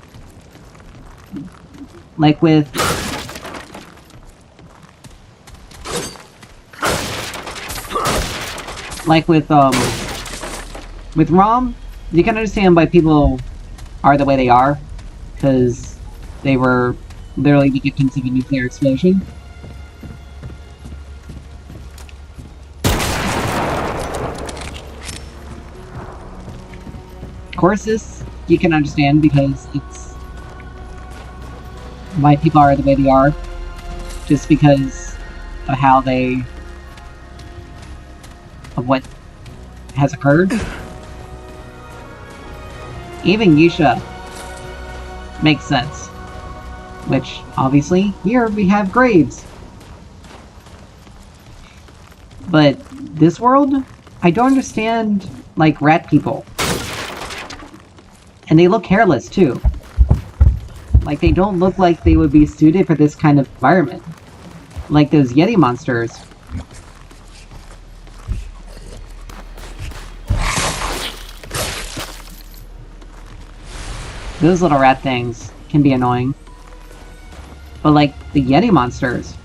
Like with ROM, you can understand why people are the way they are, because they were literally the victims of a nuclear explosion. Of course, this you can understand because it's why people are the way they are, just because of how of what has occurred. Even Yusha makes sense, which obviously here we have graves. But this world, I don't understand, like, rat people. And they look hairless, too. Like, they don't look like they would be suited for this kind of environment. Like those Yeti monsters. Those little rat things can be annoying. But, like, the Yeti monsters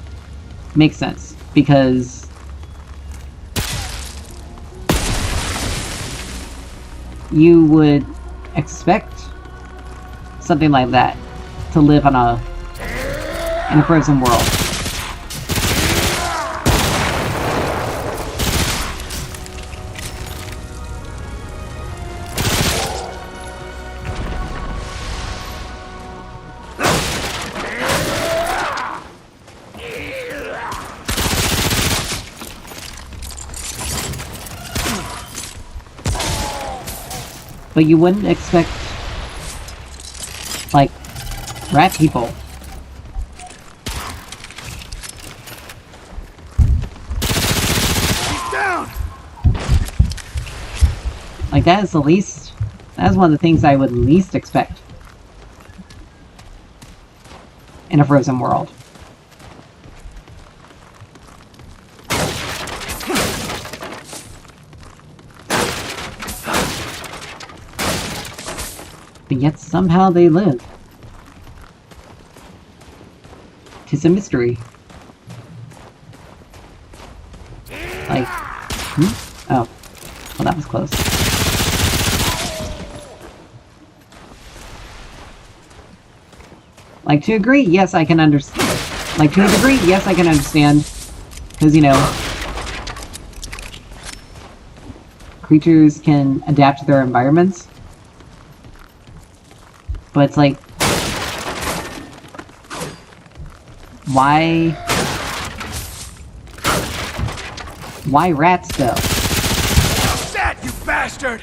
make sense, because you would expect something like that to live in a frozen world. But you wouldn't expect, like, rat people. He's down! Like, that is one of the things I would least expect in a frozen world. But yet somehow they live. 'Tis a mystery. Like, oh. Well, that was close. Like, to agree, yes, I can understand. Like, to a degree, yes, I can understand. Because, you know, creatures can adapt to their environments. But it's like, why rats, though? That, you bastard!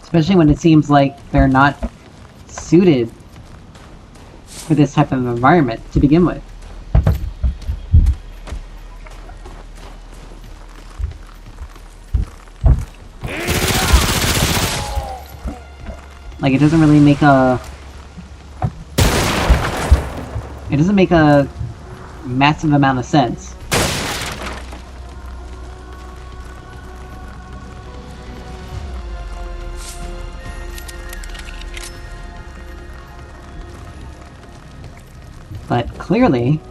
Especially when it seems like they're not suited for this type of environment to begin with. Like, it doesn't really make a... It doesn't make a massive amount of sense. But clearly...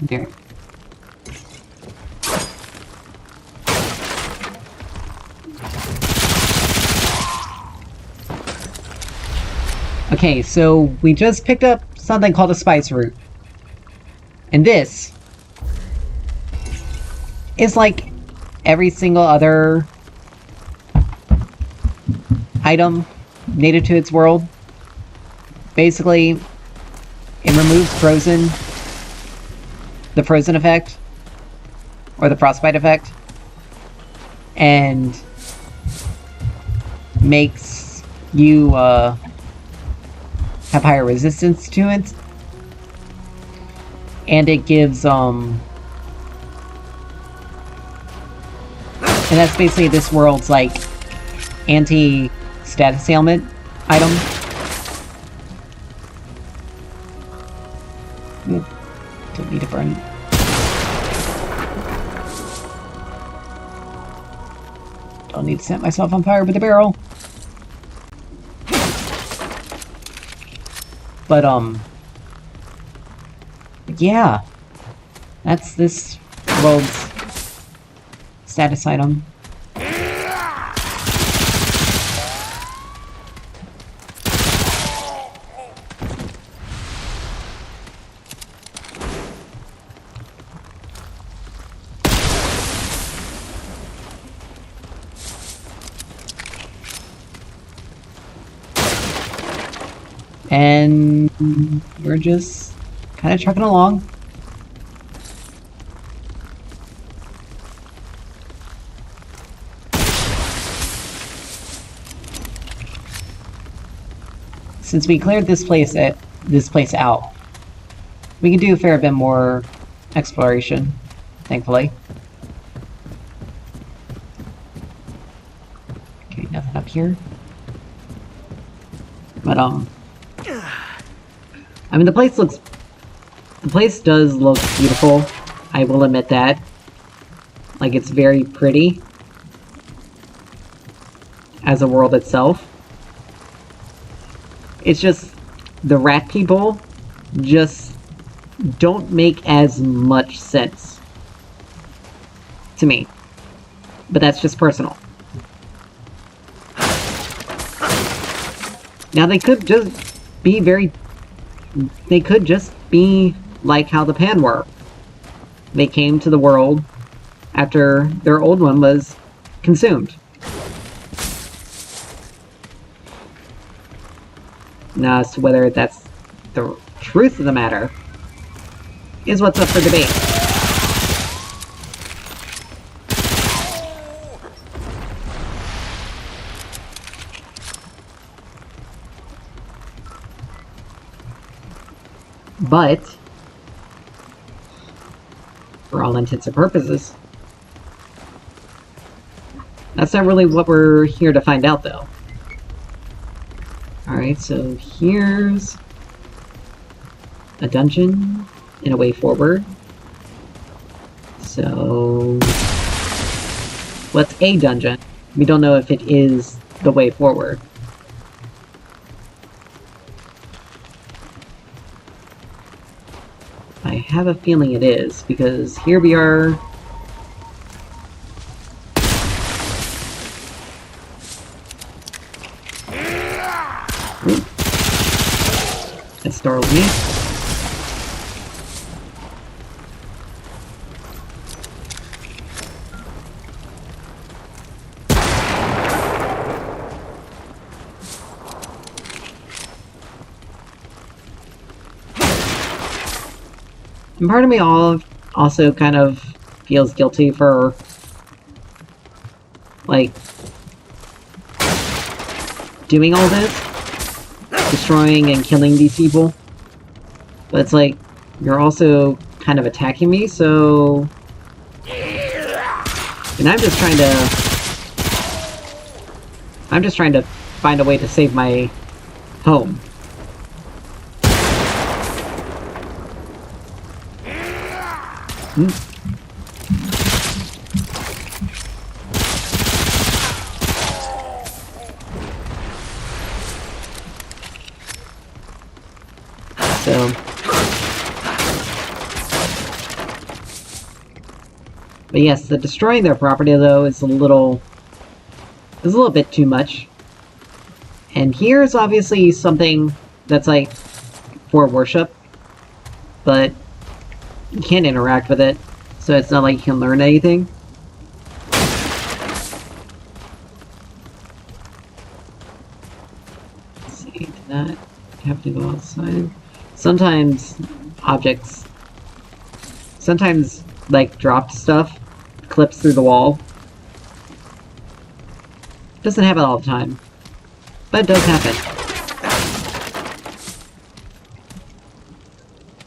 There. Okay, so we just picked up something called a spice root. And this is like every single other item native to its world. Basically, it removes the frozen effect, or the frostbite effect, and makes you have higher resistance to it. And it gives and that's basically this world's like anti-status ailment item. Ooh, don't need to burn. Don't need to set myself on fire with the barrel. But yeah, that's this world's status item. And we're just kind of trucking along. since we cleared this place out, we can do a fair bit more exploration, thankfully. Okay, nothing up here. But I mean, the place does look beautiful. I will admit that. Like, it's very pretty as a world itself. It's just the rat people just don't make as much sense to me. But that's just personal. Now they could just be like how the Pan were. They came to the world after their old one was consumed. Now, as to whether that's the truth of the matter is what's up for debate. But, for all intents and purposes, that's not really what we're here to find out, though. Alright, so here's a dungeon and a way forward. So, what's a dungeon? We don't know if it is the way forward. I have a feeling it is, because here we are. Ooh. That startled me. And part of me also kind of feels guilty for, like, doing all this. Destroying and killing these people. But it's like, you're also kind of attacking me, so... And I'm just trying to find a way to save my home. So, but yes, the destroying their property though is a little bit too much. And here's obviously something that's like for worship, but you can't interact with it, so it's not like you can learn anything. Let's see, did that have to go outside? Sometimes objects, like dropped stuff, clips through the wall. Doesn't happen all the time, but it does happen.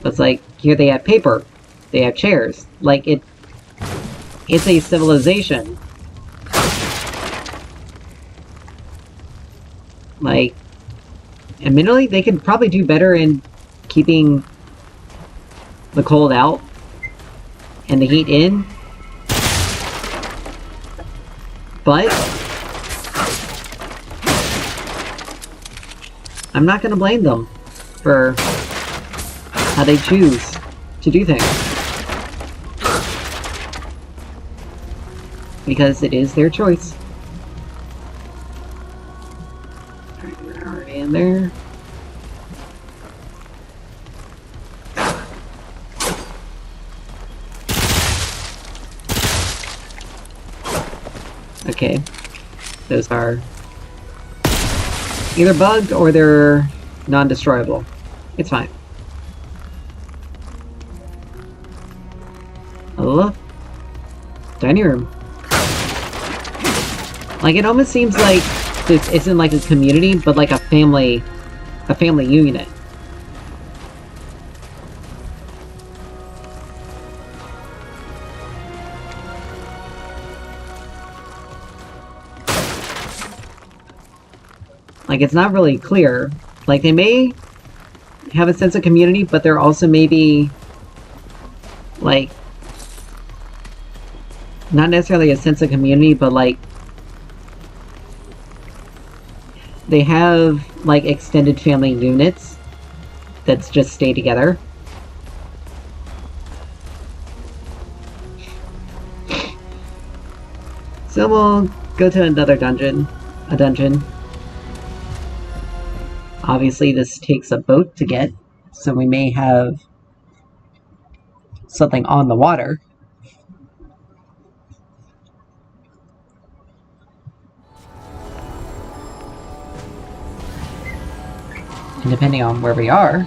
It's like, here they have paper, they have chairs, like it's a civilization. Like, admittedly, they could probably do better in keeping the cold out and the heat in, but I'm not gonna blame them for how they choose to do things, because it is their choice. Alright, we're already in there. Okay, those are either bugged or they're non-destroyable. It's fine. Hello? Dining room. Like, it almost seems like this isn't like a community, but like a family a family unit. Like, it's not really clear. Like, they may have a sense of community, but they're also maybe, like, not necessarily a sense of community, but, like, they have, like, extended family units that just stay together. So we'll go to another dungeon. A dungeon. Obviously, this takes a boat to get, so we may have something on the water. And depending on where we are,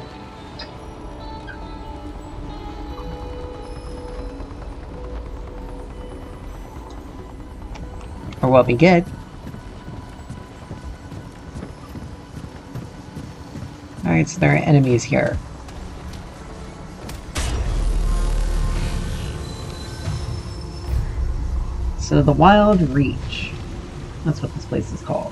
or what we get. Alright, so there are enemies here. So the Wild Reach. That's what this place is called.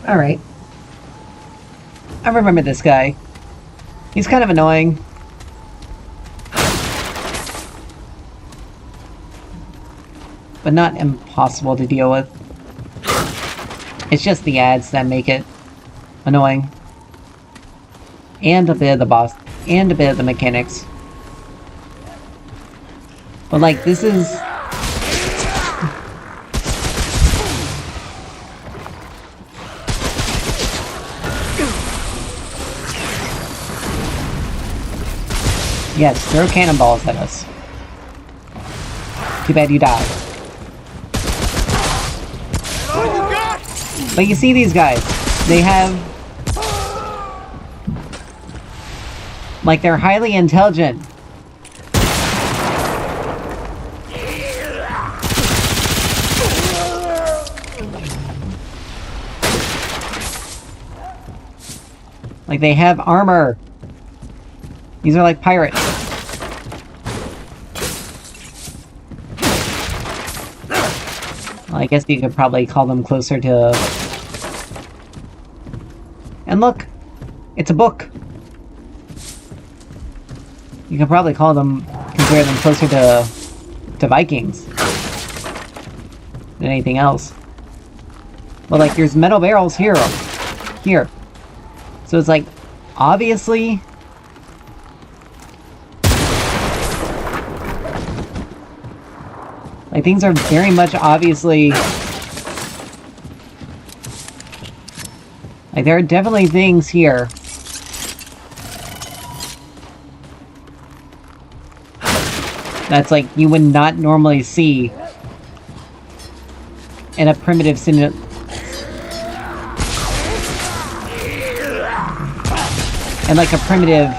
Alright. I remember this guy. He's kind of annoying. But not impossible to deal with. It's just the ads that make it annoying. And a bit of the boss. And a bit of the mechanics. But like, this is... Yes, throw cannonballs at us. Too bad you died. But you see these guys, they have... like, they're highly intelligent. Like, they have armor. These are like pirates. Well, I guess you could probably call them closer to... And look! It's a book! You could probably call them... compare them closer to Vikings. Than anything else. Well, like, there's metal barrels here. Here. So it's like, obviously... like, things are very much obviously... like, there are definitely things here. That's like, you would not normally see in a primitive in like a primitive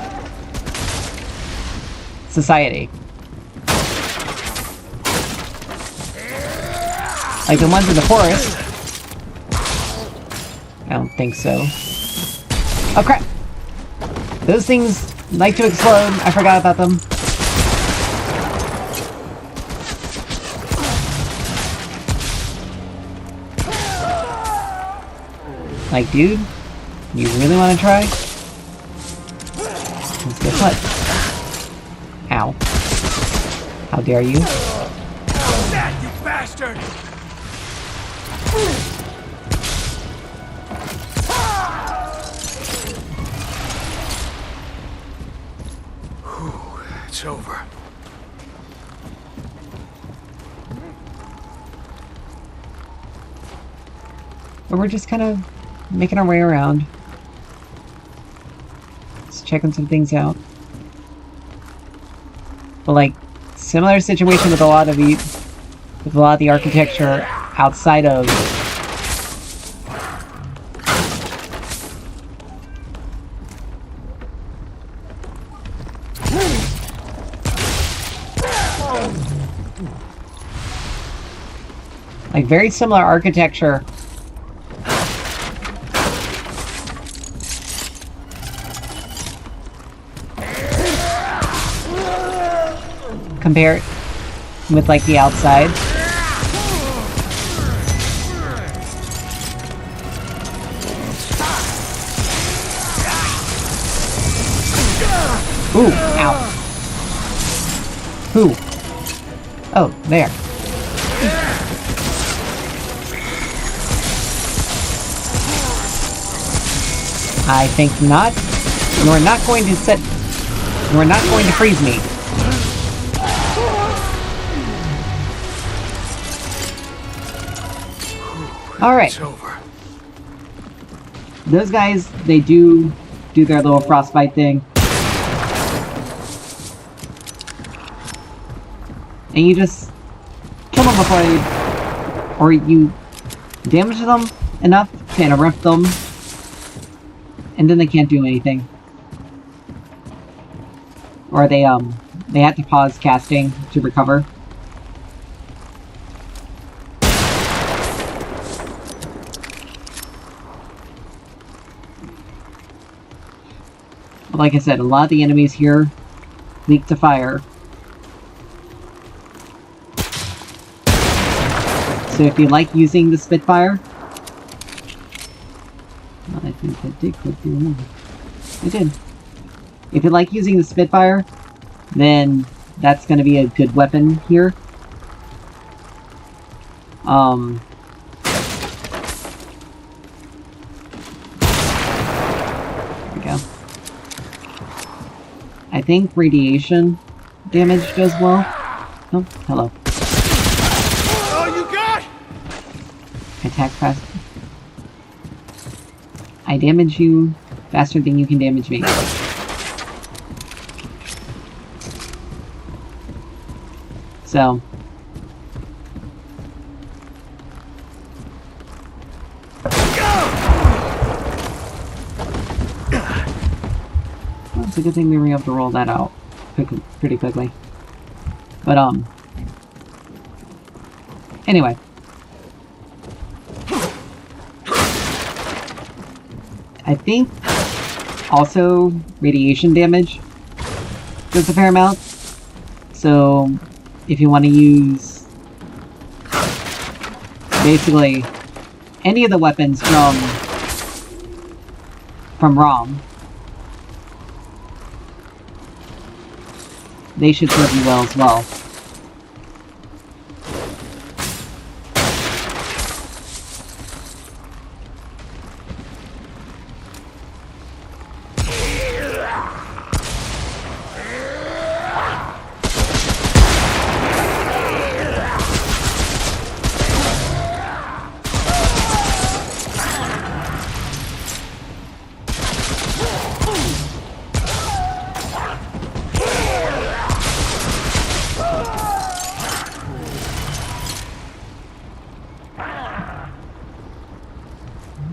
society. Like the ones in the forest. I don't think so. Oh crap! Those things like to explode. I forgot about them. Like, dude, you really want to try? Let's guess what? Ow. How dare you? That, you bastard! Whew, it's over. But we're just kind of making our way around. Just checking some things out. But like, similar situation with a lot of the architecture outside of Like, very similar architecture. Compare it with, like, the outside. Ooh, ow. Who? Oh, there. I think not. You are not going to set... You are not going to freeze me. Alright. Those guys, they do their little frostbite thing. And you just kill them before they... Or you damage them enough to interrupt them. And then they can't do anything. Or they have to pause casting to recover. But like I said, a lot of the enemies here leak to fire. So if you like using the Spitfire... I think I did click through one. I did. If you like using the Spitfire, then that's going to be a good weapon here. There we go. I think radiation damage does well. Oh, hello. Oh, you got! Attack fast. I damage you faster than you can damage me. So. Well, it's a good thing we were able to roll that out pretty quickly. But, anyway. I think also radiation damage does a fair amount. So if you want to use basically any of the weapons from ROM, they should serve you well as well.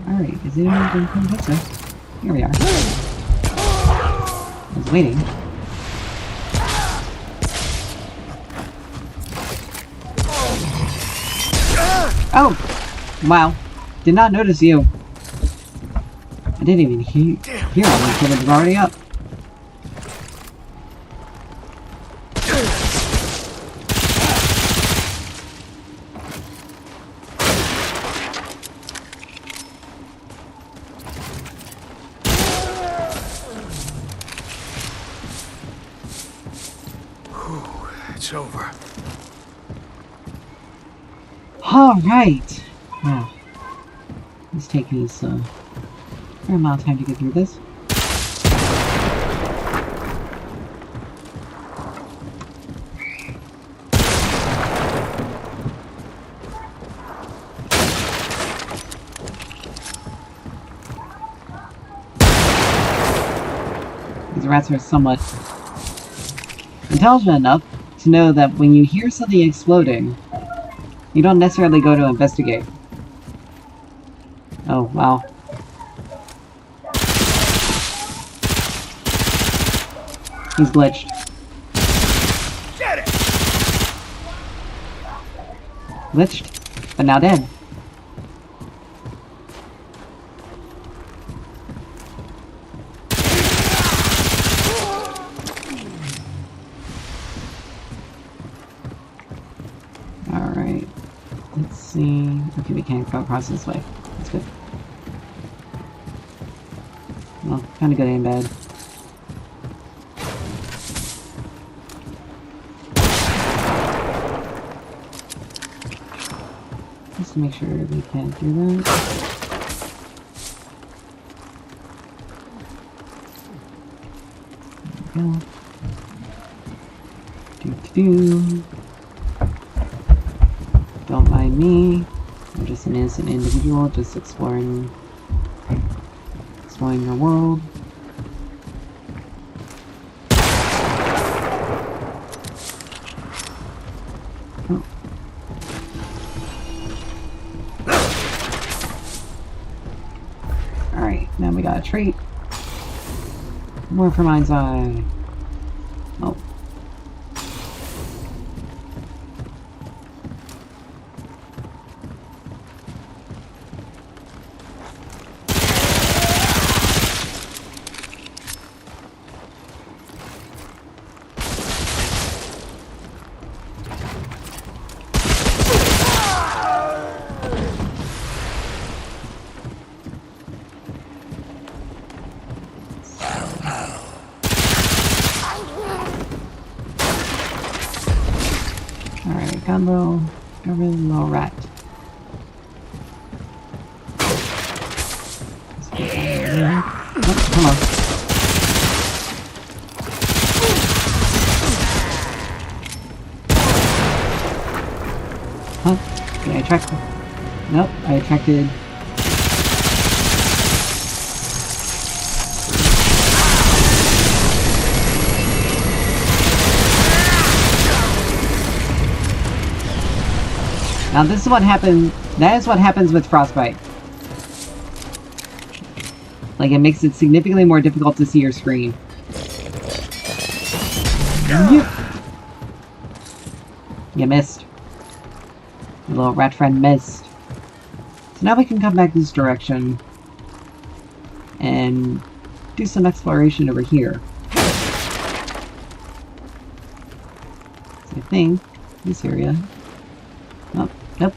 Alright, is anyone going to come get us? Here we are. I was waiting. Oh! Wow. Did not notice you. I didn't even hear him until it was already up. It's over. Alright. Wow. It's taking us a fair amount of time to get through this. These rats are somewhat intelligent enough to know that when you hear something exploding, you don't necessarily go to investigate. Oh, wow. He's glitched. Get it! Glitched? but now dead. Alright. Let's see. Okay, we can't go across this way. That's good. Well, kinda good and bad. Just to make sure we can't do that. There we go. Do-do-do. Don't mind me. I'm just an innocent individual, just exploring the world. Oh. Alright, now we got a trait. More for Mind's Eye. Oh. Alright, got a really little rat. Oh, come on. Huh? Did I attract? Nope, I attracted. Now this is what happens. That is what happens with frostbite. Like, it makes it significantly more difficult to see your screen. Yep. You missed. Your little rat friend missed. So now we can come back this direction and do some exploration over here. So I think this area. Oh, nope.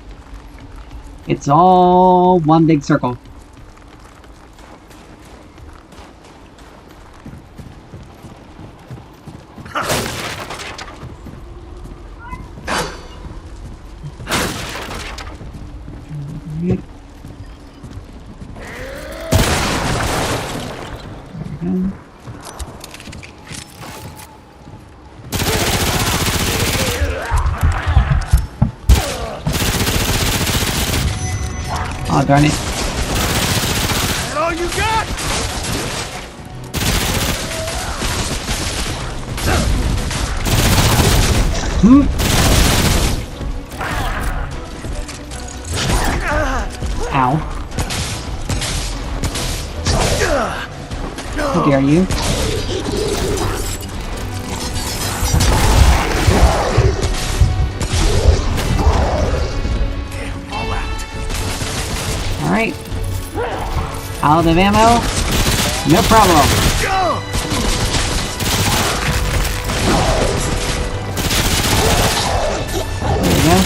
It's all one big circle. Oh, darn it. Is that all you got? Ow. How dare you? Alright. Out of ammo? No problem. There we go.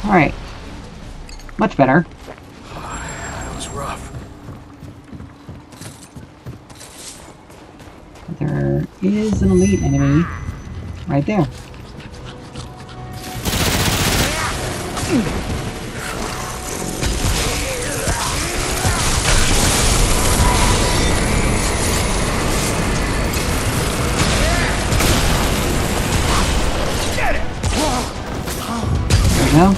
Alright. Much better. That was rough. There is an elite enemy right there. There we go.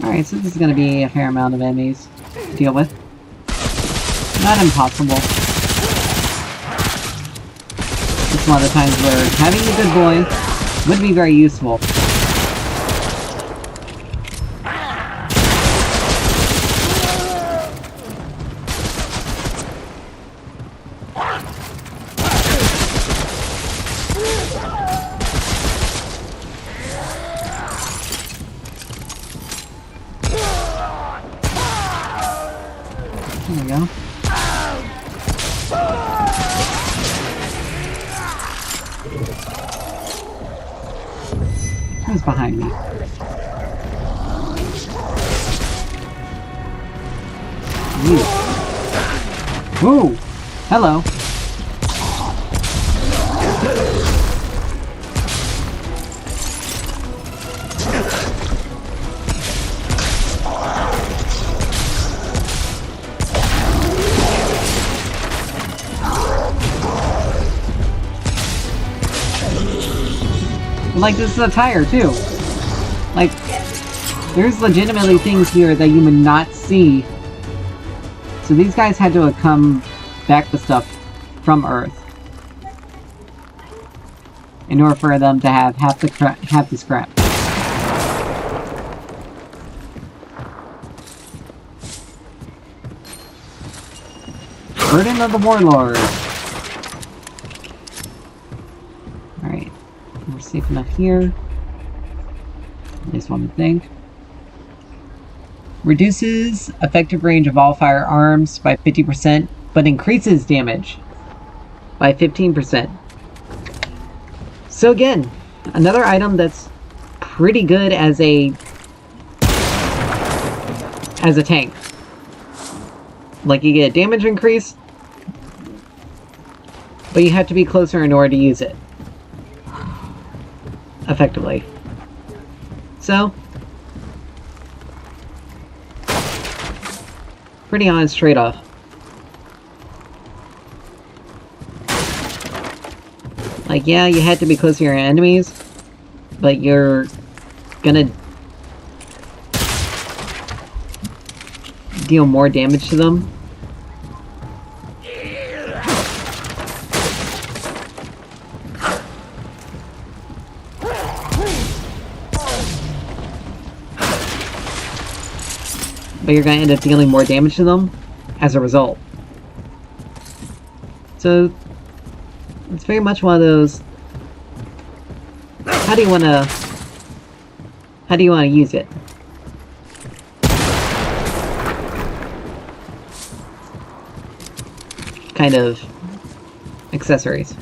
Alright, so this is going to be a fair amount of enemies to deal with. Not impossible. just one of the times where having a good boy would be very useful. There we go. Who's behind me? You. Ooh! Hello. Like, this is a tire, too. Like, there's legitimately things here that you would not see. So these guys had to come back with stuff from Earth in order for them to have half the scrap. Burden of the Warlord. Alright. We're safe enough here. At least one would think. Reduces effective range of all firearms by 50%, but increases damage by 15%. So again, another item that's pretty good as a tank. Like, you get a damage increase, but you have to be closer in order to use it effectively. So, pretty honest trade-off. Like, yeah, you had to be close to your enemies, but you're gonna deal more damage to them. But you're going to end up dealing more damage to them as a result. So, it's very much one of those, how do you want to use it? Kind of accessories.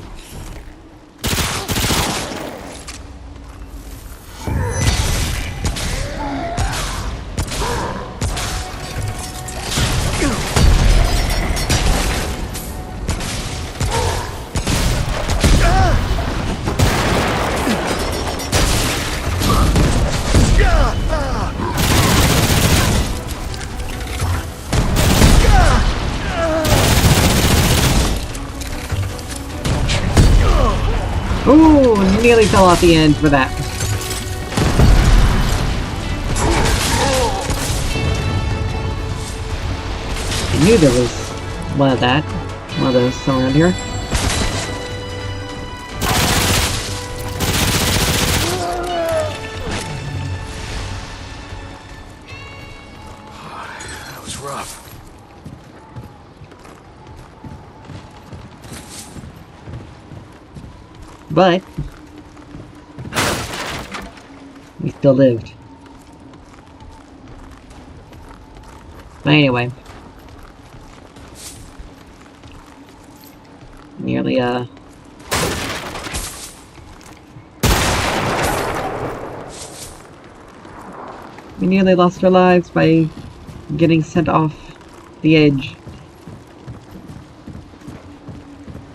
Ooh, nearly fell off the end for that. I knew there was one of those somewhere around here. That was rough. But we still lived. But anyway, nearly we nearly lost our lives by getting sent off the edge.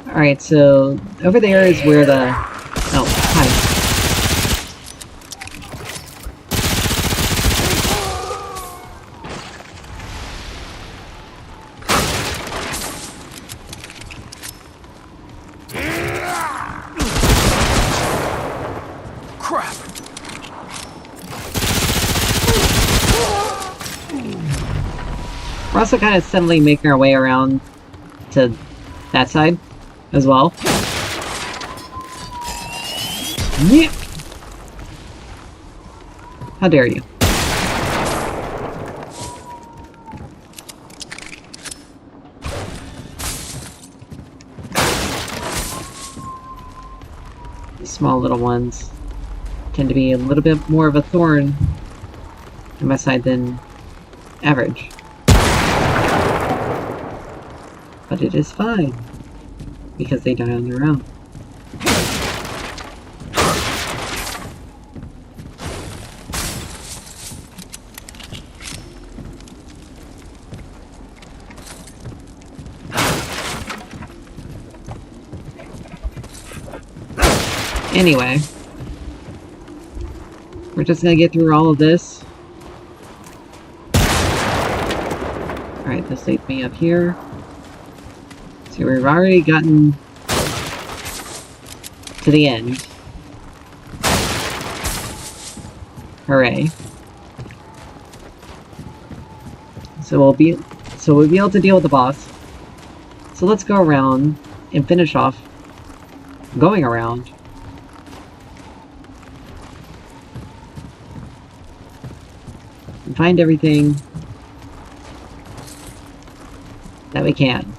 Alright, so over there is where the... Oh, hi. Crap! We're also kind of steadily making our way around to that side as well. Yeah. How dare you? The small little ones tend to be a little bit more of a thorn in my side than average. But it is fine, because they die on their own. Anyway, we're just gonna get through all of this. Alright, this leads me up here. So we've already gotten to the end. Hooray. So we'll be able to deal with the boss. So let's go around and finish off going around. And find everything that we can.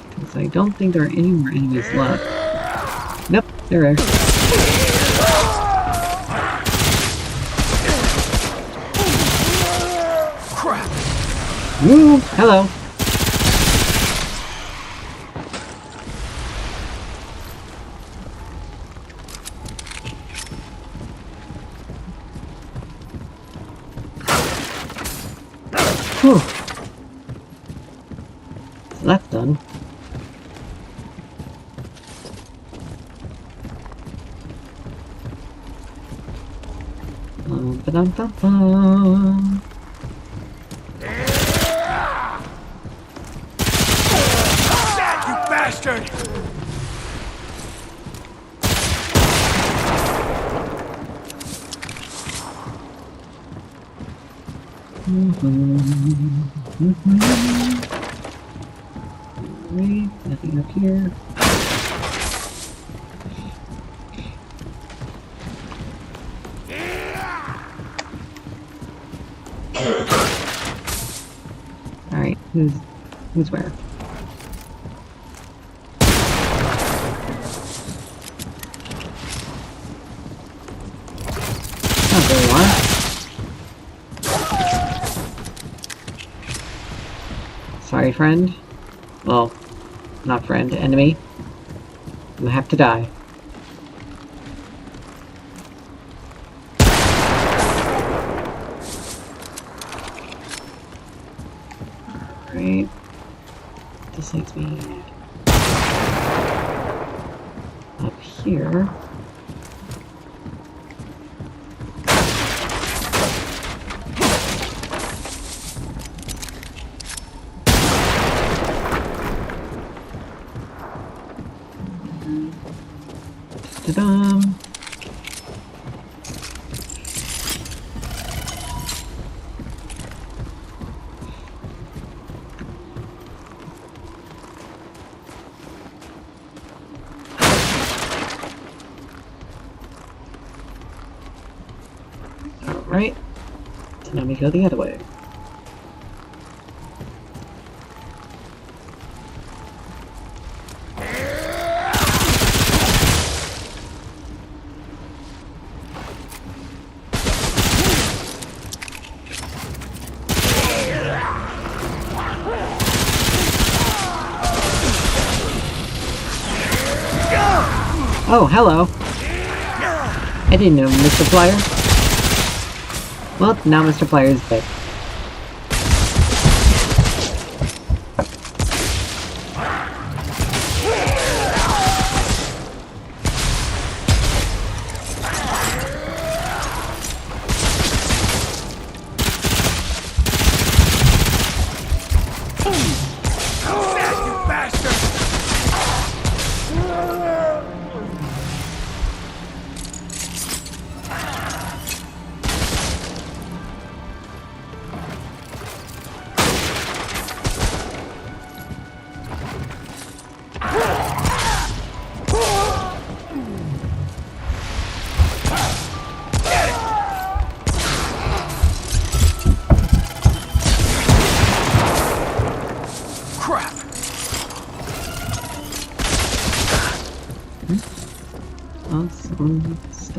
Because I don't think there are any more enemies left. Nope, there are. Crap! Woo! Hello! Whew. So that's done. Ba-dum-bum-bum. You bastard! Wait, nothing up here. Alright, who's where? Oh, there you are. Sorry, friend. Well, not friend, enemy. You have to die. Alright. This leads me up here. Ta-dam! Alright. So now we go the other way. Oh, hello. I didn't know Mr. Flyer. Well, now Mr. Flyer is dead.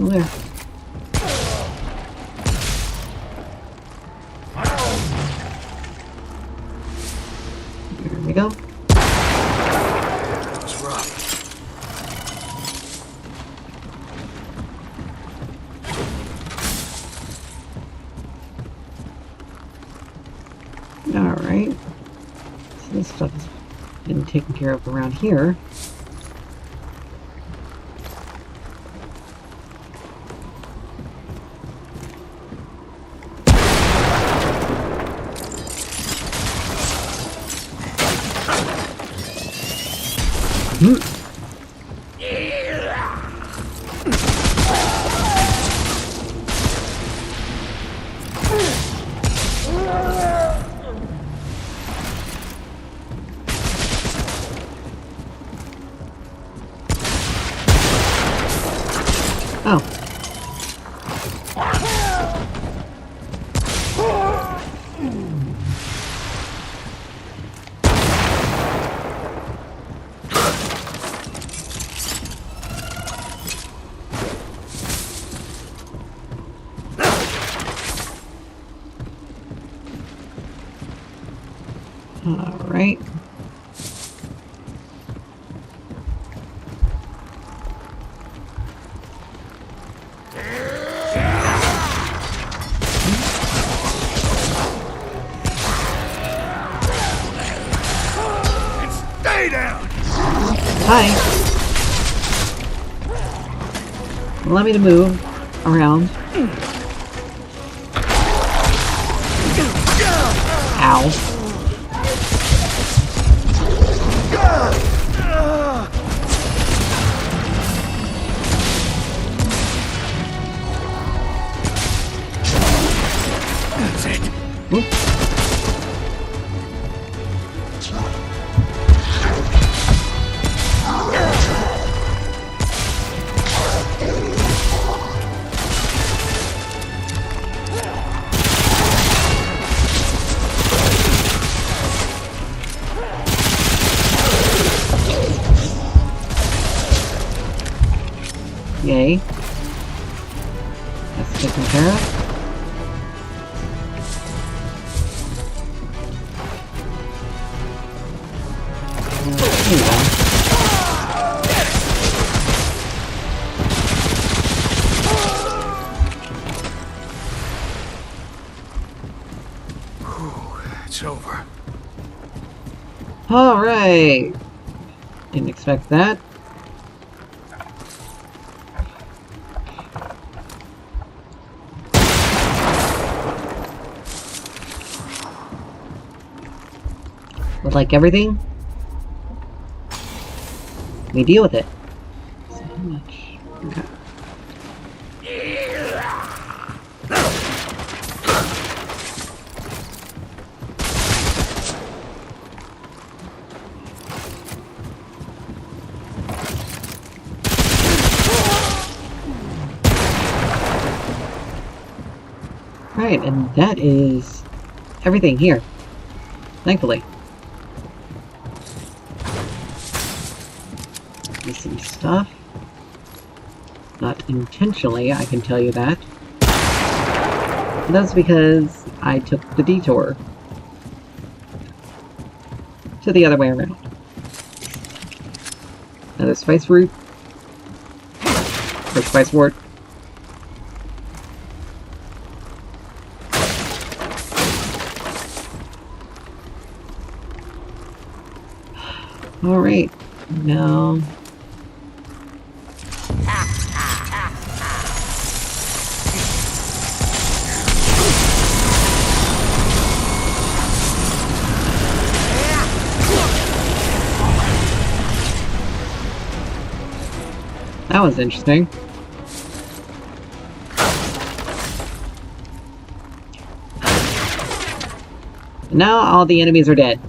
Still there. There we go. That was rough. Alright. So this stuff has been taken care of around here. Oh. All right. Stay down! Hi. Allow me to move around. Ow. That's it. Whoop. Yay. That's taken care of. There you go. It's over. Alright. Didn't expect that. But like everything, we deal with it. So much. Okay. Right, and that is everything here. Thankfully. Missing stuff. Not intentionally, I can tell you that. But that's because I took the detour to the other way around. Another spice root. Or spice wort. Alright, now... That was interesting. Now all the enemies are dead.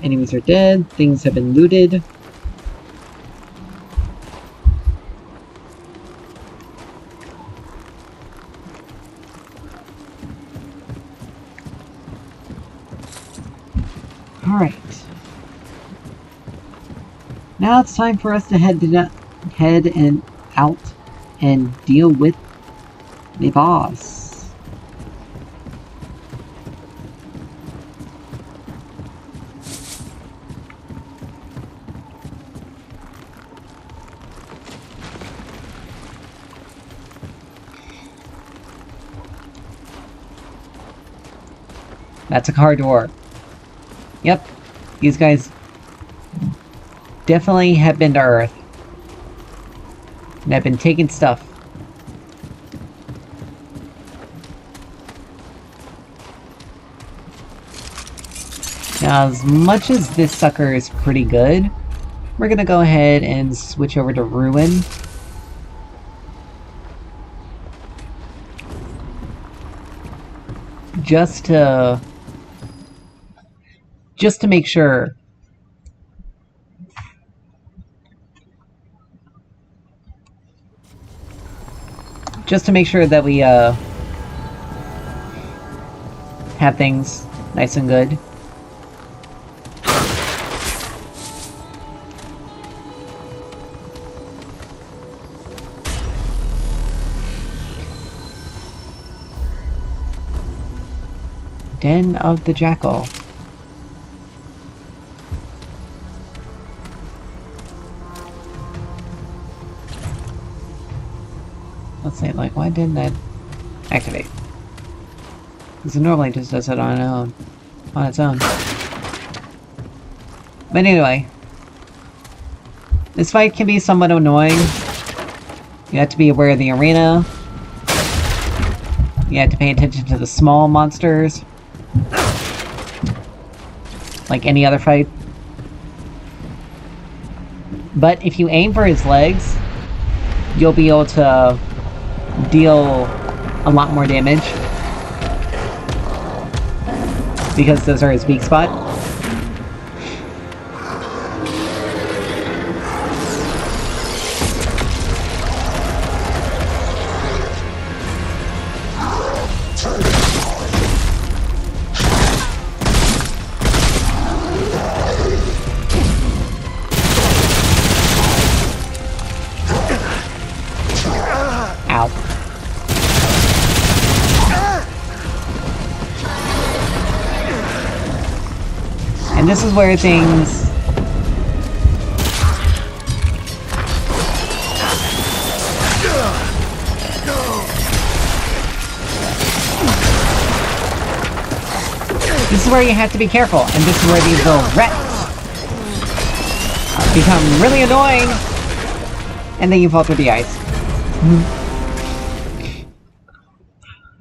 Enemies are dead, things have been looted. Alright. Now it's time for us to head and out and deal with the boss. That's a car door. Yep, these guys definitely have been to Earth. And have been taking stuff. Now, as much as this sucker is pretty good, we're gonna go ahead and switch over to Ruin. Just to make sure. Just to make sure that we, have things nice and good. Den of the Jackal. Let's say, like, why didn't that activate? Because it normally just does it on its own. But anyway, this fight can be somewhat annoying. You have to be aware of the arena. You have to pay attention to the small monsters. Like any other fight. But if you aim for his legs, you'll be able to deal a lot more damage. Because those are his weak spot. And this is where things... This is where you have to be careful, and this is where these little rats become really annoying, and then you fall through the ice.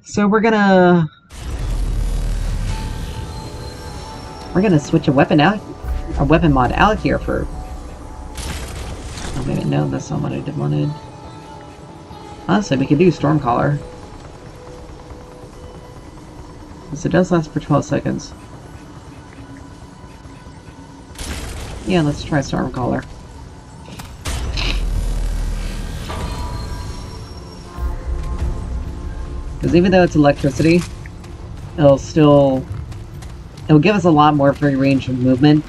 So we're gonna switch a weapon mod out here for... Oh, wait, no, that's not what I wanted. Honestly, we could do Stormcaller. Because it does last for 12 seconds. Yeah, let's try Stormcaller. Because even though it's electricity, it'll give us a lot more free range of movement.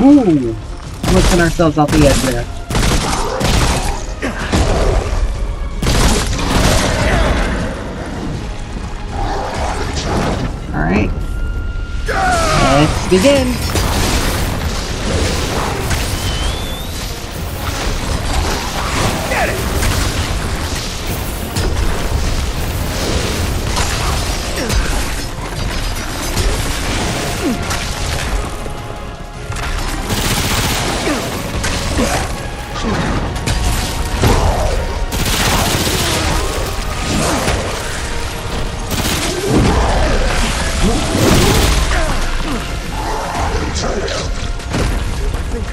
Ooh! Almost put ourselves off the edge there. Alright. Let's begin! Get it!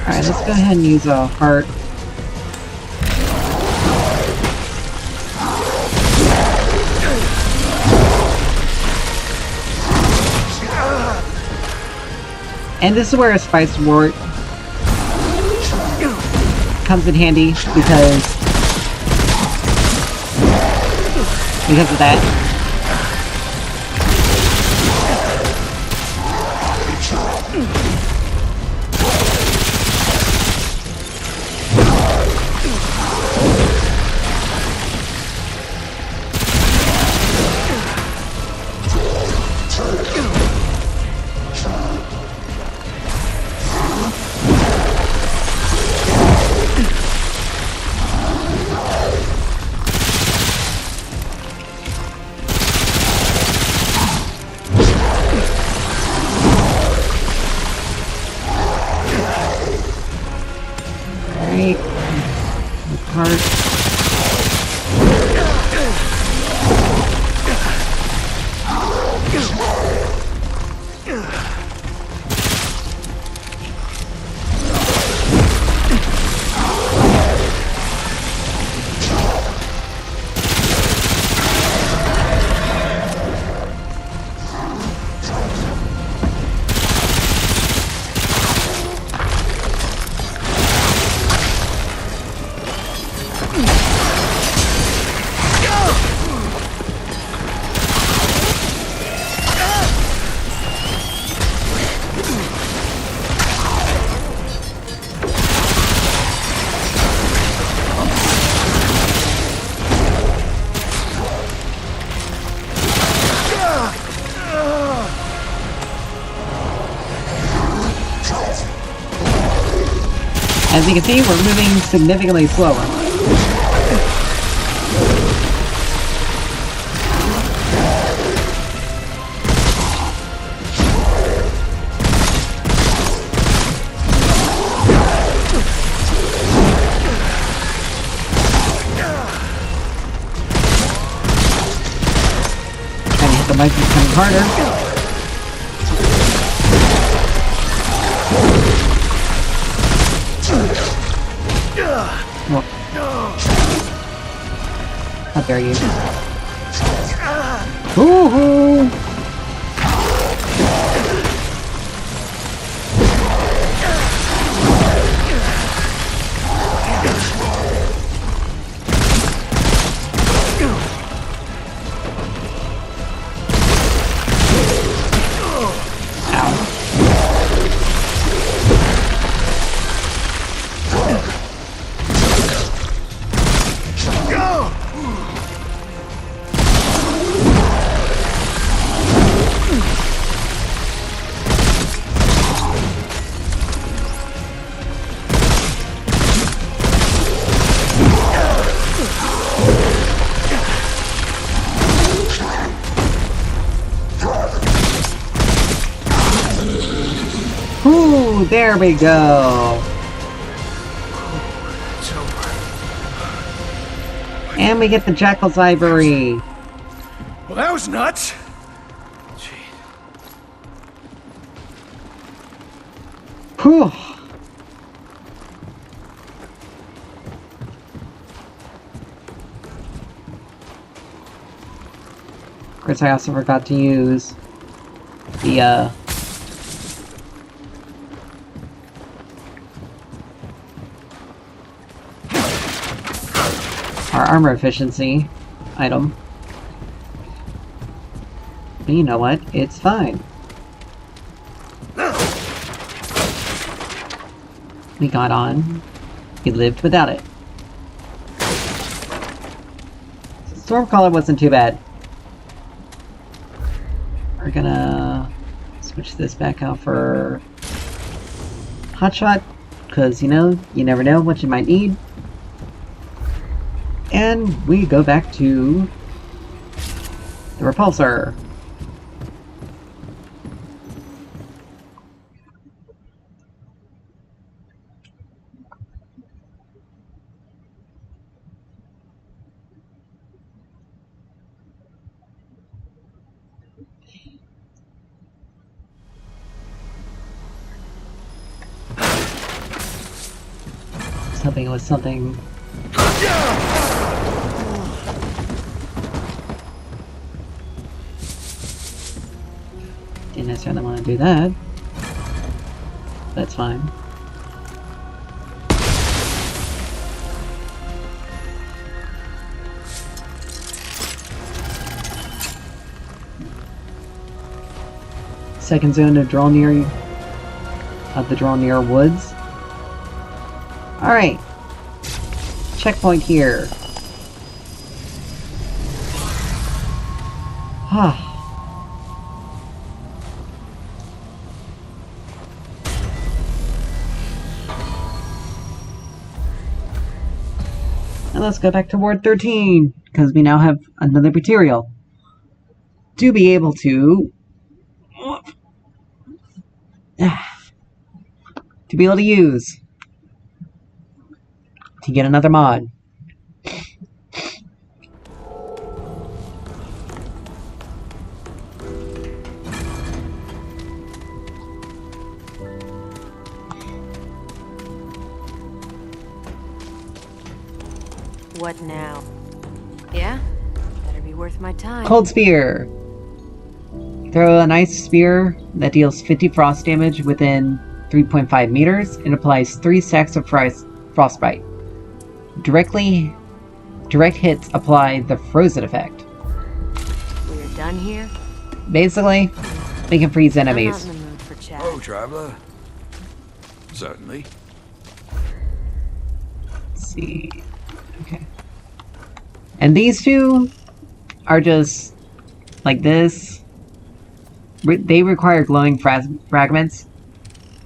Alright, let's go ahead and use a heart. And this is where a spice wort comes in handy because of that. As you can see, we're moving significantly slower. Trying to hit the mic is coming harder. How dare you? Woohoo! Ooh, there we go. And we get the Jackal's Ivory. Well, that was nuts. Whew. Of course, I also forgot to use the, our armor efficiency item. But you know what? It's fine. We got on. We lived without it. Stormcaller wasn't too bad. We're gonna switch this back out for Hotshot, because, you know, you never know what you might need. And we go back to the repulsor. Something it was something. Didn't necessarily want to do that. That's fine. Second zone of draw near the draw near woods. Alright. Checkpoint here. Ah. And let's go back to Ward 13, because we now have another material to be able to use to get another mod. What now? Yeah? Better be worth my time. Cold Spear. Throw an ice spear that deals 50 frost damage within 3.5 meters and applies 3 stacks of frostbite. Direct hits apply the frozen effect. We're done here? Basically, they can freeze enemies. I'm not in the mood for chat. Oh, traveler. Certainly. Let's see. Okay. And these two are just like this. They require glowing fragments,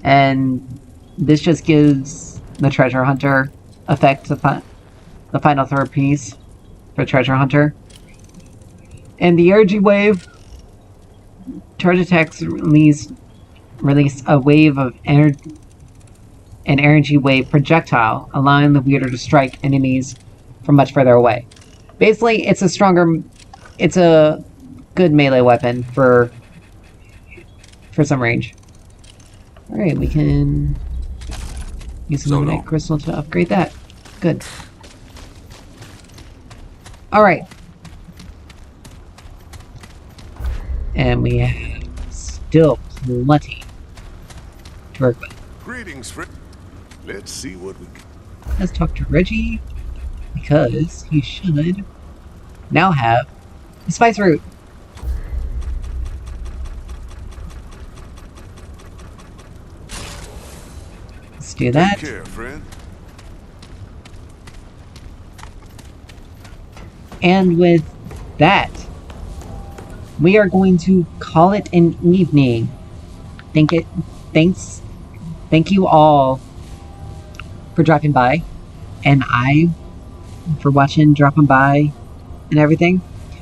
and this just gives the treasure hunter effect to the final third piece for treasure hunter. And the energy wave charge attacks release a wave of an energy wave projectile, allowing the wielder to strike enemies from much further away. Basically, it's a good melee weapon for some range. Alright, we can use some Luminite Crystal to upgrade that. Good. Alright. And we have still plenty to work with. Greetings, friend. Let's see what we can. Let's talk to Reggie, because he should now have the spice root. Let's do that. Take care, friend. And with that, we are going to call it an evening. Thank you all for dropping by, and for watching, dropping by, and everything.